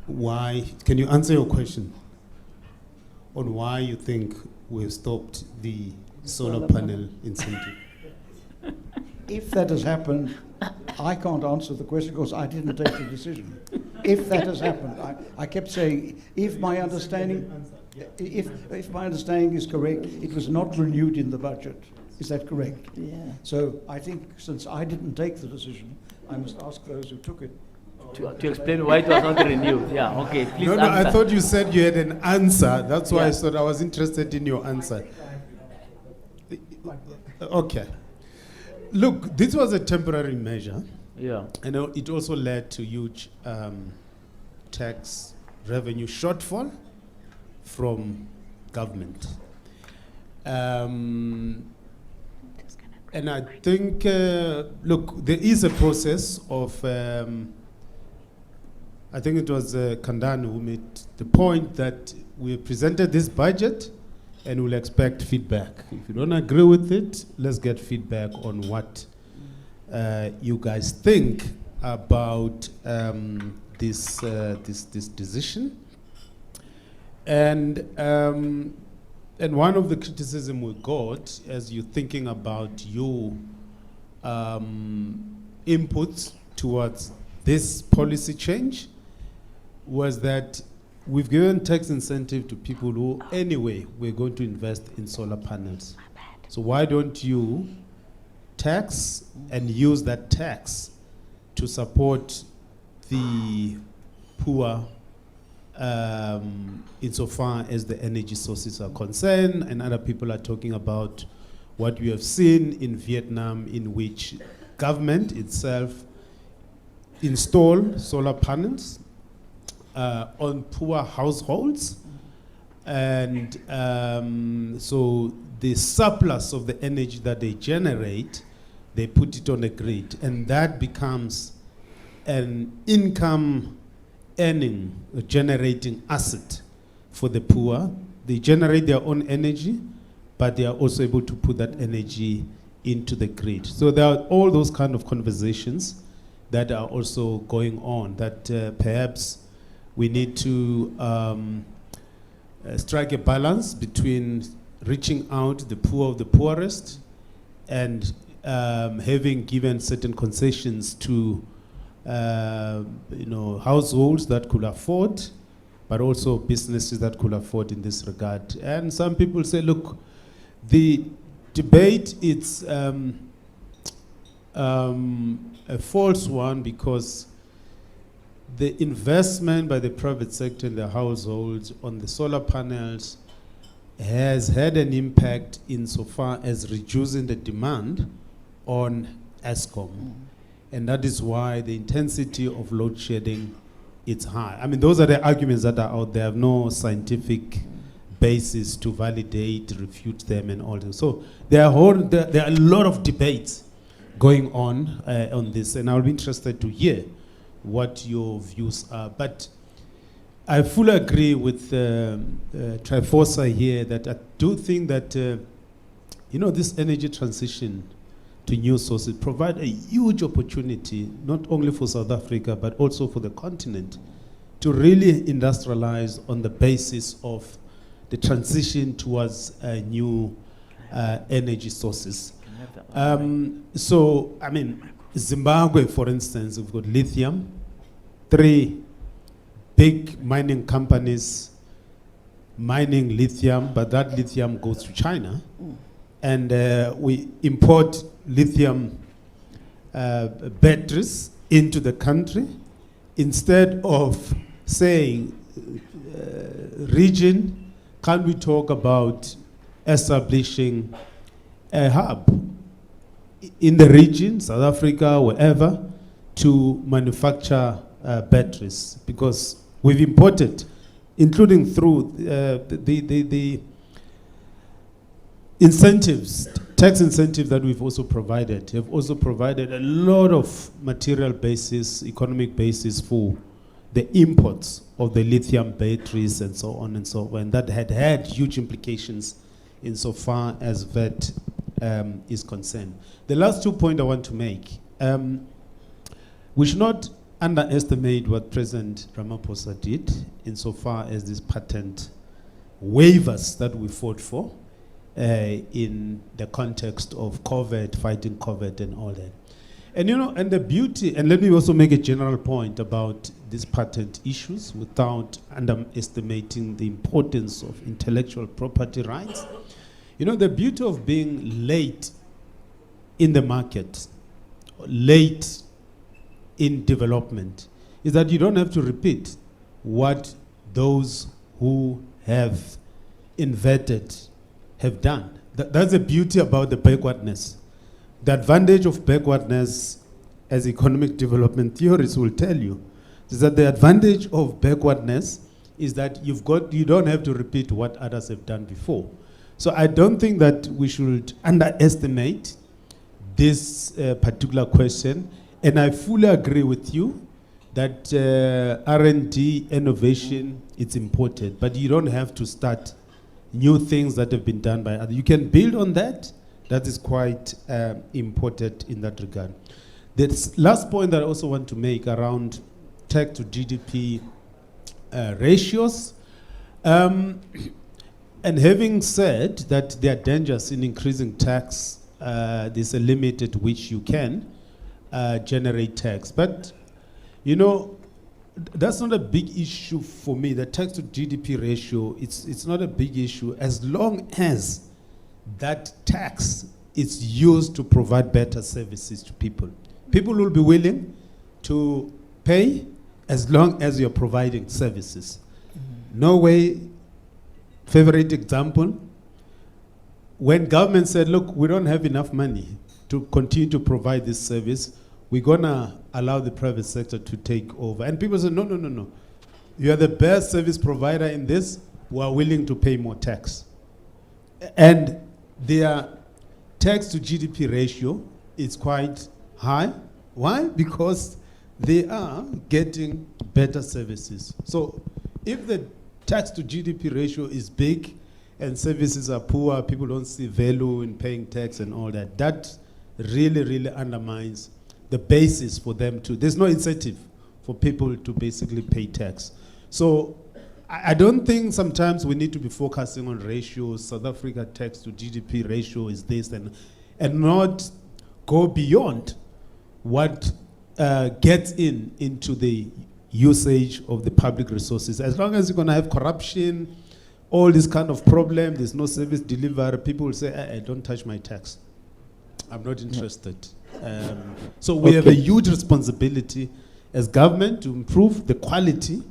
Why? Can you answer your question on why you think we've stopped the solar panel incentive? If that has happened, I can't answer the question because I didn't take the decision. If that has happened, I kept saying, if my understanding is correct, it was not renewed in the budget. Is that correct? Yeah. So I think since I didn't take the decision, I must ask those who took it. To explain why it was not renewed. Yeah, okay, please No, answer. I thought you said you had an answer. That's why I thought I was interested in your answer. Okay. Look, this was a temporary measure. And it also led to huge tax revenue shortfall from government. And I think, look, there is a process of, I think it was Kandani who made the point that we presented this budget and we'll expect feedback. If you don't agree with it, let's get feedback on what you guys think about this decision. And one of the criticism we got as you're thinking about your inputs towards this policy change was that we've given tax incentive to people who anyway we're going to invest in solar panels. So why don't you tax and use that tax to support the poor insofar as the energy sources are concerned? And other people are talking about what we have seen in Vietnam, in which government itself install solar panels on poor households, and so the surplus of the energy that they generate, they put it on the grid, and that becomes an income earning, generating asset for the poor. They generate their own energy, but they are also able to put that energy into the grid. So there are all those kind of conversations that are also going on, that perhaps we need to strike a balance between reaching out to the poor of the poorest and having given certain concessions to households that could afford, but also businesses that could afford in this regard. And some people say, look, the debate is a false one, because the investment by the private sector in the households on the solar panels has had an impact insofar as reducing the demand on ESCOM. And that is why the intensity of load shedding is high. I mean, those are the arguments that are out there. I have no scientific basis to validate, refute them, and all that. So there are a lot of debates going on this, and I'll be interested to hear what your views are. But I fully agree with Triforsa here that I do think that this energy transition to new sources provide a huge opportunity, not only for South Africa but also for the continent, to really industrialize on the basis of the transition towards new energy sources. So, I mean, Zimbabwe, for instance, we've got lithium, 3 big mining companies mining lithium, but that lithium goes to China. And we import lithium batteries into the country instead of saying, region, can we talk about establishing a hub in the region, South Africa, wherever, to manufacture batteries? Because we've imported, including through the incentives, tax incentives that we've also provided, have also provided a lot of material basis, economic basis for the imports of the lithium batteries and so on and so on. That had huge implications insofar as VAT is concerned. The last 2 points I want to make. We should not underestimate what President Ramaphosa did insofar as these patent waivers that we fought for in the context of COVID, fighting COVID and all that. And and the beauty, and let me also make a general point about these patent issues without underestimating the importance of intellectual property rights. The beauty of being late in the market, late in development, is that you don't have to repeat what those who have invented have done. That's the beauty about the backwardness. The advantage of backwardness, as economic development theorists will tell you, is that the advantage of backwardness is that you don't have to repeat what others have done before. So I don't think that we should underestimate this particular question, and I fully agree with you that R&D innovation is important, but you don't have to start new things that have been done by others. You can build on that. That is quite important in that regard. The last point that I also want to make around tax to GDP ratios. And having said that there are dangers in increasing tax, there's a limit at which you can generate tax. But, you know, that's not a big issue for me. The tax to GDP ratio, it's not a big issue as long as that tax is used to provide better services to people. People will be willing to pay as long as you're providing services. No way, favorite example, when government said, look, we don't have enough money to continue to provide this service, we're going to allow the private sector to take over. And people say, no, no, no, no. You are the best service provider in this. We are willing to pay more tax. And their tax to GDP ratio is quite high. Why? Because they are getting better services. So if the tax to GDP ratio is big and services are poor, people don't see value in paying tax and all that, that really, really undermines the basis for them to, there's no incentive for people to basically pay tax. So I don't think sometimes we need to be focusing on ratios. South Africa tax to GDP ratio is this, and not go beyond what gets into the usage of the public resources. As long as you're going to have corruption, all this kind of problem, there's no service delivery, people will say, don't touch my tax. I'm not interested. So we have a huge responsibility as government to improve the quality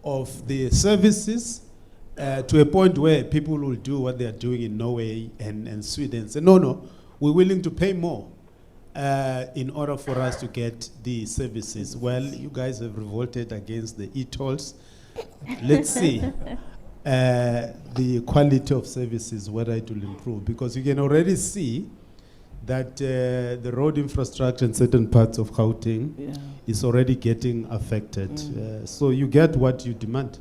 of the services to a point where people will do what they are doing in Norway and Sweden. Say, no, we're willing to pay more in order for us to get the services. Well, you guys have revolted against the e-tolls. Let's see the quality of services, whether it will improve. Because you can already see that the road infrastructure in certain parts of Gauteng is already getting affected. So you get what you demand.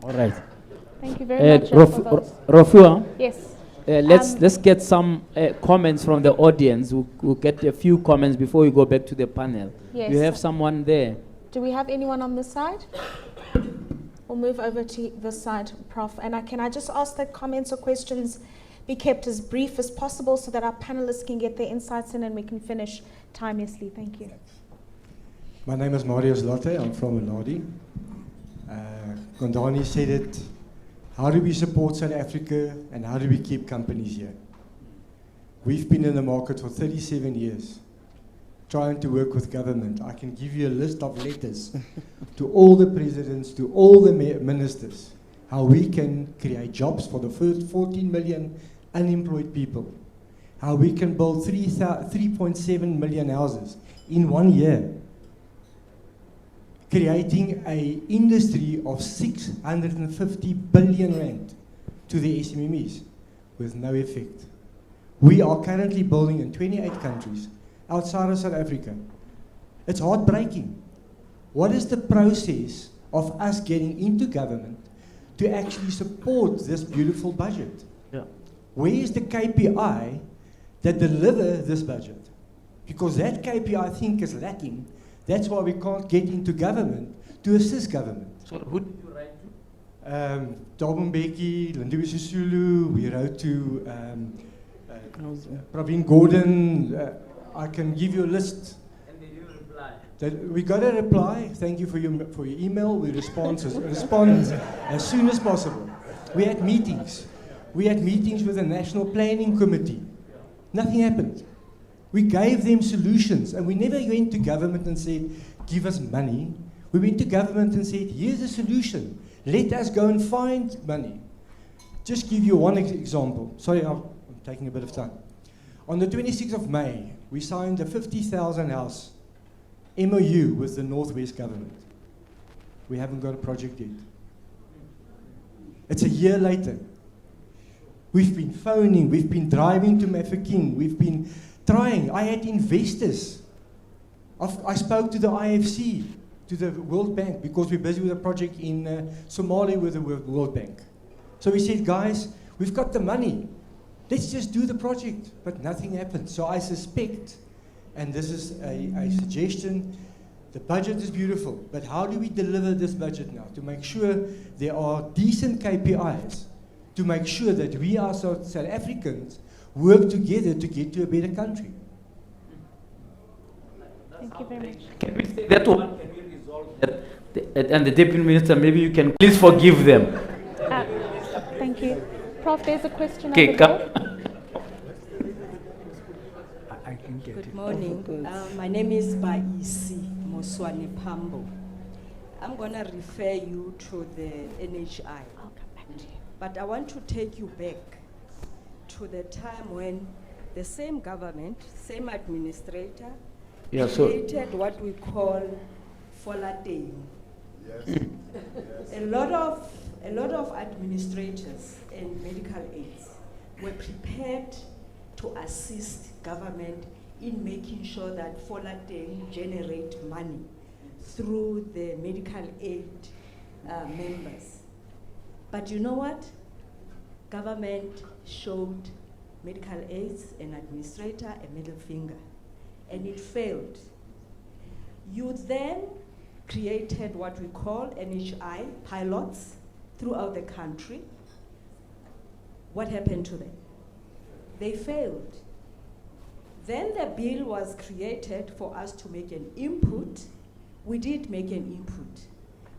All right. Thank you very much. Rofhiwa? Yes. Let's get some comments from the audience. We'll get a few comments before we go back to the panel. Yes. You have someone there. Do we have anyone on this side? We'll move over to this side, Prof. And can I just ask that comments or questions be kept as brief as possible so that our panelists can get their insights in and we can finish timelessly. Thank you. My name is Marius Lotte. I'm from Eladi. Gondani said it. How do we support South Africa and how do we keep companies here? We've been in the market for 37 years, trying to work with government. I can give you a list of letters to all the presidents, to all the ministers, how we can create jobs for the first 14 million unemployed people, how we can build 3.7 million houses in 1 year, creating an industry of 650 billion rand to the SMMEs with no effect. We are currently building in 28 countries outside of South Africa. It's heartbreaking. What is the process of us getting into government to actually support this beautiful budget? Where is the KPI that deliver this budget? Because that KPI I think is lacking. That's why we can't get into government to assist government. So who did you write to? Thabo Mbeki, Lindiwe Sisulu, we wrote to Praveen Gordon. I can give you a list. And did you reply? We got a reply. Thank you for your email. We respond as soon as possible. We had meetings. We had meetings with the National Planning Committee. Nothing happened. We gave them solutions, and we never went to government and said, give us money. We went to government and said, here's a solution. Let us go and find money. Just give you one example. Sorry, I'm taking a bit of time. On the 26th of May, we signed a 50,000 house MOU with the Northwest government. We haven't got a project yet. It's a year later. We've been phoning, we've been driving to Mafeking, we've been trying. I had investors. I spoke to the IFC, to the World Bank, because we're busy with a project in Somalia with the World Bank. So we said, guys, we've got the money. Let's just do the project. But nothing happened. So I suspect, and this is a suggestion, the budget is beautiful, but how do we deliver this budget now to make sure there are decent KPIs, to make sure that we as South Africans work together to get to a better country? Thank you very much. Can we say that one? Can we resolve that? And the Deputy Minister, maybe you can please forgive them. Thank you. Prof, there's a question Okay, over come. there. Good morning. My name is Baisi Moswani Pambo. I'm going to refer you to the NHI. I'll come back to you. But I want to take you back to the time when the same government, same administrator, created what we call Folateng. Yes. A lot of administrators and medical aides were prepared to assist government in making sure that Folateng generate money through the medical aid members. But you know what? Government showed medical aides and administrator a middle finger, and it failed. You then created what we call NHI pilots throughout the country. What happened to them? They failed. Then the bill was created for us to make an input. We did make an input.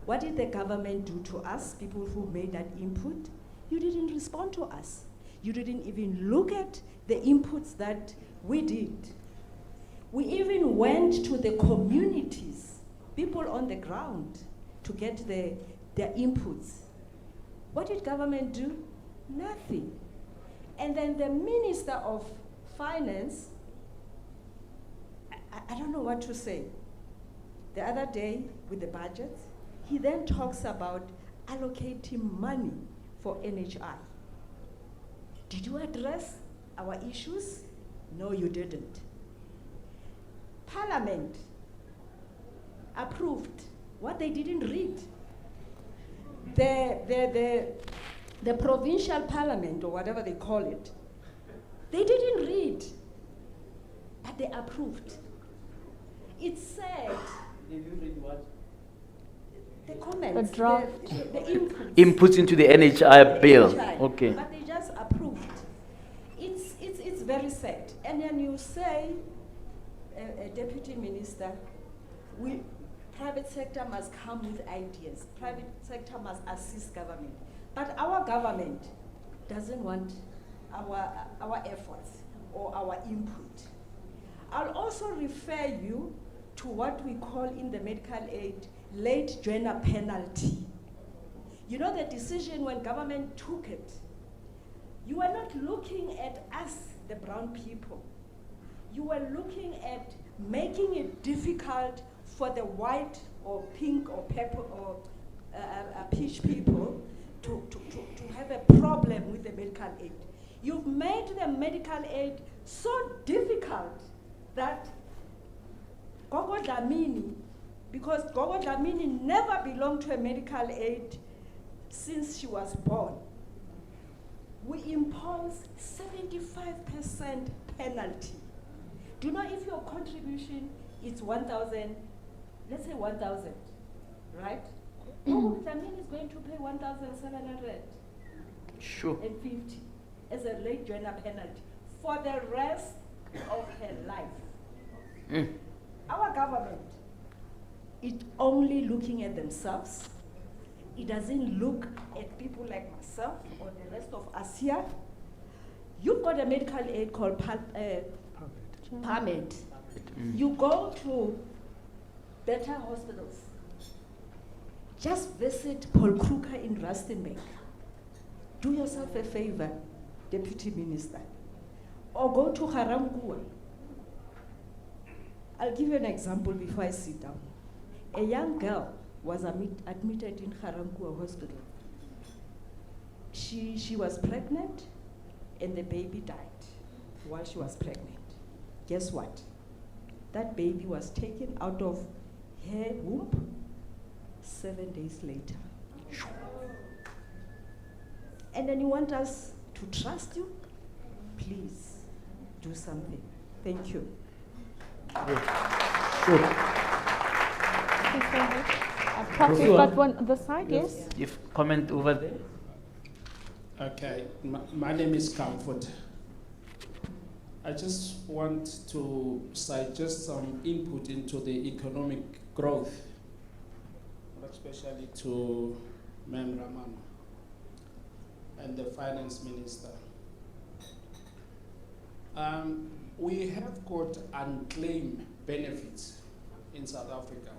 What did the government do to us, people who made that input? You didn't respond to us. You didn't even look at the inputs that we did. We even went to the communities, people on the ground, to get their inputs. What did government do? Nothing. And then the Minister of Finance, I don't know what to say. The other day with the budget, he then talks about allocating money for NHI. Did you address our issues? No, you didn't. Parliament approved what they didn't read. The provincial parliament, or whatever they call it, they didn't read, but they approved. It said, Did you read what? The comments, The draft. the inputs. Inputs into the NHI bill. NHI, Okay. But they just approved. It's very sad. And then you say, a deputy minister, private sector must come with ideas. Private sector must assist government. But our government doesn't want our efforts or our input. I'll also refer you to what we call in the medical aid late joiner penalty. You know the decision when government took it, you were not looking at us, the brown people. You were looking at making it difficult for the white or pink or purple or peach people to have a problem with the medical aid. You've made the medical aid so difficult that Gogo Dlamini, because Gogo Dlamini never belonged to a medical aid since she was born, we impose 75% penalty. Do you know if your contribution is 1,000, let's say 1,000, right? Gogo Dlamini is going to pay 1,700. Sure. And 50 as a late joiner penalty for the rest of her life. Our government is only looking at themselves. It doesn't look at people like myself or the rest of us here. You've got a medical aid called PAMED. You go to better hospitals. Just visit Paul Kruger in Rustenburg. Do yourself a favor, Deputy Minister. Or go to Haramkua. I'll give you an example before I sit down. A young girl was admitted in Haramkua Hospital. She was pregnant and the baby died while she was pregnant. Guess what? That baby was taken out of her womb 7 days later. and then you want us to trust you, please do something. Thank you. Prof, you've got one on the side, yes? If comment over there. Okay, my name is Comfort. I just want to suggest some input into the economic growth, especially to Mem Raman and the finance minister. We have got unclaimed benefits in South Africa,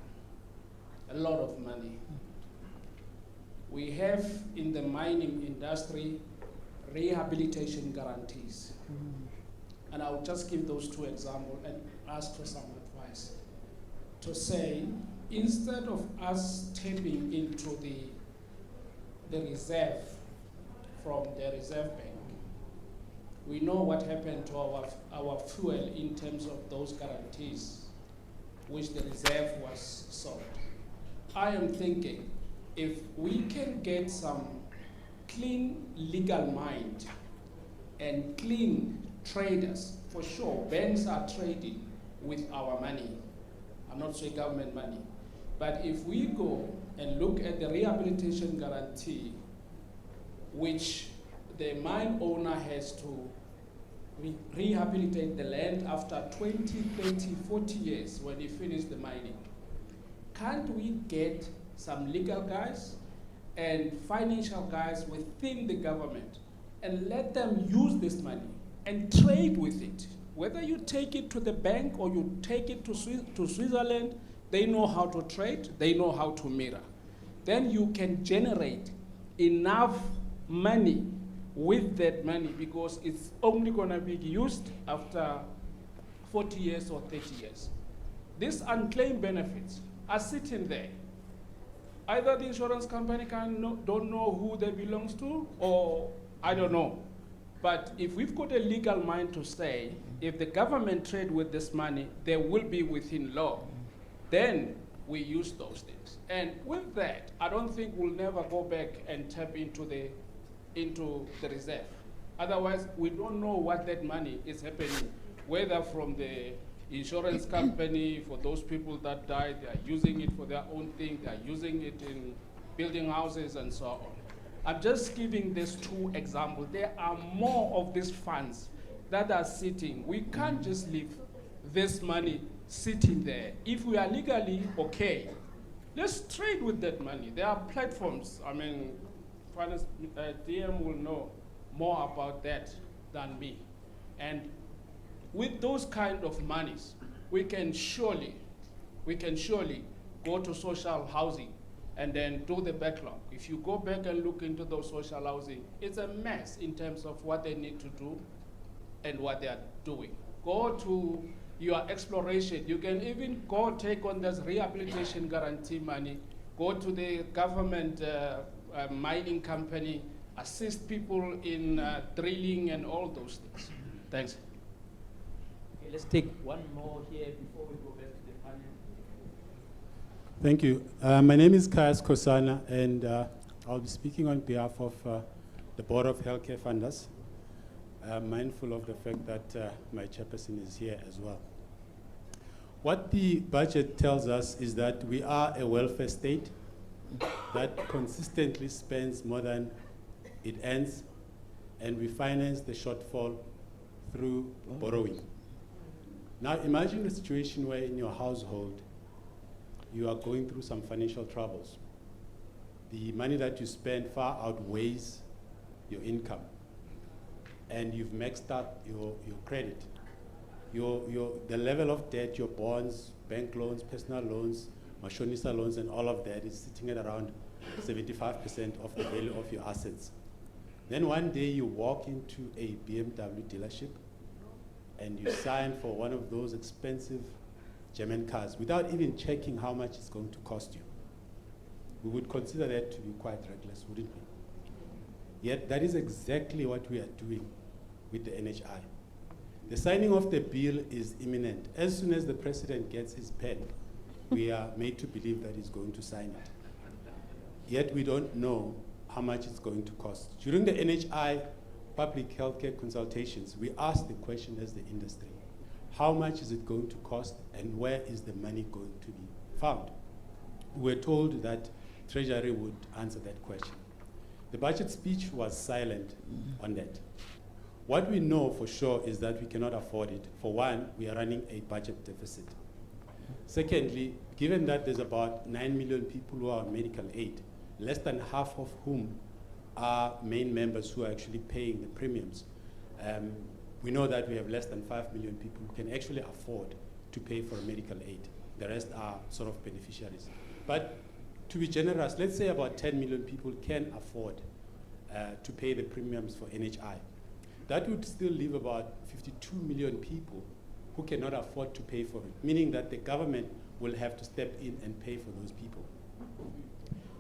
a lot of money. We have in the mining industry rehabilitation guarantees. And I'll just give those two examples and ask for some advice. To say, instead of us tapping into the reserve from the Reserve Bank, we know what happened to our fuel in terms of those guarantees, which the reserve was sold. I am thinking, if we can get some clean legal mind and clean traders, for sure, banks are trading with our money. I'm not saying government money. But if we go and look at the rehabilitation guarantee, which the mine owner has to rehabilitate the land after 20, 30, 40 years when he finished the mining, can't we get some legal guys and financial guys within the government and let them use this money and trade with it? Whether you take it to the bank or you take it to Switzerland, they know how to trade, they know how to mirror. Then you can generate enough money with that money, because it's only going to be used after 40 years or 30 years. These unclaimed benefits are sitting there. Either the insurance company don't know who they belong to, or I don't know. But if we've got a legal mind to say, if the government trade with this money, they will be within law, then we use those things. And with that, I don't think we'll never go back and tap into the reserve. Otherwise, we don't know what that money is happening, whether from the insurance company, for those people that died, they are using it for their own thing, they are using it in building houses and so on. I'm just giving these two examples. There are more of these funds that are sitting. We can't just leave this money sitting there. If we are legally okay, let's trade with that money. There are platforms. I mean, finance DM will know more about that than me. And with those kind of monies, we can surely go to social housing and then do the backlog. If you go back and look into those social housing, it's a mess in terms of what they need to do and what they are doing. Go to your exploration. You can even go take on this rehabilitation guarantee money, go to the government mining company, assist people in drilling and all those things. Thanks. Okay, let's take one more here before we go back to the panel. Thank you. My name is Kayas Kosana, and I'll be speaking on behalf of the Board of Healthcare Funders. I'm mindful of the fact that my chairperson is here as well. What the budget tells us is that we are a welfare state that consistently spends more than it earns, and we finance the shortfall through borrowing. Now imagine a situation where in your household you are going through some financial troubles. The money that you spend far outweighs your income, and you've maxed out your credit. The level of debt, your bonds, bank loans, personal loans, mashonisa loans, and all of that is sitting at around 75% of the value of your assets. Then one day you walk into a BMW dealership and you sign for one of those expensive German cars without even checking how much it's going to cost you. We would consider that to be quite reckless, wouldn't we? Yet that is exactly what we are doing with the NHI. The signing of the bill is imminent. As soon as the president gets his pen, we are made to believe that he's going to sign it. Yet we don't know how much it's going to cost. During the NHI public healthcare consultations, we asked the question as the industry, how much is it going to cost and where is the money going to be found? We were told that Treasury would answer that question. The budget speech was silent on that. What we know for sure is that we cannot afford it. For one, we are running a budget deficit. Secondly, given that there's about 9 million people who are on medical aid, less than half of whom are main members who are actually paying the premiums, we know that we have less than 5 million people who can actually afford to pay for medical aid. The rest are sort of beneficiaries. But to be generous, let's say about 10 million people can afford to pay the premiums for NHI. That would still leave about 52 million people who cannot afford to pay for it, meaning that the government will have to step in and pay for those people.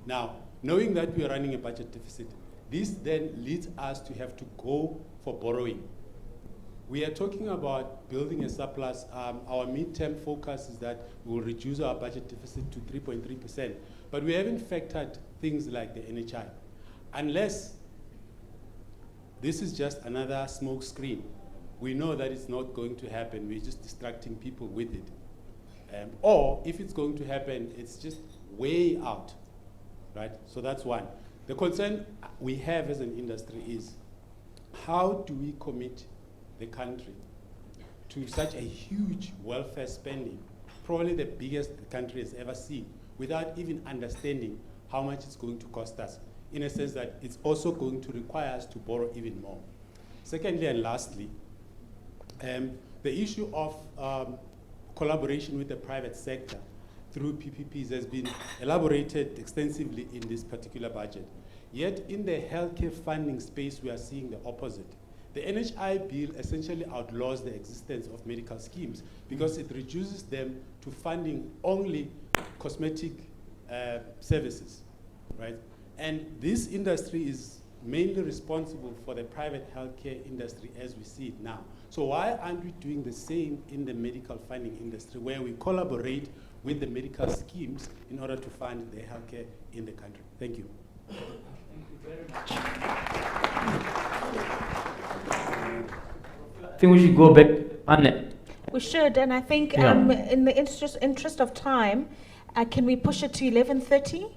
Now, knowing that we are running a budget deficit, this then leads us to have to go for borrowing. We are talking about building a surplus. Our midterm focus is that we will reduce our budget deficit to 3.3%, but we haven't factored things like the NHI. Unless this is just another smoke screen, we know that it's not going to happen. We're just distracting people with it. Or if it's going to happen, it's just way out, right? So that's one. The concern we have as an industry is, how do we commit the country to such a huge welfare spending, probably the biggest the country has ever seen, without even understanding how much it's going to cost us, in a sense that it's also going to require us to borrow even more. Secondly and lastly, the issue of collaboration with the private sector through PPPs has been elaborated extensively in this particular budget. Yet in the healthcare funding space, we are seeing the opposite. The NHI bill essentially outlaws the existence of medical schemes because it reduces them to funding only cosmetic services, right? And this industry is mainly responsible for the private healthcare industry as we see it now. So why aren't we doing the same in the medical funding industry, where we collaborate with the medical schemes in order to fund the healthcare in the country? Thank you. Thank you very much. I think we should go back to the panel. We should, and I think in the interest of time, can we push it to 11:30?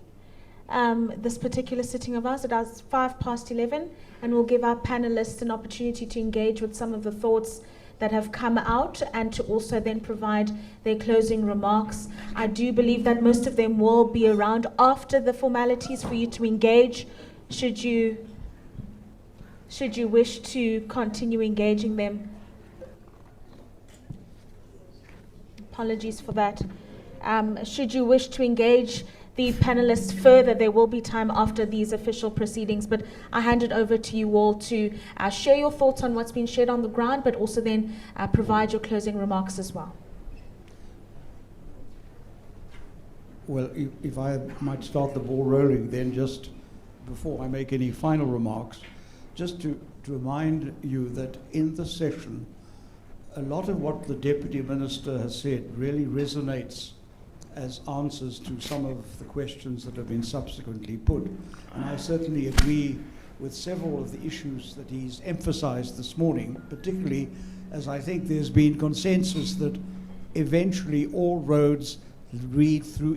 This particular sitting of ours, it is 11:05, and we'll give our panelists an opportunity to engage with some of the thoughts that have come out and to also then provide their closing remarks. I do believe that most of them will be around after the formalities for you to engage, should you wish to continue engaging them. Apologies for that. Should you wish to engage the panelists further, there will be time after these official proceedings, but I hand it over to you all to share your thoughts on what's been shared on the ground, but also then provide your closing remarks as well. Well, if I might start the ball rolling then, just before I make any final remarks, just to remind you that in the session, a lot of what the Deputy Minister has said really resonates as answers to some of the questions that have been subsequently put. And I certainly agree with several of the issues that he's emphasized this morning, particularly as I think there's been consensus that eventually all roads lead through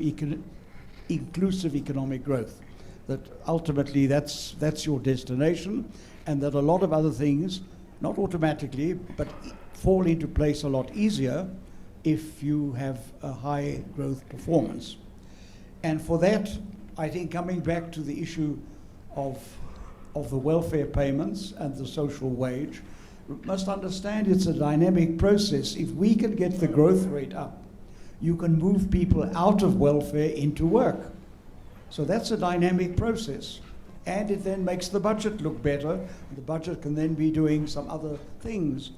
inclusive economic growth, that ultimately that's your destination, and that a lot of other things, not automatically, but fall into place a lot easier if you have a high growth performance. And for that, I think coming back to the issue of the welfare payments and the social wage, we must understand it's a dynamic process. If we can get the growth rate up, you can move people out of welfare into work. So that's a dynamic process. And it then makes the budget look better. The budget can then be doing some other things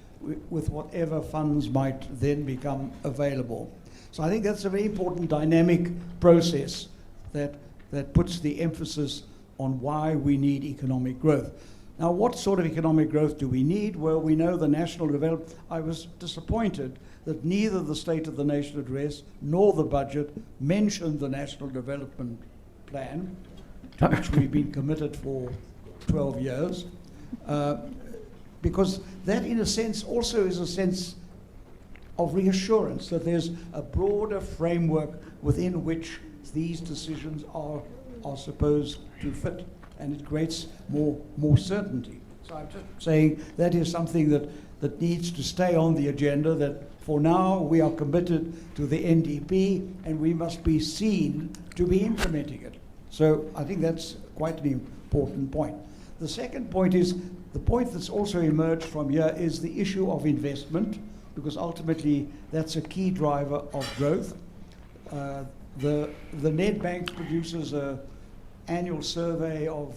with whatever funds might then become available. So I think that's a very important dynamic process that puts the emphasis on why we need economic growth. Now, what sort of economic growth do we need? Well, we know the national development. I was disappointed that neither the State of the Nation address nor the budget mentioned the National Development Plan. to which we've been committed for 12 years. Because that, in a sense, also is a sense of reassurance that there's a broader framework within which these decisions are supposed to fit, and it creates more certainty. So I'm just saying that is something that needs to stay on the agenda, that for now we are committed to the NDP and we must be seen to be implementing it. So I think that's quite an important point. The second point is, the point that's also emerged from here is the issue of investment, because ultimately that's a key driver of growth. The Nedbank produces an annual survey of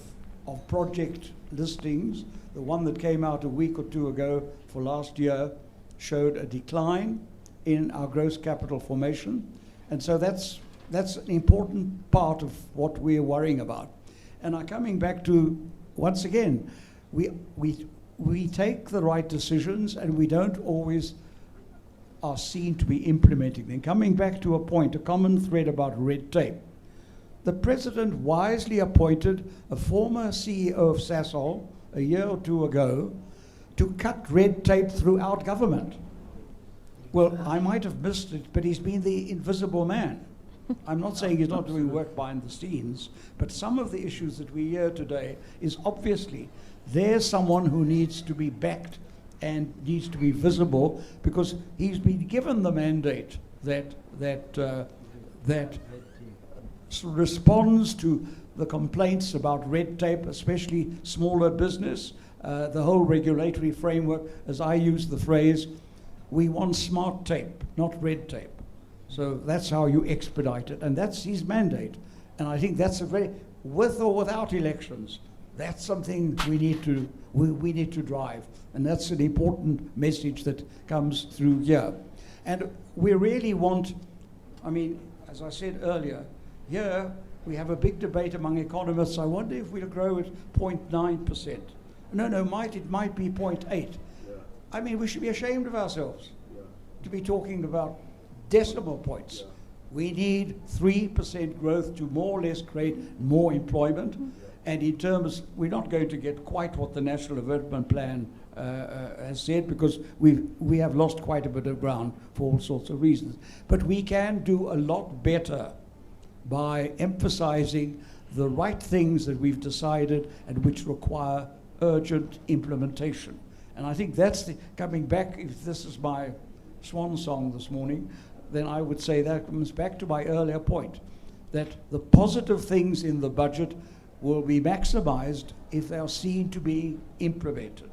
project listings. The one that came out a week or two ago for last year showed a decline in our gross capital formation. And so that's an important part of what we're worrying about. And I'm coming back to, once again, we take the right decisions and we don't always are seen to be implementing them. Coming back to a point, a common thread about red tape. The president wisely appointed a former CEO of Sasol a year or two ago to cut red tape throughout government. Well, I might have missed it, but he's been the invisible man. I'm not saying he's not doing work behind the scenes, but some of the issues that we hear today is obviously there's someone who needs to be backed and needs to be visible, because he's been given the mandate that responds to the complaints about red tape, especially smaller business, the whole regulatory framework. As I use the phrase, we want smart tape, not red tape. So that's how you expedite it, and that's his mandate. And I think that's a very, with or without elections, that's something we need to drive, and that's an important message that comes through here. And we really want, I mean, as I said earlier, here we have a big debate among economists. I wonder if we'll grow at 0.9%. No, it might be 0.8. Yeah. I mean, we should be ashamed of ourselves to be talking about decimal points. Yeah. We need 3% growth to more or less create more employment. And in terms, we're not going to get quite what the National Development Plan has said, because we have lost quite a bit of ground for all sorts of reasons. But we can do a lot better by emphasizing the right things that we've decided and which require urgent implementation. And I think that's coming back, if this is my swan song this morning, then I would say that comes back to my earlier point, that the positive things in the budget will be maximized if they are seen to be implemented.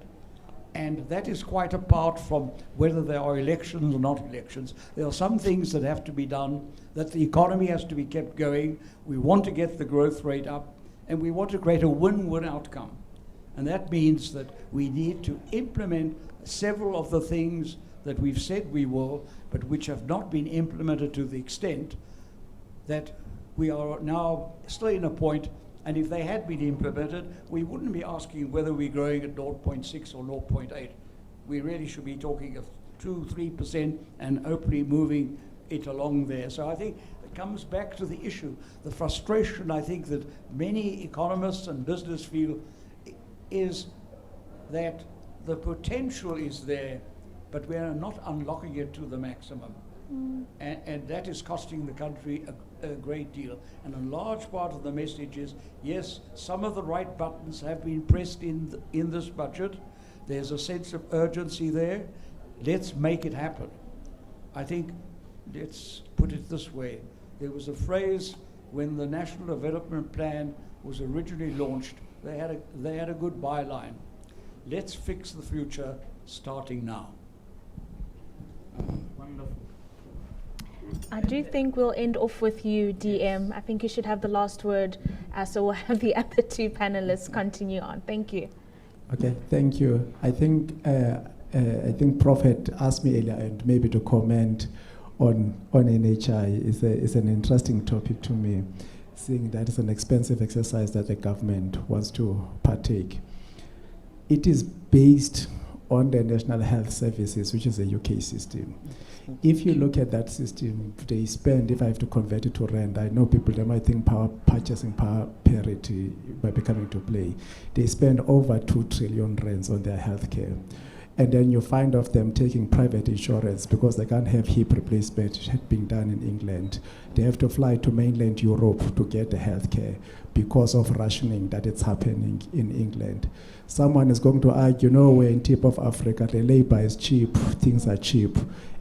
And that is quite apart from whether there are elections or not elections. There are some things that have to be done, that the economy has to be kept going. We want to get the growth rate up, and we want to create a win-win outcome. And that means that we need to implement several of the things that we've said we will, but which have not been implemented to the extent that we are now still in a point. And if they had been implemented, we wouldn't be asking whether we're growing at 0.6 or 0.8. We really should be talking of 2-3% and hopefully moving it along there. So I think it comes back to the issue. The frustration, I think, that many economists and business feel is that the potential is there, but we are not unlocking it to the maximum. And that is costing the country a great deal. And a large part of the message is, yes, some of the right buttons have been pressed in this budget. There's a sense of urgency there. Let's make it happen. I think, let's put it this way. There was a phrase when the National Development Plan was originally launched, they had a good byline. Let's fix the future starting now. Wonderful. I do think we'll end off with you, DM. I think you should have the last word, so we'll have the other two panelists continue on. Thank you. Okay, thank you. I think Prof had asked me earlier, and maybe to comment on NHI is an interesting topic to me, seeing that it's an expensive exercise that the government wants to partake. It is based on the National Health Services, which is a UK system. If you look at that system, they spend, if I have to convert it to rand, I know people, they might think purchasing power parity might be coming to play. They spend over 2 trillion rands on their healthcare. And then you find of them taking private insurance because they can't have hip replacement being done in England. They have to fly to mainland Europe to get the healthcare because of rationing that it's happening in England. Someone is going to argue, no, we're in tip of Africa, the labor is cheap, things are cheap.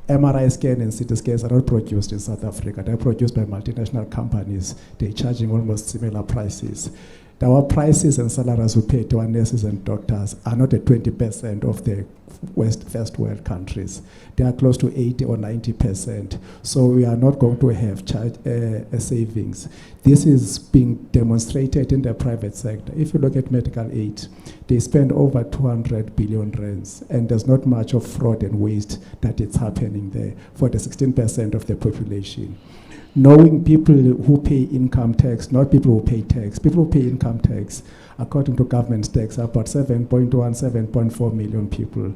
MRI scan and CT scans are not produced in South Africa. They're produced by multinational companies. They're charging almost similar prices. Our prices and salaries we pay to our nurses and doctors are not at 20% of the first world countries. They are close to 80 or 90%. So we are not going to have savings. This is being demonstrated in the private sector. If you look at medical aid, they spend over 200 billion rands, and there's not much of fraud and waste that is happening there for the 16% of the population. Knowing people who pay income tax, not people who pay tax. People who pay income tax, according to government tax, are about 7.1, 7.4 million people.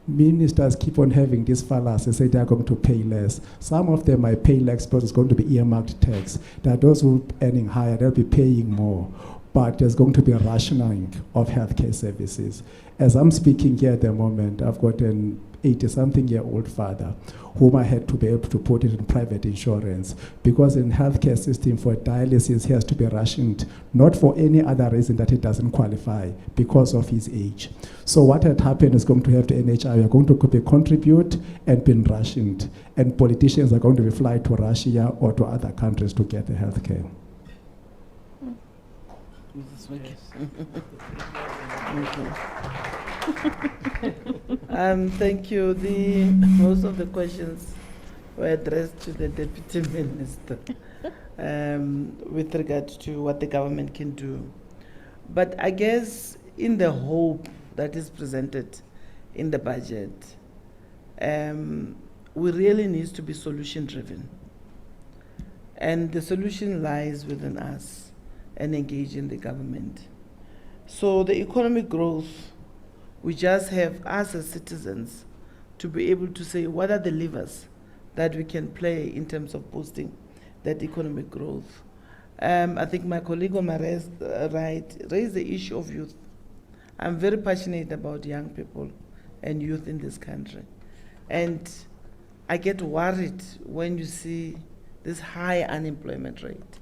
Ministers keep on having this fallacy, say they are going to pay less. Some of them might pay less because it's going to be earmarked tax. There are those who are earning higher, they'll be paying more. But there's going to be a rationing of healthcare services. As I'm speaking here at the moment, I've got an 80-something-year-old father whom I had to be able to put it in private insurance because in healthcare system for dialysis he has to be rationed, not for any other reason that he doesn't qualify because of his age. So what had happened is going to have the NHI are going to contribute and been rationed, and politicians are going to be fly to Russia or to other countries to get the healthcare. Thank you. Most of the questions were addressed to the Deputy Minister with regard to what the government can do. But I guess in the hope that is presented in the budget, we really need to be solution-driven. And the solution lies within us and engaging the government. So the economic growth, we just have us as citizens to be able to say what are the levers that we can play in terms of boosting that economic growth. I think my colleague on my raised the issue of youth. I'm very passionate about young people and youth in this country. And I get worried when you see this high unemployment rate.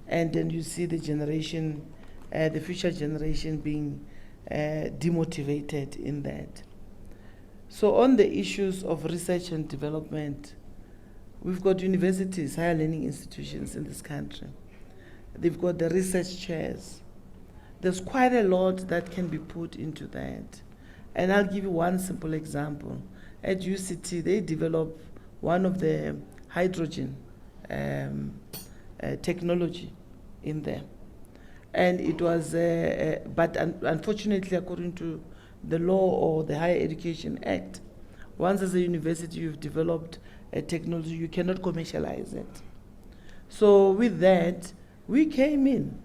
And then you see the generation, the future generation being demotivated in that. So on the issues of research and development, we've got universities, higher learning institutions in this country. They've got the research chairs. There's quite a lot that can be put into that. And I'll give you one simple example. At UCT, they developed one of the hydrogen technology in there. And it was, but unfortunately, according to the law or the Higher Education Act, once as a university you've developed a technology, you cannot commercialize it. So with that, we came in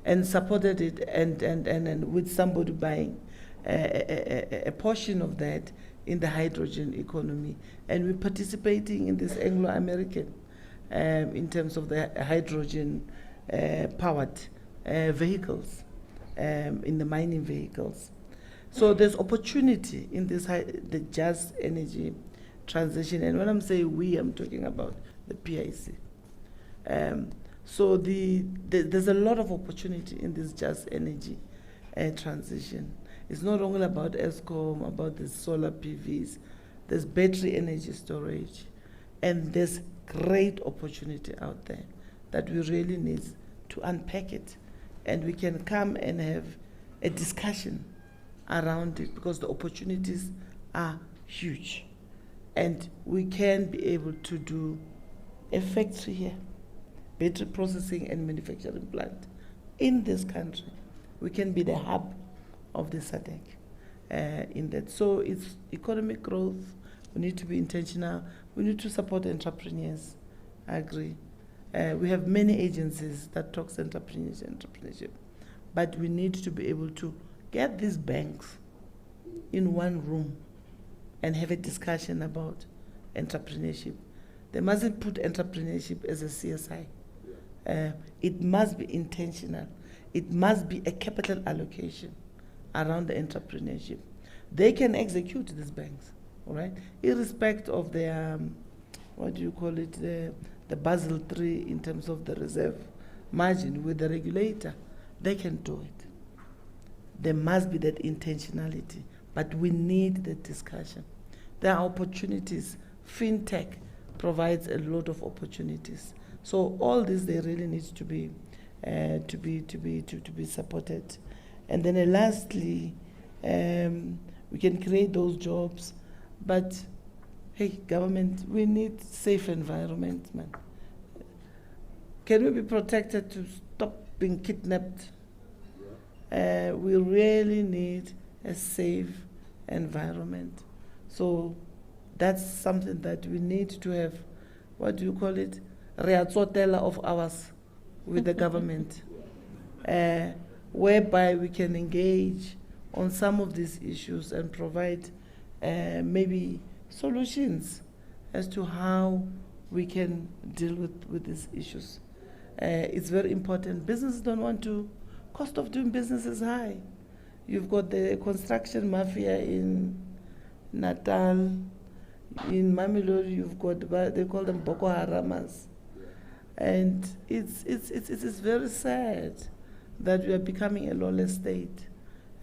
and supported it, and with somebody buying a portion of that in the hydrogen economy. And we're participating in this Anglo-American in terms of the hydrogen powered vehicles, in the mining vehicles. So there's opportunity in this the just energy transition. And when I'm saying we, I'm talking about the PIC. So there's a lot of opportunity in this just energy transition. It's not only about ESCOM, about the solar PVs. There's battery energy storage. And there's great opportunity out there that we really need to unpack it. And we can come and have a discussion around it because the opportunities are huge. And we can be able to do a factory here, battery processing and manufacturing plant in this country. We can be the hub of the SADC in that. So it's economic growth. We need to be intentional. We need to support entrepreneurs. I agree. We have many agencies that talks entrepreneurship, but we need to be able to get these banks in one room and have a discussion about entrepreneurship. They mustn't put entrepreneurship as a CSI. It must be intentional. It must be a capital allocation around the entrepreneurship. They can execute these banks, all right, irrespective of their, what do you call it, the Basel III in terms of the reserve margin with the regulator. They can do it. There must be that intentionality, but we need the discussion. There are opportunities. FinTech provides a lot of opportunities. So all this, they really need to be supported. And then lastly, we can create those jobs, but hey, government, we need safe environment, man. Can we be protected to stop being kidnapped? We really need a safe environment. So that's something that we need to have, what do you call it? Reatsotela of ours with the government, whereby we can engage on some of these issues and provide maybe solutions as to how we can deal with these issues. It's very important. Businesses don't want to, cost of doing business is high. You've got the construction mafia in Natal, in Mamelodi, you've got, they call them Boko Haramas. And it's very sad that we are becoming a lawless state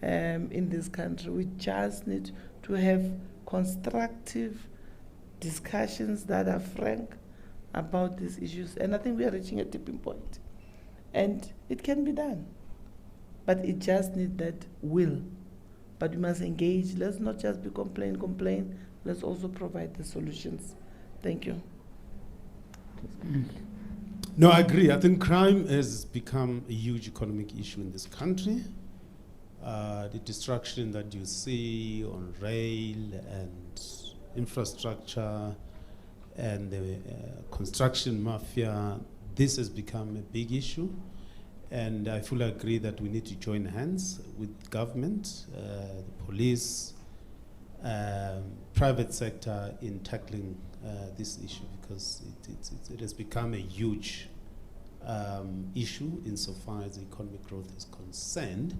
in this country. We just need to have constructive discussions that are frank about these issues. And I think we are reaching a tipping point. And it can be done. But it just needs that will. But we must engage. Let's not just be complain. Let's also provide the solutions. Thank you. No, I agree. I think crime has become a huge economic issue in this country. The destruction that you see on rail and infrastructure and the construction mafia, this has become a big issue. And I fully agree that we need to join hands with government, the police, private sector in tackling this issue, because it has become a huge issue insofar as economic growth is concerned.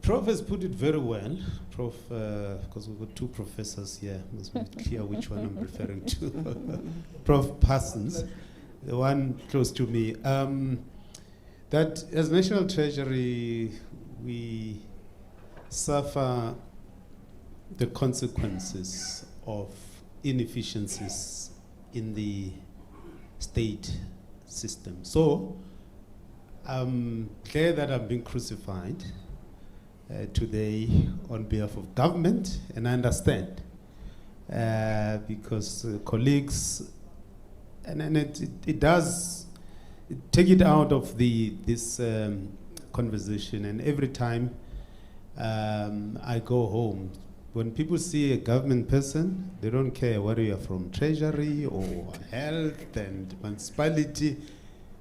Prof has put it very well. Prof, because we've got two professors here, must be clear which one I'm referring to. Prof Parsons, the one close to me. That as National Treasury, we suffer the consequences of inefficiencies in the state system. So I'm glad that I'm being crucified today on behalf of government, and I understand because colleagues, and it does take it out of this conversation. And every time I go home, when people see a government person, they don't care whether you are from Treasury or Health and Municipality.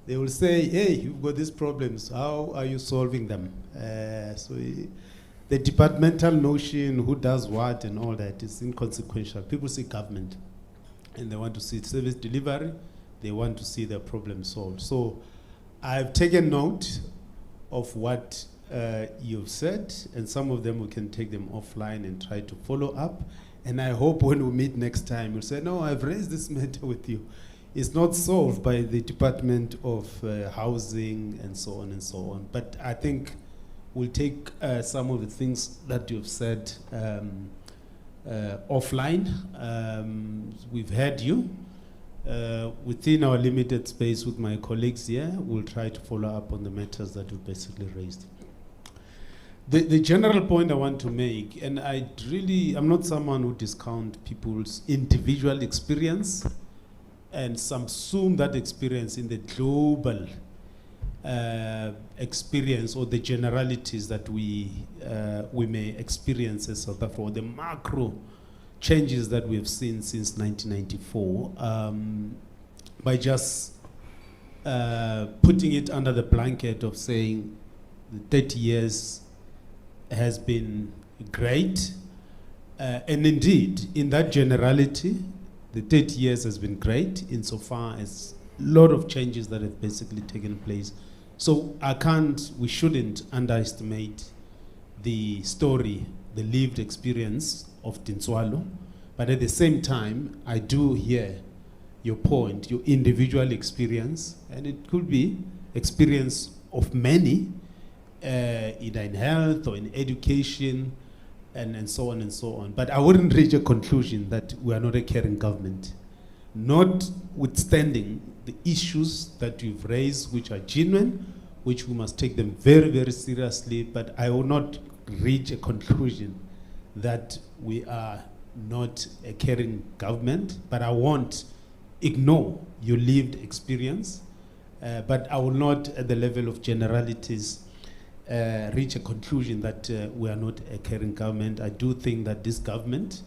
They will say, hey, you've got these problems. How are you solving them? So the departmental notion, who does what and all that, is inconsequential. People see government and they want to see service delivery. They want to see their problem solved. So I've taken note of what you've said, and some of them we can take them offline and try to follow up. And I hope when we meet next time, you'll say, no, I've raised this matter with you. It's not solved by the Department of Housing and so on and so on. But I think we'll take some of the things that you've said offline. We've heard you. Within our limited space with my colleagues here, we'll try to follow up on the matters that you basically raised. The general point I want to make, and I'm not someone who discounts people's individual experience and subsume that experience in the global experience or the generalities that we may experience as South Africa, or the macro changes that we have seen since 1994, by just putting it under the blanket of saying the 30 years has been great, And indeed, in that generality, the 30 years has been great insofar as a lot of changes that have basically taken place. So we shouldn't underestimate the story, the lived experience of Tintswalo. But at the same time, I do hear your point, your individual experience, and it could be experience of many, either in health or in education, and so on and so on. But I wouldn't reach a conclusion that we are not a caring government. Notwithstanding the issues that you've raised, which are genuine, which we must take them very, very seriously, but I will not reach a conclusion that we are not a caring government, but I won't ignore your lived experience, but I will not, at the level of generalities, reach a conclusion that we are not a caring government. I do think that this government,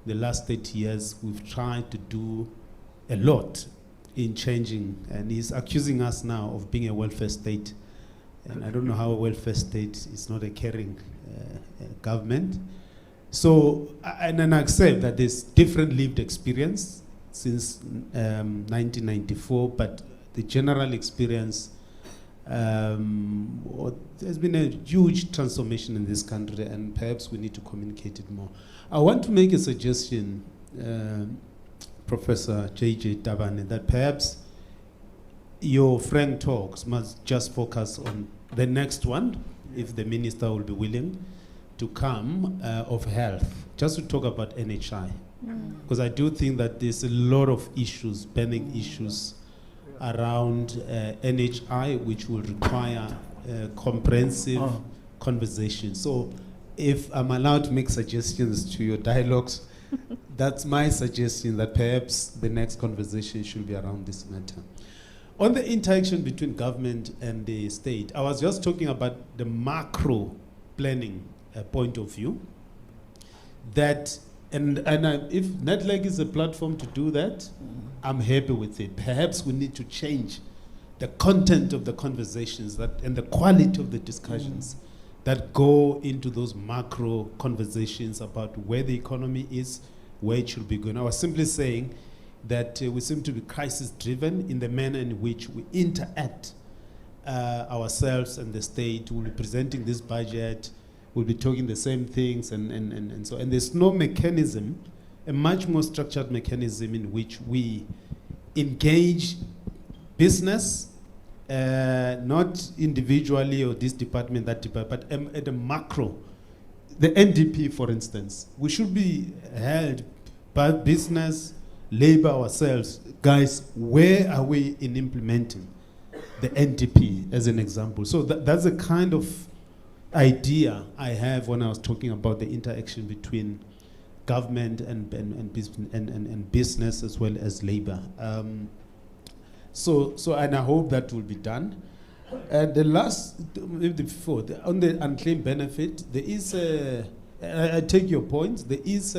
the last 30 years, we've tried to do a lot in changing, and he's accusing us now of being a welfare state. And I don't know how a welfare state is not a caring government. So, and I accept that there's different lived experience since 1994, but the general experience, there's been a huge transformation in this country, and perhaps we need to communicate it more. I want to make a suggestion, Professor JJ Tabane, that perhaps your frank talks must just focus on the next one, if the minister will be willing to come, of health, just to talk about NHI. Because I do think that there's a lot of issues, burning issues around NHI, which will require comprehensive conversation. So if I'm allowed to make suggestions to your dialogues, that's my suggestion, that perhaps the next conversation should be around this matter. On the interaction between government and the state, I was just talking about the macro planning point of view. That, if NetLeg is a platform to do that, I'm happy with it. Perhaps we need to change the content of the conversations and the quality of the discussions that go into those macro conversations about where the economy is, where it should be going. I was simply saying that we seem to be crisis-driven in the manner in which we interact ourselves and the state. We'll be presenting this budget, we'll be talking the same things, and so, and there's no mechanism, a much more structured mechanism in which we engage business, not individually or this department, that department, but at a macro. The NDP, for instance, we should be held by business, labor, ourselves. Guys, where are we in implementing the NDP as an example? So that's a kind of idea I have when I was talking about the interaction between government and business as well as labor. So and I hope that will be done. The last, before, on the unclaimed benefit, there is I take your point, there is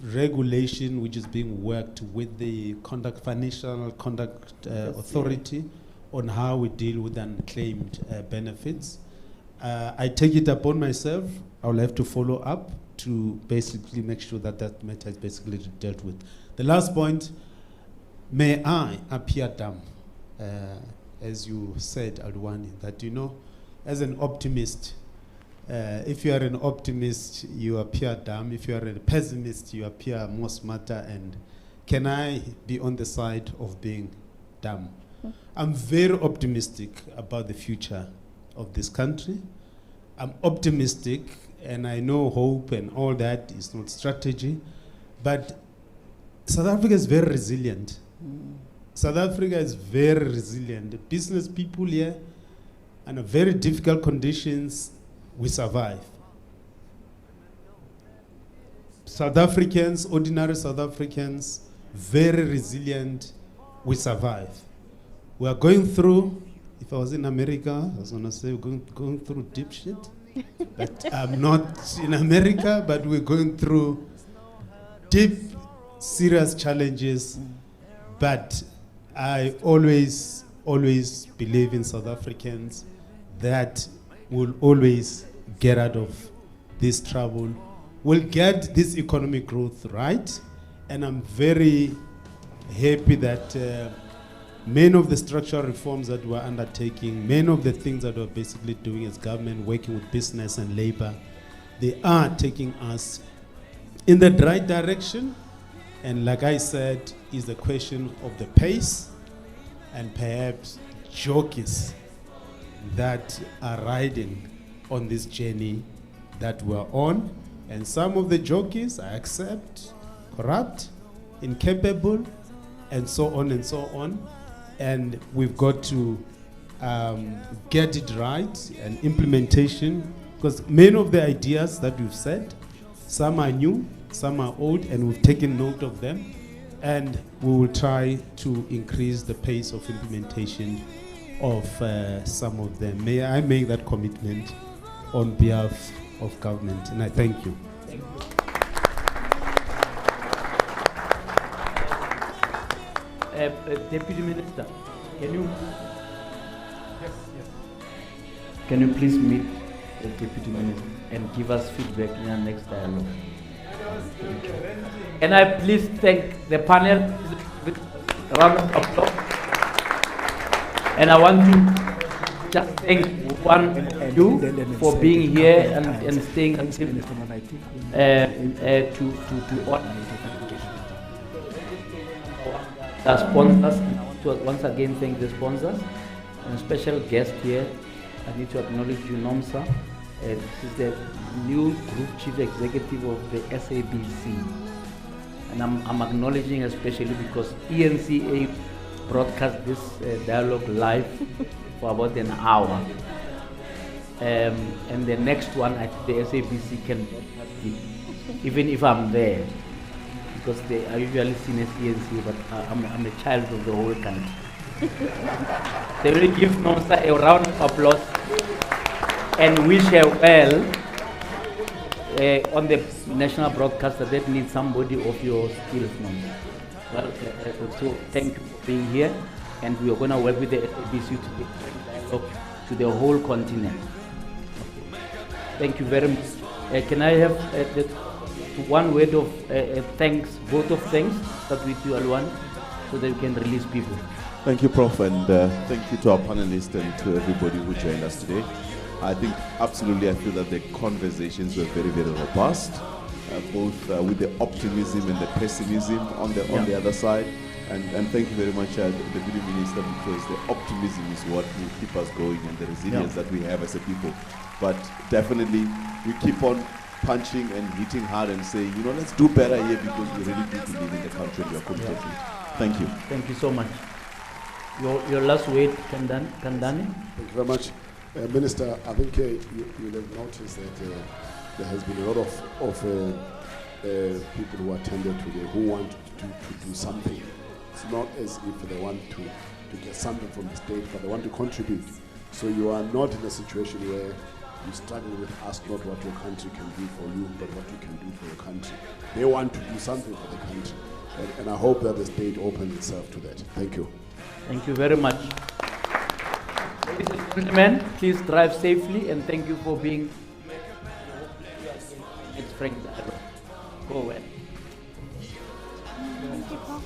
regulation which is being worked with the Financial Conduct Authority on how we deal with unclaimed benefits. I take it upon myself. I will have to follow up to basically make sure that that matter is basically dealt with. The last point, may I appear dumb, as you said, Aldwani, that, you know, as an optimist, if you are an optimist, you appear dumb. If you are a pessimist, you appear more smarter. And can I be on the side of being dumb? I'm very optimistic about the future of this country. I'm optimistic, and I know hope and all that is not strategy, but South Africa is very resilient. South Africa is very resilient. The business people here, under very difficult conditions, we survive. South Africans, ordinary South Africans, very resilient, we survive. We are going through, if I was in America, I was going to say we're going through deep shit. But I'm not in America, but we're going through deep, serious challenges. But I always believe in South Africans that will always get out of this trouble will get this economic growth right. And I'm very happy that many of the structural reforms that we're undertaking, many of the things that we're basically doing as government, working with business and labor, they are taking us in the right direction. And like I said, is the question of the pace and perhaps jockeys that are riding on this journey that we're on. And some of the jockeys, I accept, corrupt, incapable, and so on and so on. And we've got to get it right, and implementation, because many of the ideas that we've said, some are new, some are old, and we've taken note of them, and we will try to increase the pace of implementation of some of them. May I make that commitment on behalf of government, and I thank you. Thank you. Deputy Minister, can you please meet the Deputy Minister and give us feedback in our next dialogue? And I please thank the panel with a round of applause. And I want to just thank one of you for being here and staying until to honor the sponsors. And I want to once again thank the sponsors and special guest here. I need to acknowledge you, Nomsa. This is the new Group Chief Executive of the SABC. And I'm acknowledging especially because eNCA broadcast this dialogue live for about an hour. And the next one, I think the SABC can broadcast it, even if I'm there. Because they are usually seen as eNCA, but I'm a child of the whole country. They will give Nomsa a round of applause and wish her well on the national broadcaster that needs somebody of your skills. Well, so thank you for being here, and we are going to work with the SABC to take dialogue to the whole continent. Thank you very much. Can I have one word of thanks, vote of thanks, start with you, Alwan, so that we can release people. Thank you, Prof, and thank you to our panelists and to everybody who joined us today. I think absolutely I feel that the conversations were very, very robust, both with the optimism and the pessimism on the other side. And thank you very much, Deputy Minister, because the optimism is what will keep us going and the resilience that we have as a people. But definitely we keep on punching and hitting hard and saying, let's do better here because we really do believe in the country and we are committed to it. Thank you. Thank you so much. Your last word, Kandani? Thank you very much. Minister, I think you'll have noticed that there has been a lot of people who attended today who want to do something. It's not as if they want to get something from the state, but they want to contribute. So you are not in a situation where you struggle with ask not what your country can do for you, but what you can do for your country. They want to do something for the country. And I hope that the state opens itself to that. Thank you. Thank you very much. Ladies and gentlemen, please drive safely, and thank you for being. It's Frank. Go well. Thank you, Prof.